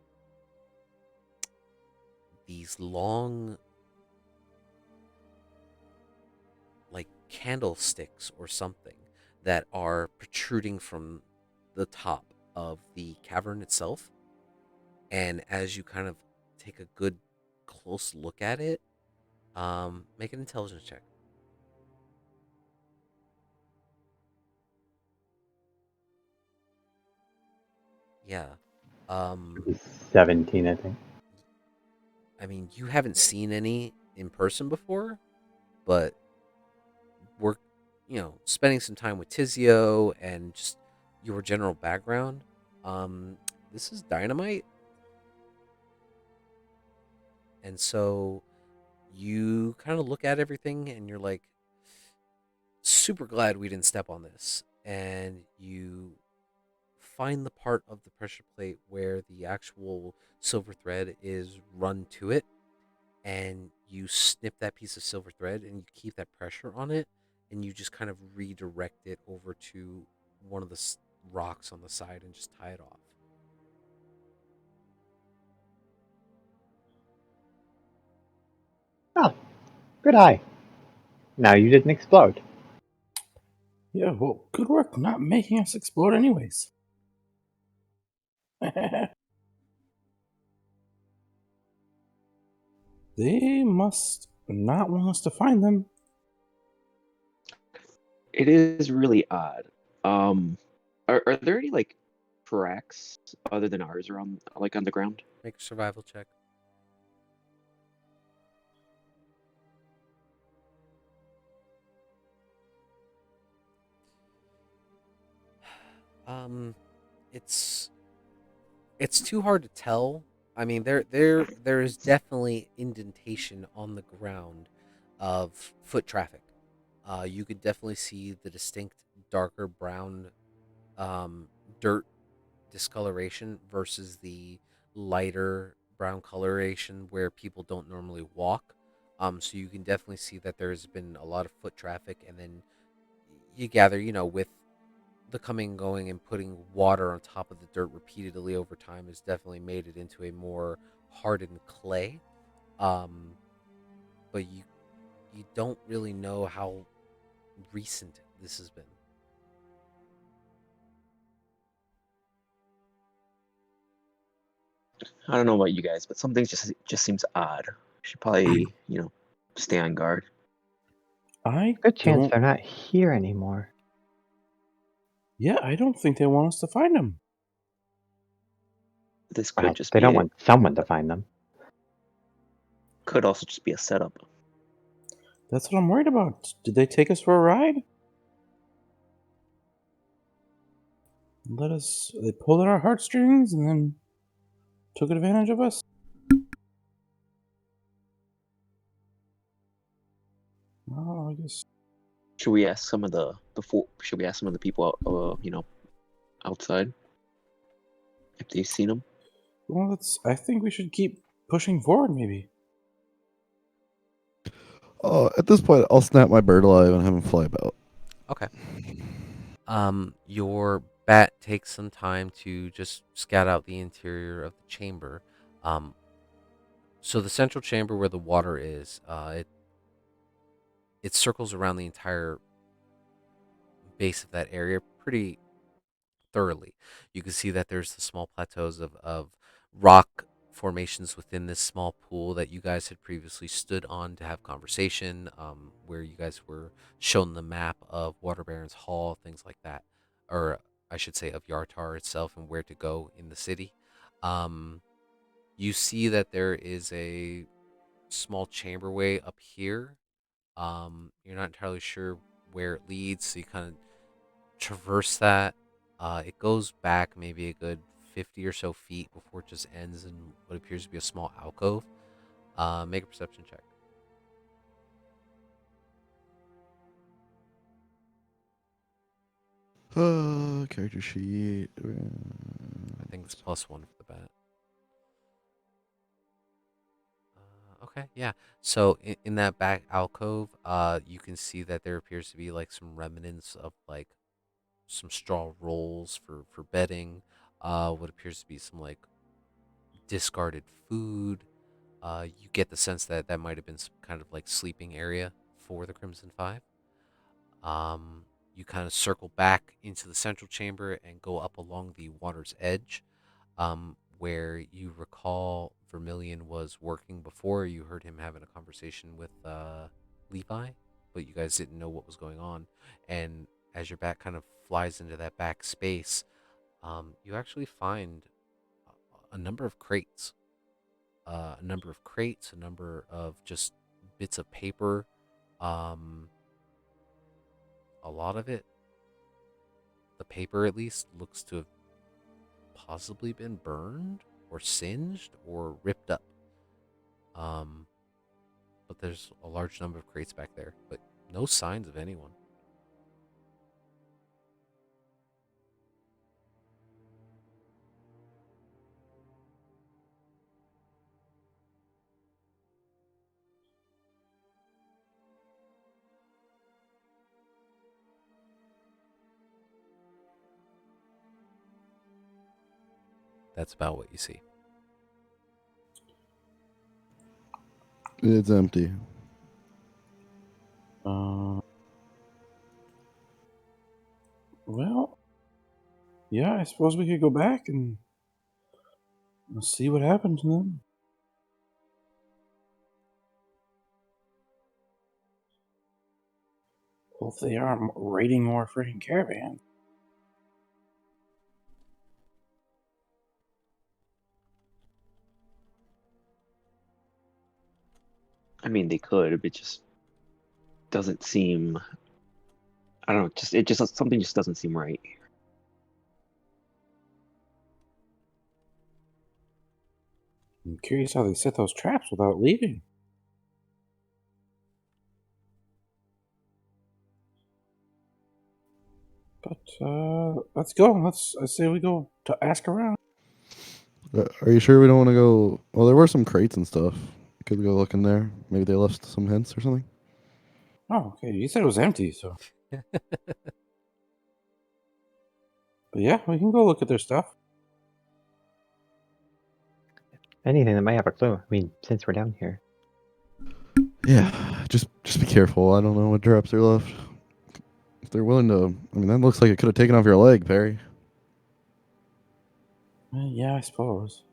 S1: these long, like candlesticks or something, that are protruding from the top of the cavern itself. And as you kind of take a good close look at it, make an intelligence check. Yeah.
S3: It was 17, I think.
S1: I mean, you haven't seen any in person before, but we're, spending some time with Tizio and just your general background. This is dynamite. And so you kind of look at everything and you're like, super glad we didn't step on this. And you find the part of the pressure plate where the actual silver thread is run to it, and you snip that piece of silver thread and you keep that pressure on it, and you just kind of redirect it over to one of the rocks on the side and just tie it off.
S3: Oh, good eye. Now you didn't explode.
S2: Yeah, well, good work not making us explode anyways. They must not want us to find them.
S5: It is really odd. Are there any like tracks other than ours around, like on the ground?
S1: Make a survival check. Um, it's too hard to tell. I mean, there is definitely indentation on the ground of foot traffic. You could definitely see the distinct darker brown dirt discoloration versus the lighter brown coloration where people don't normally walk. So you can definitely see that there's been a lot of foot traffic, and then you gather, with the coming and going and putting water on top of the dirt repeatedly over time has definitely made it into a more hardened clay. Um, but you don't really know how recent this has been.
S5: I don't know about you guys, but something just seems odd. Should probably, stay on guard.
S2: I
S3: Good chance
S2: don't.
S3: they're not here anymore.
S2: Yeah, I don't think they want us to find them.
S5: This
S3: Well,
S5: could just
S3: they
S5: be
S3: don't want someone to find them.
S5: could also just be a setup.
S2: That's what I'm worried about. Did they take us for a ride? They pulled at our heartstrings and then took advantage of us. Oh, I guess.
S5: Should we ask some of the Should we ask some of the people, outside, if they've seen him?
S2: Well, I think we should keep pushing forward, maybe.
S4: At this point, I'll snap my bird alive and have him fly about.
S1: Okay. Your bat takes some time to just scout out the interior of the chamber. So the central chamber where the water is, it circles around the entire base of that area pretty thoroughly. You can see that there's the small plateaus of rock formations within this small pool that you guys had previously stood on to have conversation, where you guys were shown the map of Water Baron's Hall, things like that, or I should say of Yartar itself and where to go in the city. Um, you see that there is a small chamberway up here. You're not entirely sure where it leads, so you kind of traverse that. It goes back maybe a good 50 or so feet before it just ends in what appears to be a small alcove. Make a perception check.
S4: Character sheet.
S1: I think it's +1 for the bat. Okay, yeah. So in that back alcove, you can see that there appears to be like some remnants of like some straw rolls for bedding. What appears to be some like discarded food. You get the sense that that might have been some kind of like sleeping area for the Crimson Five. You kind of circle back into the central chamber and go up along the water's edge, where you recall Vermilion was working before. You heard him having a conversation with Levi, but you guys didn't know what was going on. And as your bat kind of flies into that back space, you actually find a number of crates. A number of just bits of paper. Um, a lot of it, the paper at least, looks to have possibly been burned or singed or ripped up. But there's a large number of crates back there, but no signs of anyone. That's about what you see.
S4: It's empty.
S2: Well, yeah, I suppose we could go back and see what happened to them. Well, if they are raiding more freaking caravans.
S5: I mean, they could, but it just doesn't seem. I don't know. Something just doesn't seem right.
S2: I'm curious how they set those traps without leaving. But let's go. I say we go to ask around.
S4: Are you sure we don't want to go? Well, there were some crates and stuff. Could go look in there. Maybe they left some hints or something.
S2: Oh, okay. You said it was empty, so. But yeah, we can go look at their stuff.
S3: Anything that might have a clue. I mean, since we're down here.
S4: Yeah, just be careful. I don't know what traps are left. If they're willing to, I mean, that looks like it could have taken off your leg, Perry.
S2: Yeah, I suppose.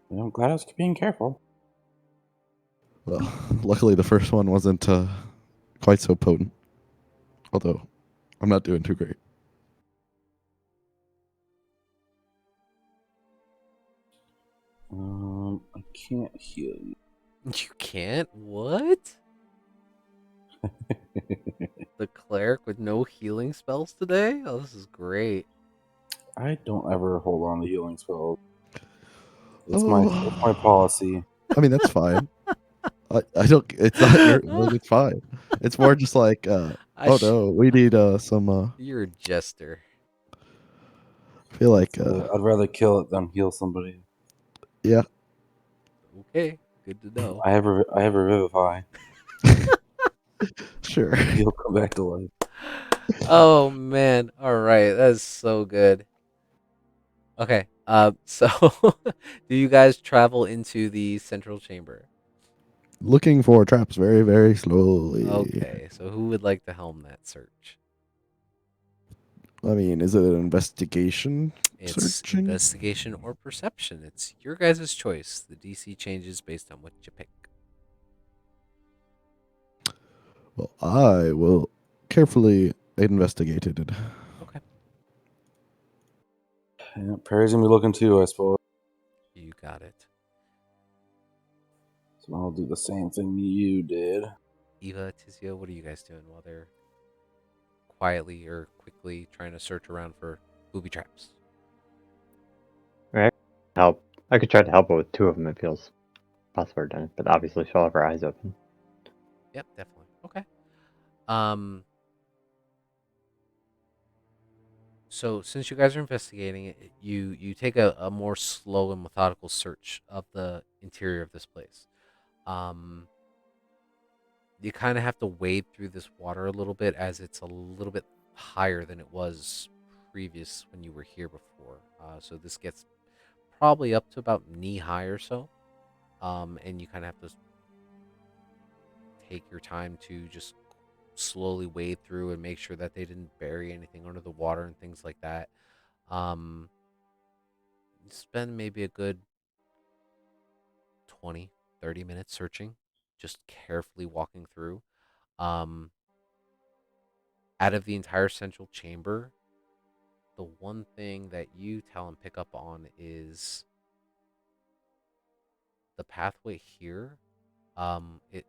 S2: Well, I'm glad I was being careful.
S4: Well, luckily the first one wasn't quite so potent. Although, I'm not doing too great.
S2: I can't heal you.
S1: You can't? What? The cleric with no healing spells today? Oh, this is great.
S2: I don't ever hold on to healing spells. It's my policy.
S4: I mean, that's fine. I don't. It's not your. It's fine. It's more just like,
S1: I
S4: oh
S1: sh-
S4: no, we need some.
S1: You're a jester.
S4: I feel like,
S2: I'd rather kill it than heal somebody.
S4: yeah,
S1: Okay, good to know.
S2: I have a revivify.
S4: sure.
S2: He'll come back to life.
S1: Oh man. All right, that's so good. Okay. So do you guys travel into the central chamber?
S4: Looking for traps very, very slowly.
S1: Okay. So who would like to helm that search?
S4: I mean, is it an investigation
S1: It's
S4: searching?
S1: investigation or perception. It's your guys' choice. The DC changes based on what you pick.
S4: Well, I will carefully investigate it.
S1: Okay.
S2: Yeah, Perry's gonna be looking too, I suppose.
S1: You got it.
S2: So I'll do the same thing you did.
S1: Eva, Tizio, what are you guys doing while they're quietly or quickly trying to search around for booby traps?
S3: Right? Help. I could try to help her with 2 of them. It feels possible done it, but obviously she'll have her eyes open.
S1: Yep, definitely. Okay. Um. So since you guys are investigating it, you take a more slow and methodical search of the interior of this place. Um. You kind of have to wade through this water a little bit as it's a little bit higher than it was previous when you were here before. So this gets probably up to about knee high or so. And you kind of have to take your time to just slowly wade through and make sure that they didn't bury anything under the water and things like that. Um, spend maybe a good 20, 30 minutes searching, just carefully walking through. Um, Out of the entire central chamber, the one thing that you tell and pick up on is the pathway here. It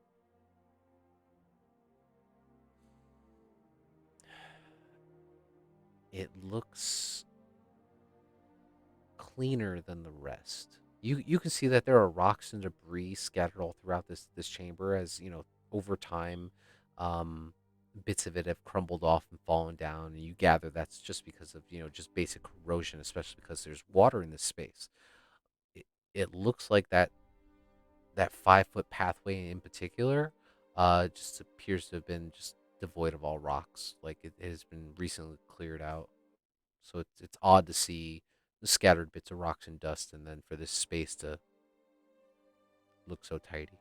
S1: it looks cleaner than the rest. You can see that there are rocks and debris scattered all throughout this chamber as, over time, um bits of it have crumbled off and fallen down, and you gather that's just because of, just basic corrosion, especially because there's water in this space. It looks like that 5 foot pathway in particular just appears to have been just devoid of all rocks. Like it has been recently cleared out. So it's odd to see the scattered bits of rocks and dust, and then for this space to look so tidy.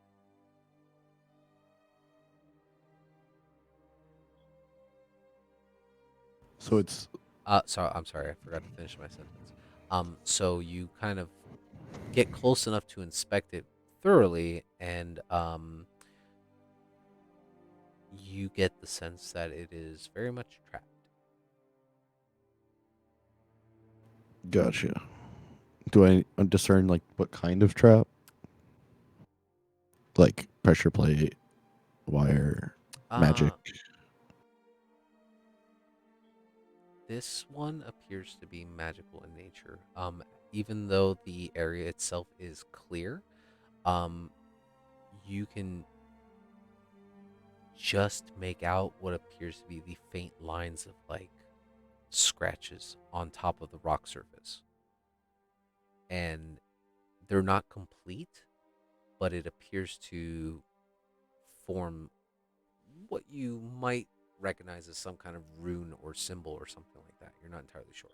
S4: So it's
S1: I'm sorry, I forgot to finish my sentence. So you kind of get close enough to inspect it thoroughly, and you get the sense that it is very much trapped.
S4: gotcha. Do I discern like what kind of trap? Like pressure plate, wire, magic.
S1: Uh, This one appears to be magical in nature. Even though the area itself is clear, um, you can just make out what appears to be the faint lines of like scratches on top of the rock surface. And they're not complete, but it appears to form what you might recognize as some kind of rune or symbol or something like that. You're not entirely sure.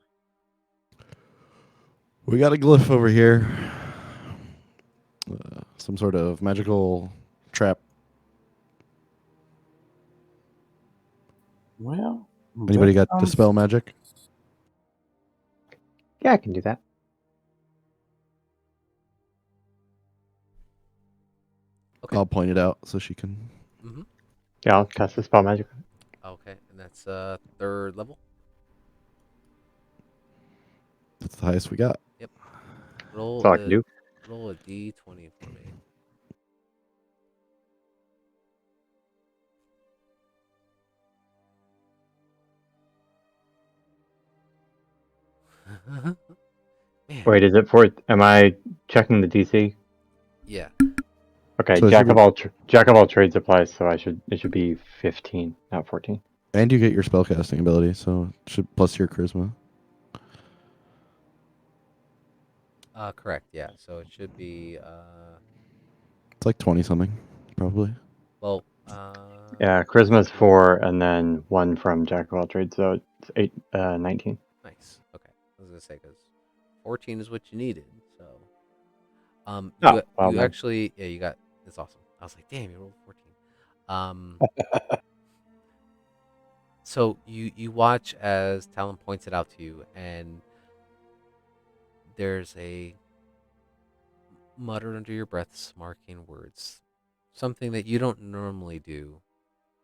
S4: We got a glyph over here. Some sort of magical trap.
S2: Well,
S4: Anybody
S2: that
S4: got dispel magic?
S3: Yeah, I can do that.
S1: Okay.
S4: I'll point it out so she can.
S1: Mm-hmm.
S3: Yeah, I'll cast the spell magic.
S1: Okay, and that's third level.
S4: That's the highest we got.
S1: Yep.
S3: That's all I can do.
S1: Roll a d20 for me. Man,
S3: Wait, is it for? Am I checking the DC?
S1: yeah.
S3: Okay,
S4: So it should be,
S3: jack of all trades applies, so it should be 15, not 14.
S4: and you get your spellcasting ability, so it should plus your charisma.
S1: Correct. Yeah. So it should be.
S4: It's like 20 something, probably.
S1: Well.
S3: Yeah, charisma's 4, and then 1 from jack of all trades, so it's 19.
S1: Nice. Okay. I was gonna say because 14 is what you needed. So.
S3: Oh, well
S1: You
S3: then.
S1: actually you got it's awesome. I was like, damn, you rolled 14. Um. So you watch as Talon points it out to you, and there's a muttered under your breath, marking words, something that you don't normally do,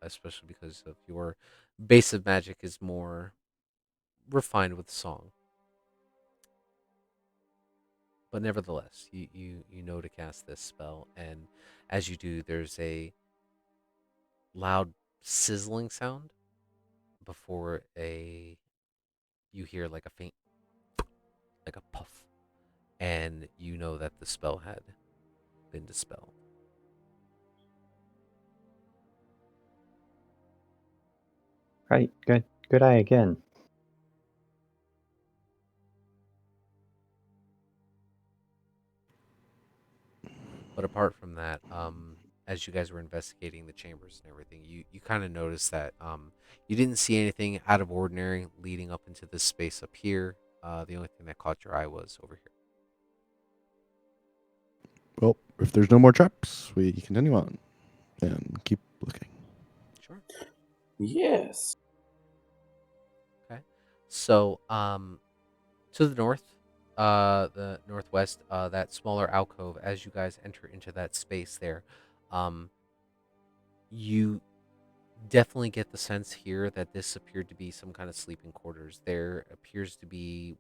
S1: especially because of your base of magic is more refined with song. But nevertheless, you know to cast this spell, and as you do, there's a loud sizzling sound before a you hear like a faint, like a puff, and you know that the spell had been dispelled.
S3: Right, good eye again.
S1: But apart from that, as you guys were investigating the chambers and everything, you kind of noticed that you didn't see anything out of ordinary leading up into this space up here. The only thing that caught your eye was over here.
S4: Well, if there's no more traps, we continue on and keep looking.
S1: Sure.
S2: Yes.
S1: Okay. So, to the northwest, that smaller alcove, as you guys enter into that space there, um, you definitely get the sense here that this appeared to be some kind of sleeping quarters. There appears to be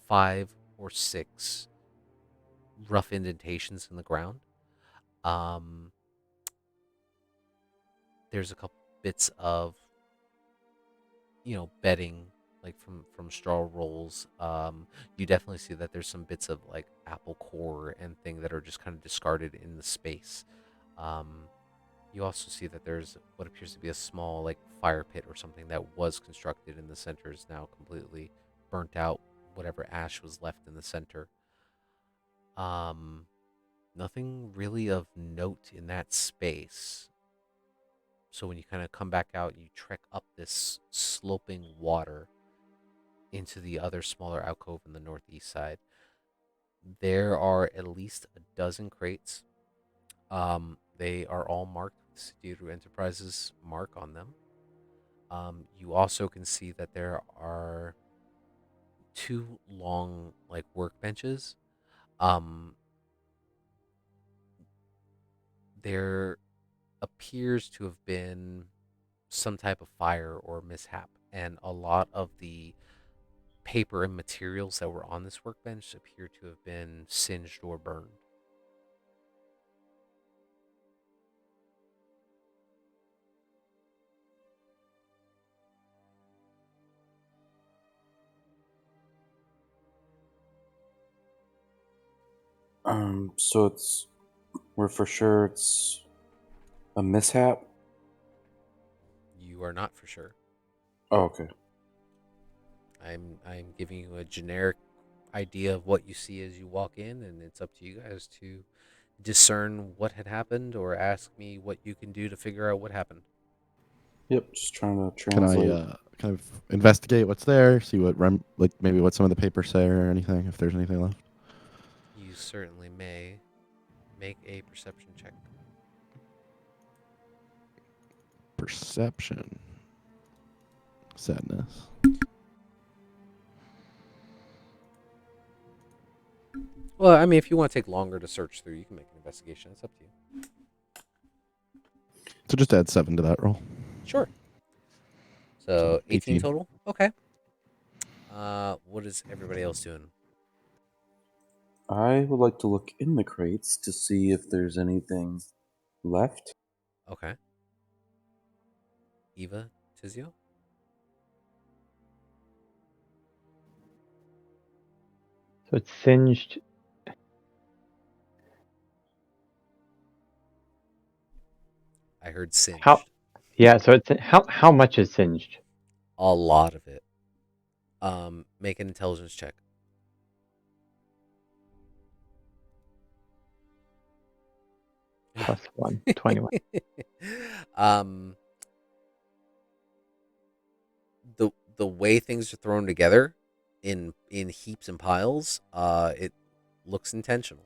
S1: 5 or 6 rough indentations in the ground. Um, there's a couple bits of bedding like from straw rolls. You definitely see that there's some bits of like apple core and thing that are just kind of discarded in the space. Um, you also see that there's what appears to be a small like fire pit or something that was constructed in the center is now completely burnt out. Whatever ash was left in the center. Um, Nothing really of note in that space. So when you kind of come back out, you trek up this sloping water into the other smaller alcove in the northeast side. There are at least a dozen crates. They are all marked with Theodore Enterprises mark on them. You also can see that there are 2 long like workbenches. Um, there appears to have been some type of fire or mishap, and a lot of the paper and materials that were on this workbench appear to have been singed or burned.
S2: So we're for sure it's a mishap.
S1: You are not for sure.
S2: Oh, okay.
S1: I'm giving you a generic idea of what you see as you walk in, and it's up to you guys to discern what had happened or ask me what you can do to figure out what happened.
S2: Yep. Just trying to
S4: Can I
S2: translate.
S4: kind of investigate what's there, see what like maybe what some of the papers say or anything, if there's anything left?
S1: You certainly may make a perception check.
S4: Perception. Sadness.
S1: Well, I mean, if you want to take longer to search through, you can make an investigation. It's up to you.
S4: So just add 7 to that roll.
S1: Sure. So
S4: So
S1: 18
S4: 18.
S1: total. Okay. What is everybody else doing?
S2: I would like to look in the crates to see if there's anything left.
S1: Okay. Eva, Tizio.
S3: So it's singed.
S1: I heard singed.
S3: How? Yeah. So it's how much is singed?
S1: A lot of it. Make an intelligence check.
S3: +1, 21.
S1: um, the way things are thrown together in heaps and piles, it looks intentional.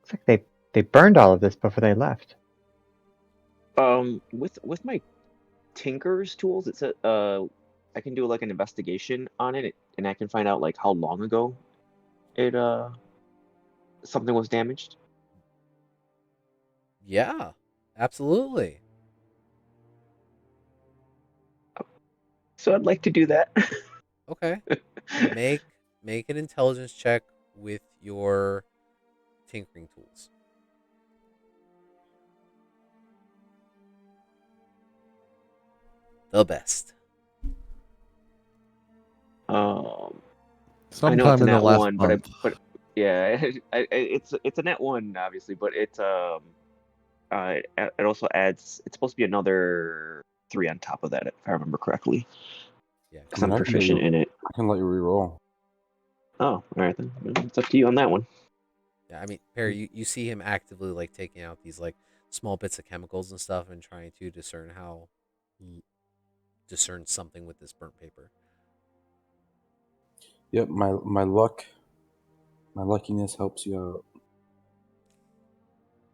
S3: Looks like they burned all of this before they left.
S5: With my Tinker's tools, it's I can do like an investigation on it, and I can find out like how long ago it something was damaged.
S1: Yeah, absolutely.
S5: So I'd like to do that.
S1: Okay. Make an intelligence check with your tinkering tools. The best.
S5: I know
S4: Sometime
S5: it's a
S4: in the
S5: nat
S4: last
S5: one,
S4: month.
S5: but yeah, it's a nat one obviously, but it also adds. It's supposed to be another 3 on top of that, if I remember correctly,
S1: Yeah.
S5: because I'm proficient in it.
S2: I can let you reroll.
S5: Oh, all right then. It's up to you on that one.
S1: Yeah, I mean, Perry, you see him actively like taking out these like small bits of chemicals and stuff and trying to discern something with this burnt paper.
S2: Yep, my luckiness helps you out.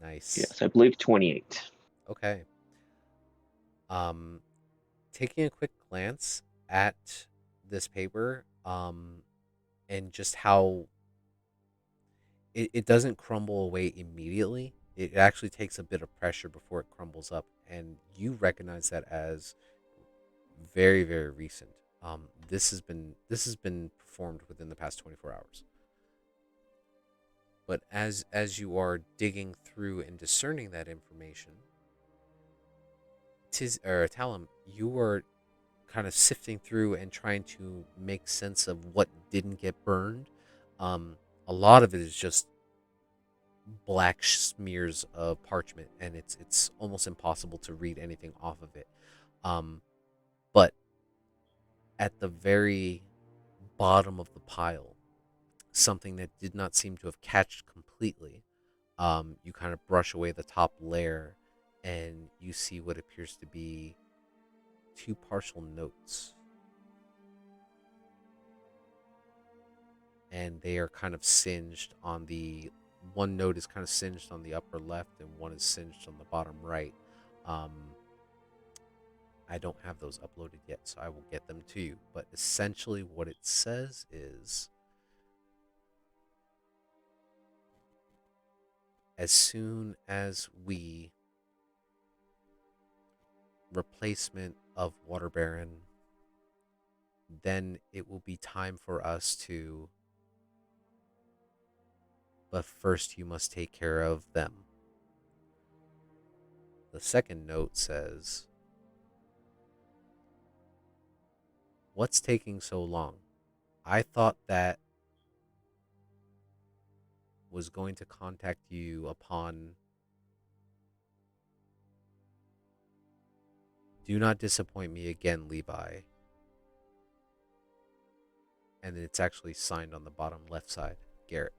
S1: Nice.
S5: Yes, I believe 28.
S1: Okay. Taking a quick glance at this paper, and just how it doesn't crumble away immediately. It actually takes a bit of pressure before it crumbles up, and you recognize that as very, very recent. This has been performed within the past 24 hours. But as you are digging through and discerning that information, Talum, you are kind of sifting through and trying to make sense of what didn't get burned. A lot of it is just black smears of parchment, and it's almost impossible to read anything off of it. But at the very bottom of the pile, something that did not seem to have catched completely, you kind of brush away the top layer, and you see what appears to be 2 partial notes. And they are kind of singed on the one note is kind of singed on the upper left, and one is singed on the bottom right. I don't have those uploaded yet, so I will get them to you. But essentially, what it says is, as soon as we replacement of Water Baron, then it will be time for us to. But first, you must take care of them. The second note says, "What's taking so long? I thought that was going to contact you upon. Do not disappoint me again, Levi." And it's actually signed on the bottom left side, Garrett.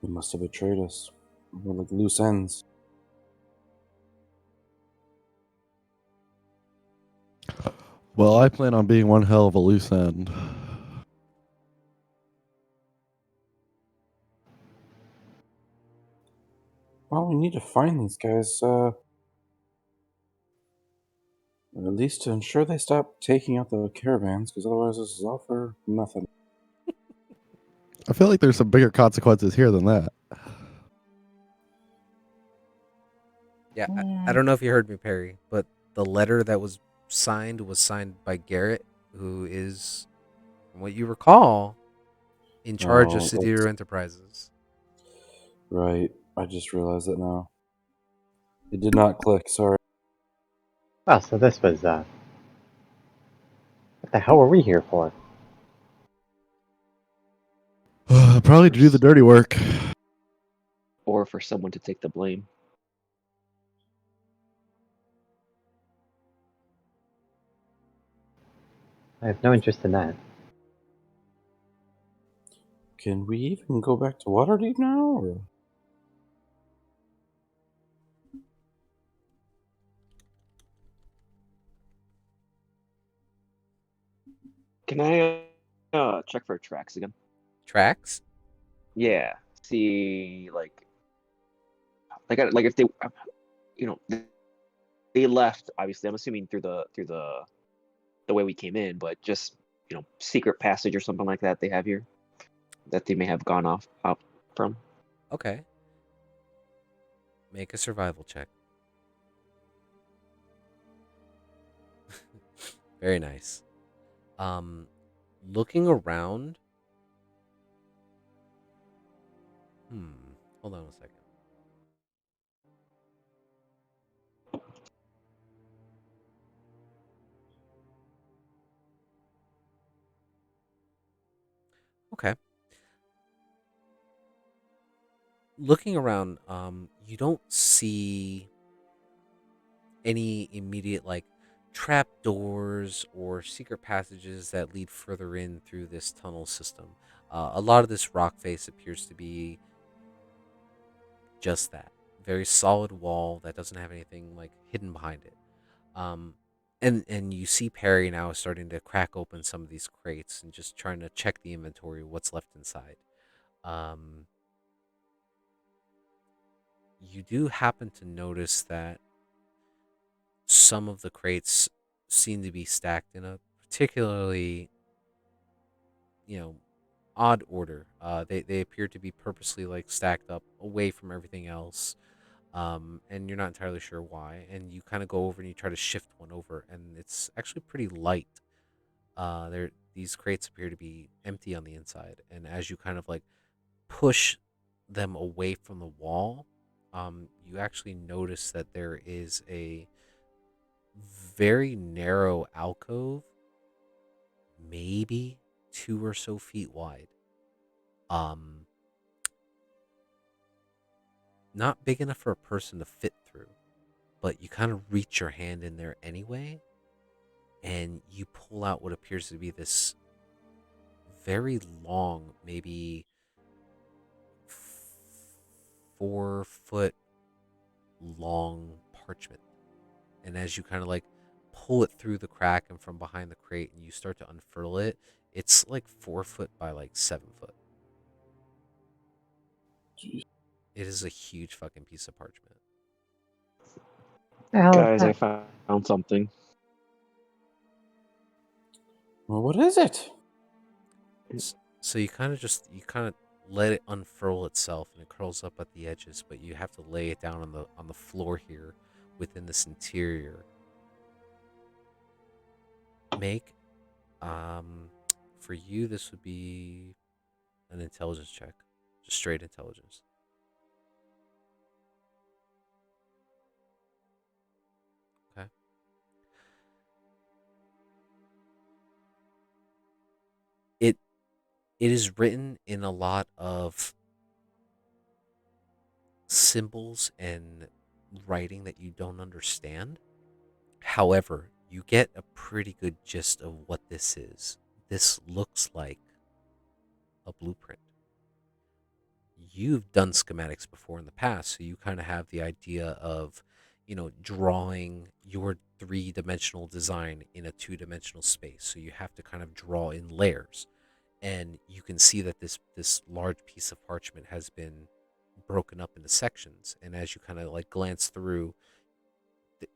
S2: You must have betrayed us. We're like loose ends.
S4: Well, I plan on being one hell of a loose end.
S2: Well, we need to find these guys, at least to ensure they stop taking out the caravans, because otherwise this is all for nothing.
S4: I feel like there's some bigger consequences here than that.
S1: Yeah, I don't know if you heard me, Perry, but the letter that was signed by Garrett, who is, from what you recall, in charge of
S2: Oh,
S1: Sidiru Enterprises.
S2: right. I just realized that now. It did not click. Sorry.
S3: Oh, so this was, what the hell were we here for?
S4: Probably to do the dirty work.
S5: Or for someone to take the blame.
S3: I have no interest in that.
S2: Can we even go back to Waterdeep now? Or?
S5: Can I check for tracks again?
S1: Tracks?
S5: Yeah. See, like if they, you know, they left. Obviously, I'm assuming through the way we came in, but just secret passage or something like that they have here that they may have gone off out from.
S1: Okay. Make a survival check. Very nice. Looking around. Hold on a second. Okay. Looking around, you don't see any immediate like trap doors or secret passages that lead further in through this tunnel system. A lot of this rock face appears to be just that very solid wall that doesn't have anything like hidden behind it. Um, and you see Perry now starting to crack open some of these crates and just trying to check the inventory, what's left inside. Um, you do happen to notice that some of the crates seem to be stacked in a particularly, you know, odd order. They appear to be purposely like stacked up away from everything else. And you're not entirely sure why. And you kind of go over and you try to shift one over, and it's actually pretty light. These crates appear to be empty on the inside, and as you kind of like push them away from the wall, you actually notice that there is a very narrow alcove, maybe 2 or so feet wide. Um, Not big enough for a person to fit through, but you kind of reach your hand in there anyway, and you pull out what appears to be this very long, maybe 4 foot long parchment. And as you kind of like pull it through the crack and from behind the crate and you start to unfurl it, it's like 4 foot by like 7 foot.
S2: Jeez.
S1: It is a huge fucking piece of parchment.
S3: The hell
S5: Guys,
S3: is
S5: I
S3: that?
S5: found something.
S2: Well, what is it?
S1: So you kind of let it unfurl itself and it curls up at the edges, but you have to lay it down on the floor here within this interior. Make for you this would be an intelligence check. Just straight intelligence. Okay. It is written in a lot of symbols and writing that you don't understand. However, you get a pretty good gist of what this is. This looks like a blueprint. You've done schematics before in the past, so you kind of have the idea of, drawing your 3-dimensional design in a 2-dimensional space. So you have to kind of draw in layers. And you can see that this large piece of parchment has been broken up into sections. And as you kind of like glance through,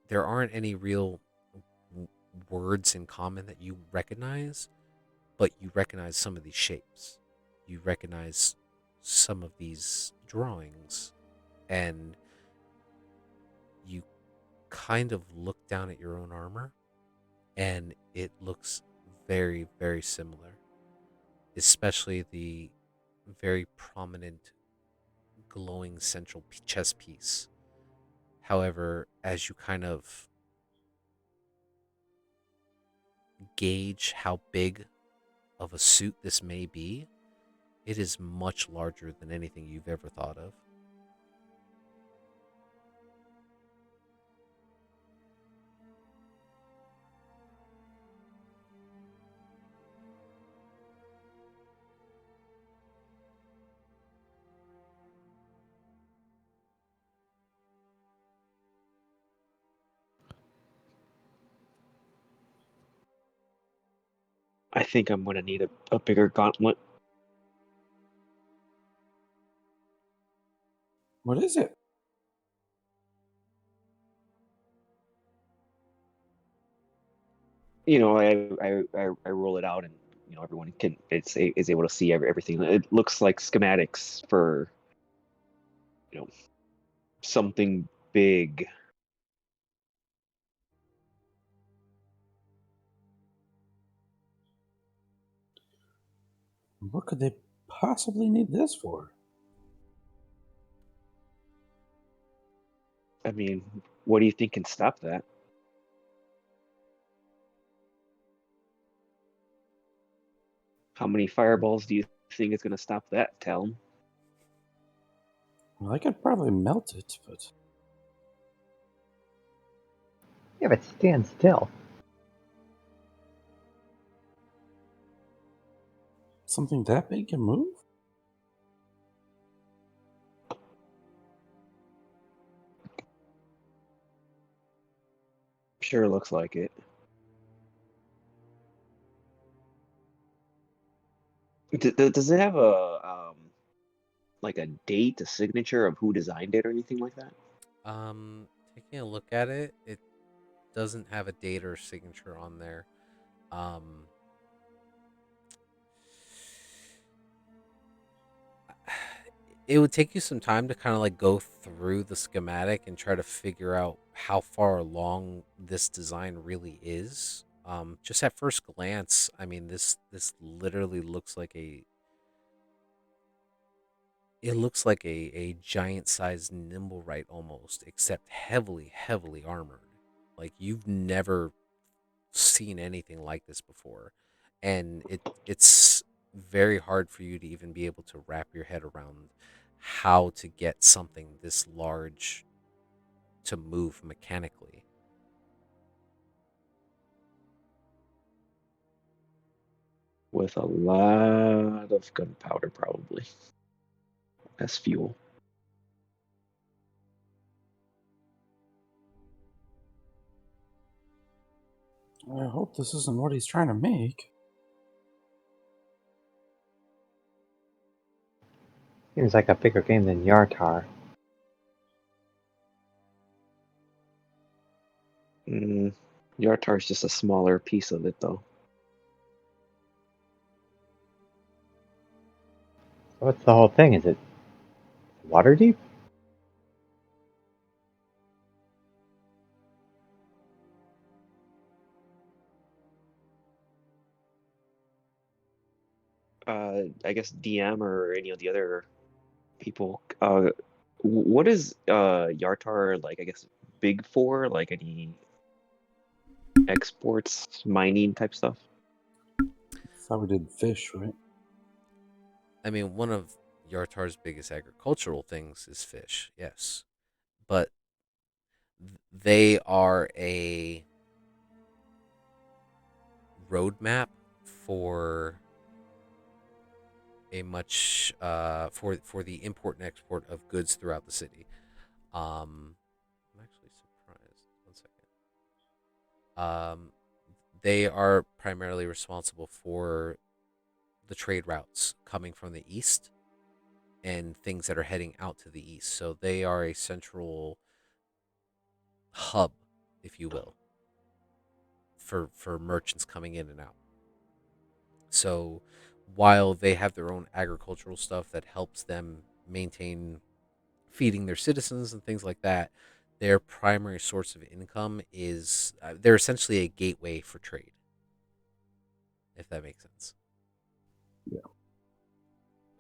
S1: there aren't any real words in common that you recognize, but you recognize some of these shapes. You recognize some of these drawings, and you kind of look down at your own armor, and it looks very, very similar, especially the very prominent, glowing central chess piece. However, as you kind of gauge how big of a suit this may be, it is much larger than anything you've ever thought of.
S5: I think I'm gonna need a bigger gauntlet.
S2: What is it?
S5: I roll it out, and everyone is able to see everything. It looks like schematics for you know something big.
S2: What could they possibly need this for?
S5: I mean, what do you think can stop that? How many fireballs do you think is going to stop that, Talon?
S2: Well, I could probably melt it, but
S3: Yeah, but stand still.
S2: something that big can move?
S5: Sure looks like it. Does it have like a date, a signature of who designed it or anything like that?
S1: Taking a look at it, it doesn't have a date or signature on there. Um, it would take you some time to kind of like go through the schematic and try to figure out how far along this design really is. Just at first glance, I mean, this literally looks like a giant sized Nimblewright almost, except heavily armored. Like you've never seen anything like this before, and it's very hard for you to even be able to wrap your head around how to get something this large to move mechanically.
S5: With a lot of gunpowder, probably, as fuel.
S2: I hope this isn't what he's trying to make.
S3: Seems like a bigger game than Yartar.
S5: Yartar's just a smaller piece of it, though.
S3: So what's the whole thing? Is it water deep?
S5: I guess DM or any of the other people. What is Yartar like? I guess big for like any exports, mining type stuff.
S2: Thought we did fish, right?
S1: I mean, one of Yartar's biggest agricultural things is fish, yes, but they are a roadmap for a much for the import and export of goods throughout the city. I'm actually surprised. 1 second. They are primarily responsible for the trade routes coming from the east and things that are heading out to the east. So they are a central hub, if you will, for merchants coming in and out. So while they have their own agricultural stuff that helps them maintain feeding their citizens and things like that, their primary source of income is they're essentially a gateway for trade, if that makes sense.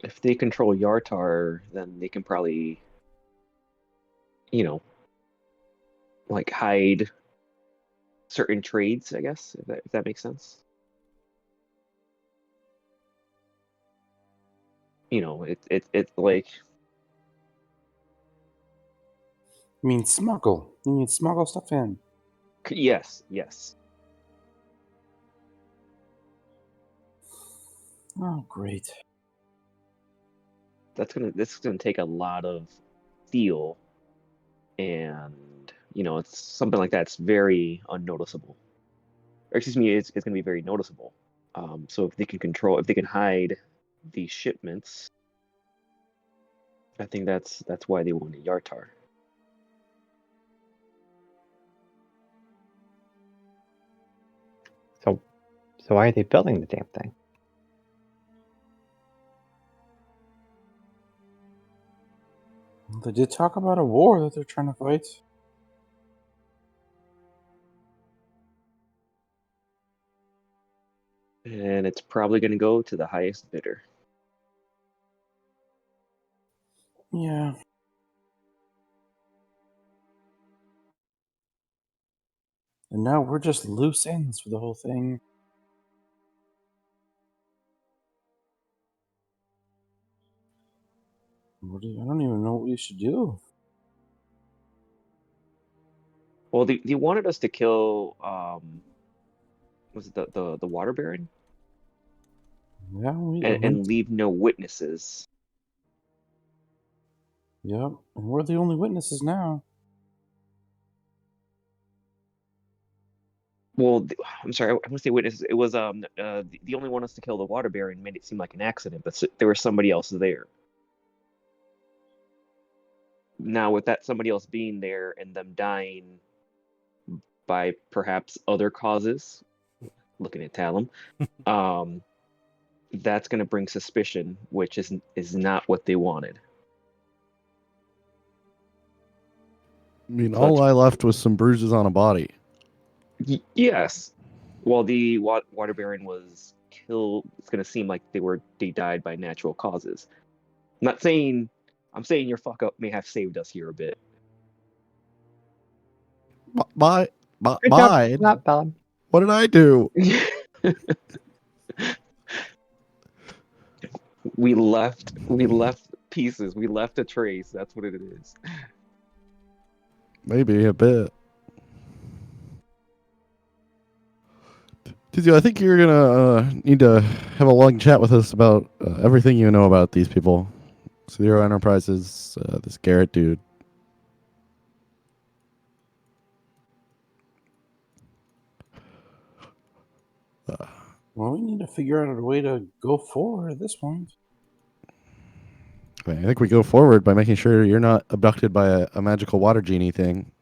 S5: if they control Yartar, then they can probably, you know, like hide certain trades, I guess, if that makes sense. You know, it like
S2: You mean smuggle? You mean smuggle stuff in?
S5: yes, yes.
S2: Oh, great.
S5: This is gonna take a lot of steel, and you know, it's something like that's very unnoticeable. Or excuse me, it's gonna be very noticeable. So if they can control, if they can hide these shipments, I think that's why they wanted Yartar.
S3: So why are they building the damn thing?
S2: They did talk about a war that they're trying to fight.
S5: And it's probably gonna go to the highest bidder.
S2: Yeah. And now we're just loose ends for the whole thing. I don't even know what we should do.
S5: Well, they wanted us to kill was it the water baron
S2: Yeah,
S5: and leave no witnesses.
S2: Yep, and we're the only witnesses now.
S5: Well, I'm sorry, I want to say witnesses. It was the only one us to kill the water baron made it seem like an accident, but there was somebody else there. Now, with that somebody else being there and them dying by perhaps other causes, looking at Talum, that's going to bring suspicion, which is not what they wanted.
S4: I mean,
S5: So
S4: all
S5: that's-
S4: I left was some bruises on a body.
S5: Yes. Well, the water baron was killed. It's going to seem like they died by natural causes. I'm saying your fuck up may have saved us here a bit.
S4: My,
S3: Good
S4: mine?
S3: job, not Bellum.
S4: What did I do?
S5: We left pieces. We left a trace. That's what it is.
S4: Maybe a bit. Tizio, I think you're gonna need to have a long chat with us about everything you know about these people. Zero Enterprises, this Garrett dude.
S2: Well, we need to figure out a way to go forward at this point.
S4: I think we go forward by making sure you're not abducted by a magical water genie thing.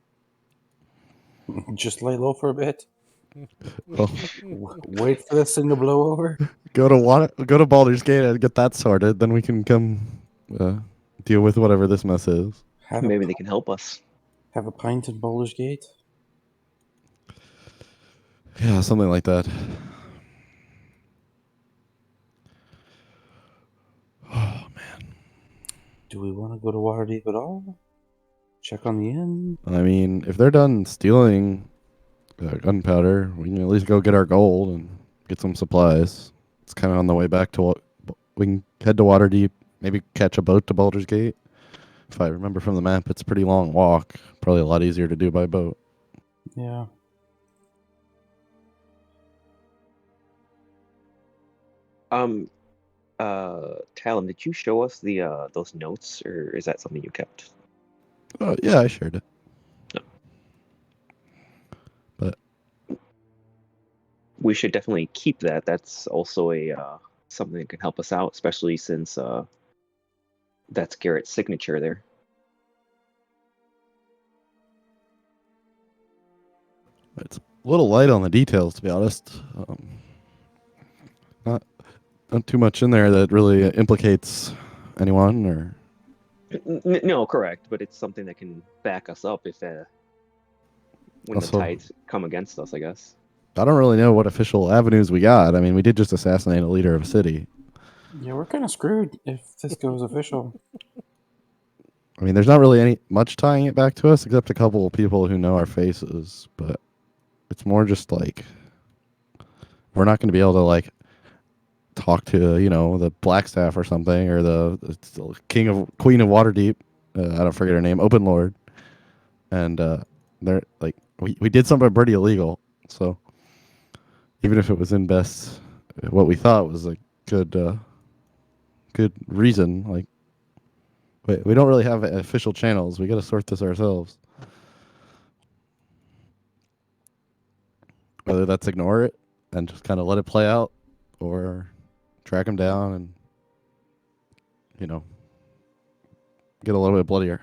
S2: Just lay low for a bit.
S4: Well,
S2: Wait for this thing to blow over.
S4: go to Baldur's Gate and get that sorted. Then we can come deal with whatever this mess is.
S5: Maybe they can help us.
S2: Have a pint in Baldur's Gate.
S4: Yeah, something like that. Oh man.
S2: Do we want to go to Waterdeep at all? Check on the inn?
S4: I mean, if they're done stealing gunpowder, we can at least go get our gold and get some supplies. It's kind of on the way back to we can head to Waterdeep, maybe catch a boat to Baldur's Gate. If I remember from the map, it's a pretty long walk. Probably a lot easier to do by boat.
S2: Yeah.
S5: Talon, did you show us the those notes, or is that something you kept?
S4: Oh yeah, I shared it.
S5: No.
S4: But
S5: we should definitely keep that. That's also a something that can help us out, especially since that's Garrett's signature there.
S4: it's a little light on the details, to be honest. Not too much in there that really implicates anyone or.
S5: No, correct, but it's something that can back us up if when
S4: Also,
S5: the tides come against us, I guess.
S4: I don't really know what official avenues we got. I mean, we did just assassinate a leader of a city.
S2: Yeah, we're kind of screwed if this goes official.
S4: I mean, there's not really much tying it back to us except a couple of people who know our faces, but it's more just like we're not going to be able to like talk to the Blackstaff or something, or the Queen of Waterdeep. I don't forget her name, Open Lord, and they're like we did something pretty illegal. So even if it was in best, what we thought was a good reason, like we don't really have official channels. We got to sort this ourselves. Whether that's ignore it and just kind of let it play out, or track him down and get a little bit bloodier.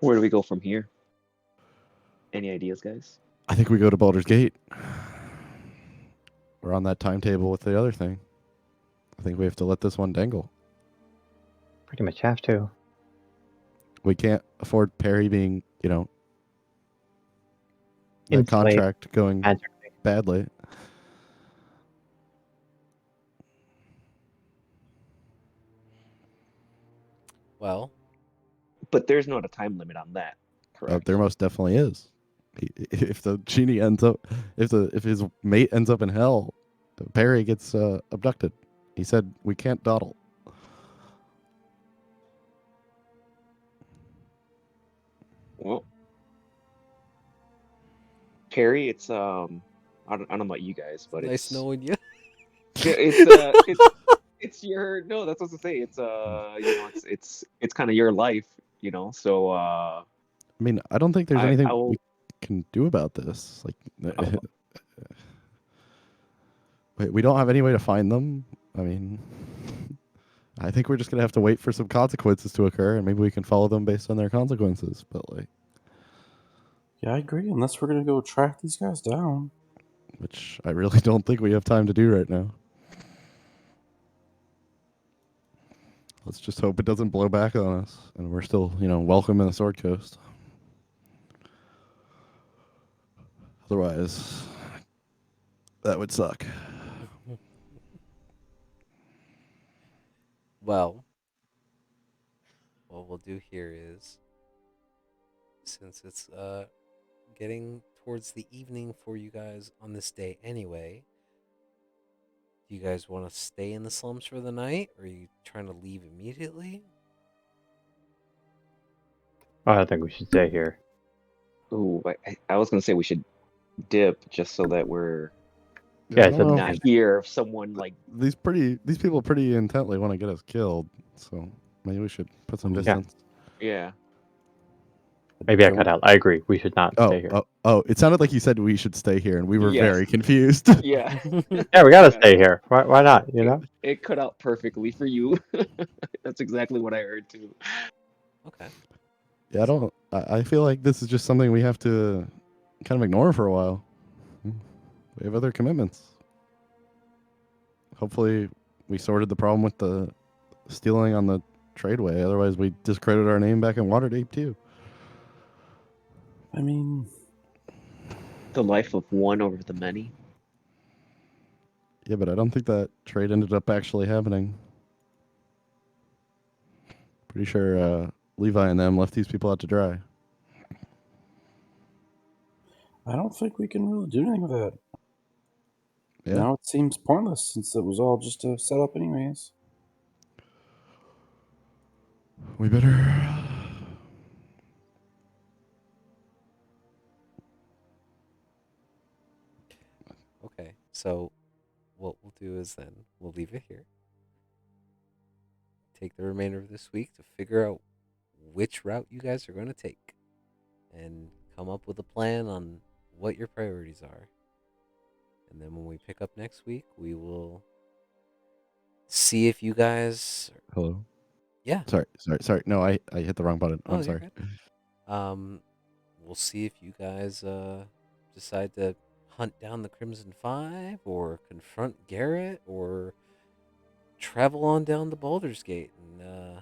S5: Where do we go from here? Any ideas, guys?
S4: I think we go to Baldur's Gate. We're on that timetable with the other thing. I think we have to let this one dangle.
S3: Pretty much have to.
S4: We can't afford Perry being, that
S3: Enslaved
S4: contract going
S3: magically.
S4: badly.
S1: Well,
S5: But there's not a time limit on that, correct?
S4: There most definitely is. If the genie ends up, if his mate ends up in hell, Perry gets abducted. He said we can't dawdle.
S5: Well, Perry, it's I don't know about you guys, but
S1: nice knowing you.
S5: it's your no. That's what to say. It's it's kind of your life, So
S4: I mean, I don't think there's
S5: I
S4: anything
S5: will.
S4: we can do about this. Like, we don't have any way to find them. I mean, I think we're just gonna have to wait for some consequences to occur, and maybe we can follow them based on their consequences. But like,
S2: Yeah, I agree. Unless we're gonna go track these guys down.
S4: which I really don't think we have time to do right now. Let's just hope it doesn't blow back on us, and we're still, welcome in the Sword Coast. Otherwise, that would suck.
S1: Well, what we'll do here is, since it's getting towards the evening for you guys on this day anyway, do you guys want to stay in the slums for the night, or are you trying to leave immediately?
S3: I think we should stay here.
S5: Ooh, I was gonna say we should dip just so that we're
S3: Yeah,
S4: I
S3: it's
S4: don't know.
S5: not here if someone like
S4: These people pretty intently want to get us killed, so maybe we should put some
S2: Yeah.
S4: distance.
S5: yeah.
S3: maybe I cut out. I agree. We should not stay here.
S4: Oh! It sounded like you said we should stay here, and we were
S5: Yes.
S4: very confused.
S5: Yeah.
S3: Yeah, we gotta
S5: Yeah.
S3: stay here. Why not? You know.
S5: It cut out perfectly for you. That's exactly what I heard too.
S1: Okay.
S4: Yeah, I feel like this is just something we have to kind of ignore for a while. We have other commitments. Hopefully, we sorted the problem with the stealing on the tradeway. Otherwise, we discredit our name back in Waterdeep too.
S2: I mean,
S5: The life of one over the many.
S4: Yeah, but I don't think that trade ended up actually happening. Pretty sure Levi and them left these people out to dry.
S2: I don't think we can really do anything with that.
S4: Yeah.
S2: Now it seems pointless since it was all just a setup, anyways.
S4: We better.
S1: Okay. So, what we'll do is then we'll leave it here. Take the remainder of this week to figure out which route you guys are going to take and come up with a plan on what your priorities are. And then when we pick up next week, we will see if you guys.
S4: Hello.
S1: Yeah.
S4: Sorry. No, I hit the wrong button.
S1: Oh,
S4: I'm
S1: you're
S4: sorry.
S1: good. We'll see if you guys decide to hunt down the Crimson Five, or confront Garrett, or travel on down to Baldur's Gate and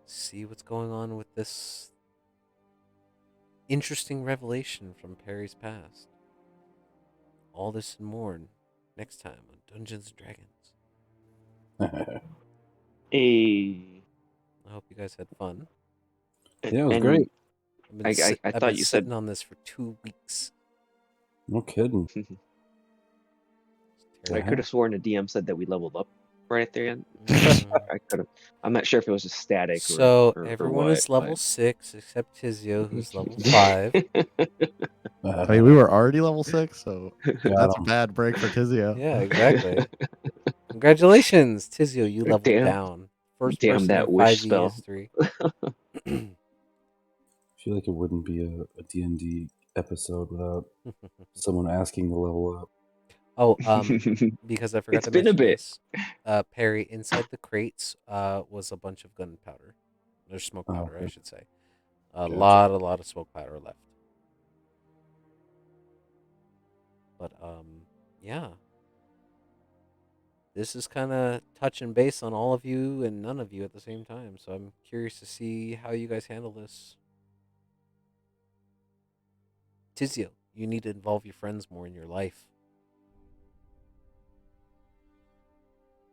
S1: see what's going on with this interesting revelation from Perry's past. All this and more next time on Dungeons and Dragons. I hope you guys had fun.
S2: Yeah, it was
S5: And
S2: great.
S5: I
S1: I've
S5: thought
S1: been
S5: you said
S1: sitting on this for 2 weeks.
S2: No kidding.
S1: It's
S5: I
S1: terrible.
S5: could have sworn the DM said that we leveled up right at the end.
S1: Mm.
S5: I could have. I'm not sure if it was just static
S1: So
S5: or
S1: everyone
S5: what,
S1: is level 6 except Tizio, who's level 5.
S4: I mean, we were already level 6, so
S2: Got
S4: that's a
S2: 'em.
S4: bad break for Tizio.
S1: Yeah, exactly. Congratulations, Tizio, you leveled
S5: Damn.
S1: down. First
S5: Damn
S1: person
S5: that
S1: in
S5: wish
S1: 5e
S5: spell.
S1: history.
S2: I feel like it wouldn't be a D&D episode without someone asking to level up.
S1: Oh, because I forgot
S5: It's
S1: to
S5: been a
S1: mention
S5: bit.
S1: this, Perry, inside the crates was a bunch of gunpowder. There's smoke
S2: Oh,
S1: powder, I
S2: okay.
S1: should say. A
S2: Gotcha.
S1: lot of smoke powder left. But yeah, this is kind of touching base on all of you and none of you at the same time. So I'm curious to see how you guys handle this. Tizio, you need to involve your friends more in your life.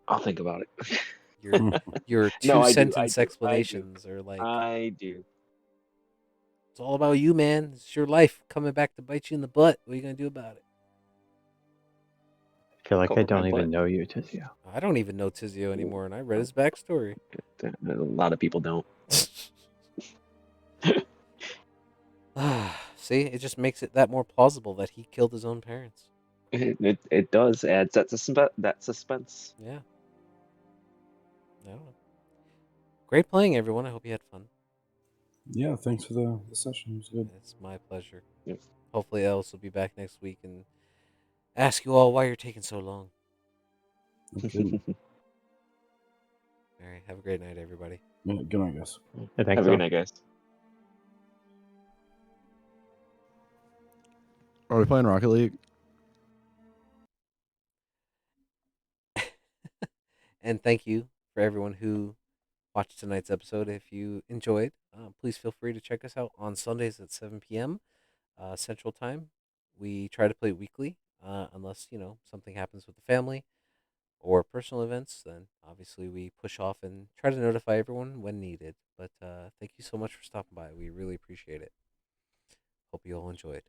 S5: I'll think about it.
S1: Your
S5: No, I do.
S1: 2 sentence explanations are like,
S5: I do.
S1: it's all about you, man. It's your life coming back to bite you in the butt. What are you gonna do about it?
S3: I feel like I
S5: Cover my
S3: don't even
S5: butt.
S3: know you, Tizio.
S1: I don't even know Tizio anymore, and I read his backstory.
S5: A lot of people don't.
S1: See, it just makes it that more plausible that he killed his own parents.
S5: It does add that suspense.
S1: Yeah. I don't know. Great playing, everyone. I hope you had fun.
S2: Yeah, thanks for the session. It was good.
S1: It's my pleasure.
S5: Yep.
S1: Hopefully, Ellis will be back next week and ask you all why you're taking so long.
S2: No kidding.
S1: All right. Have a great night, everybody.
S2: Yeah, good night, guys.
S3: I think
S5: Have a
S3: so.
S5: good night, guys.
S4: Are we playing Rocket League?
S1: And thank you for everyone who watched tonight's episode. If you enjoyed, please feel free to check us out on Sundays at 7 p.m. Central Time. We try to play weekly, unless something happens with the family or personal events. Then obviously we push off and try to notify everyone when needed. But thank you so much for stopping by. We really appreciate it. Hope you all enjoyed.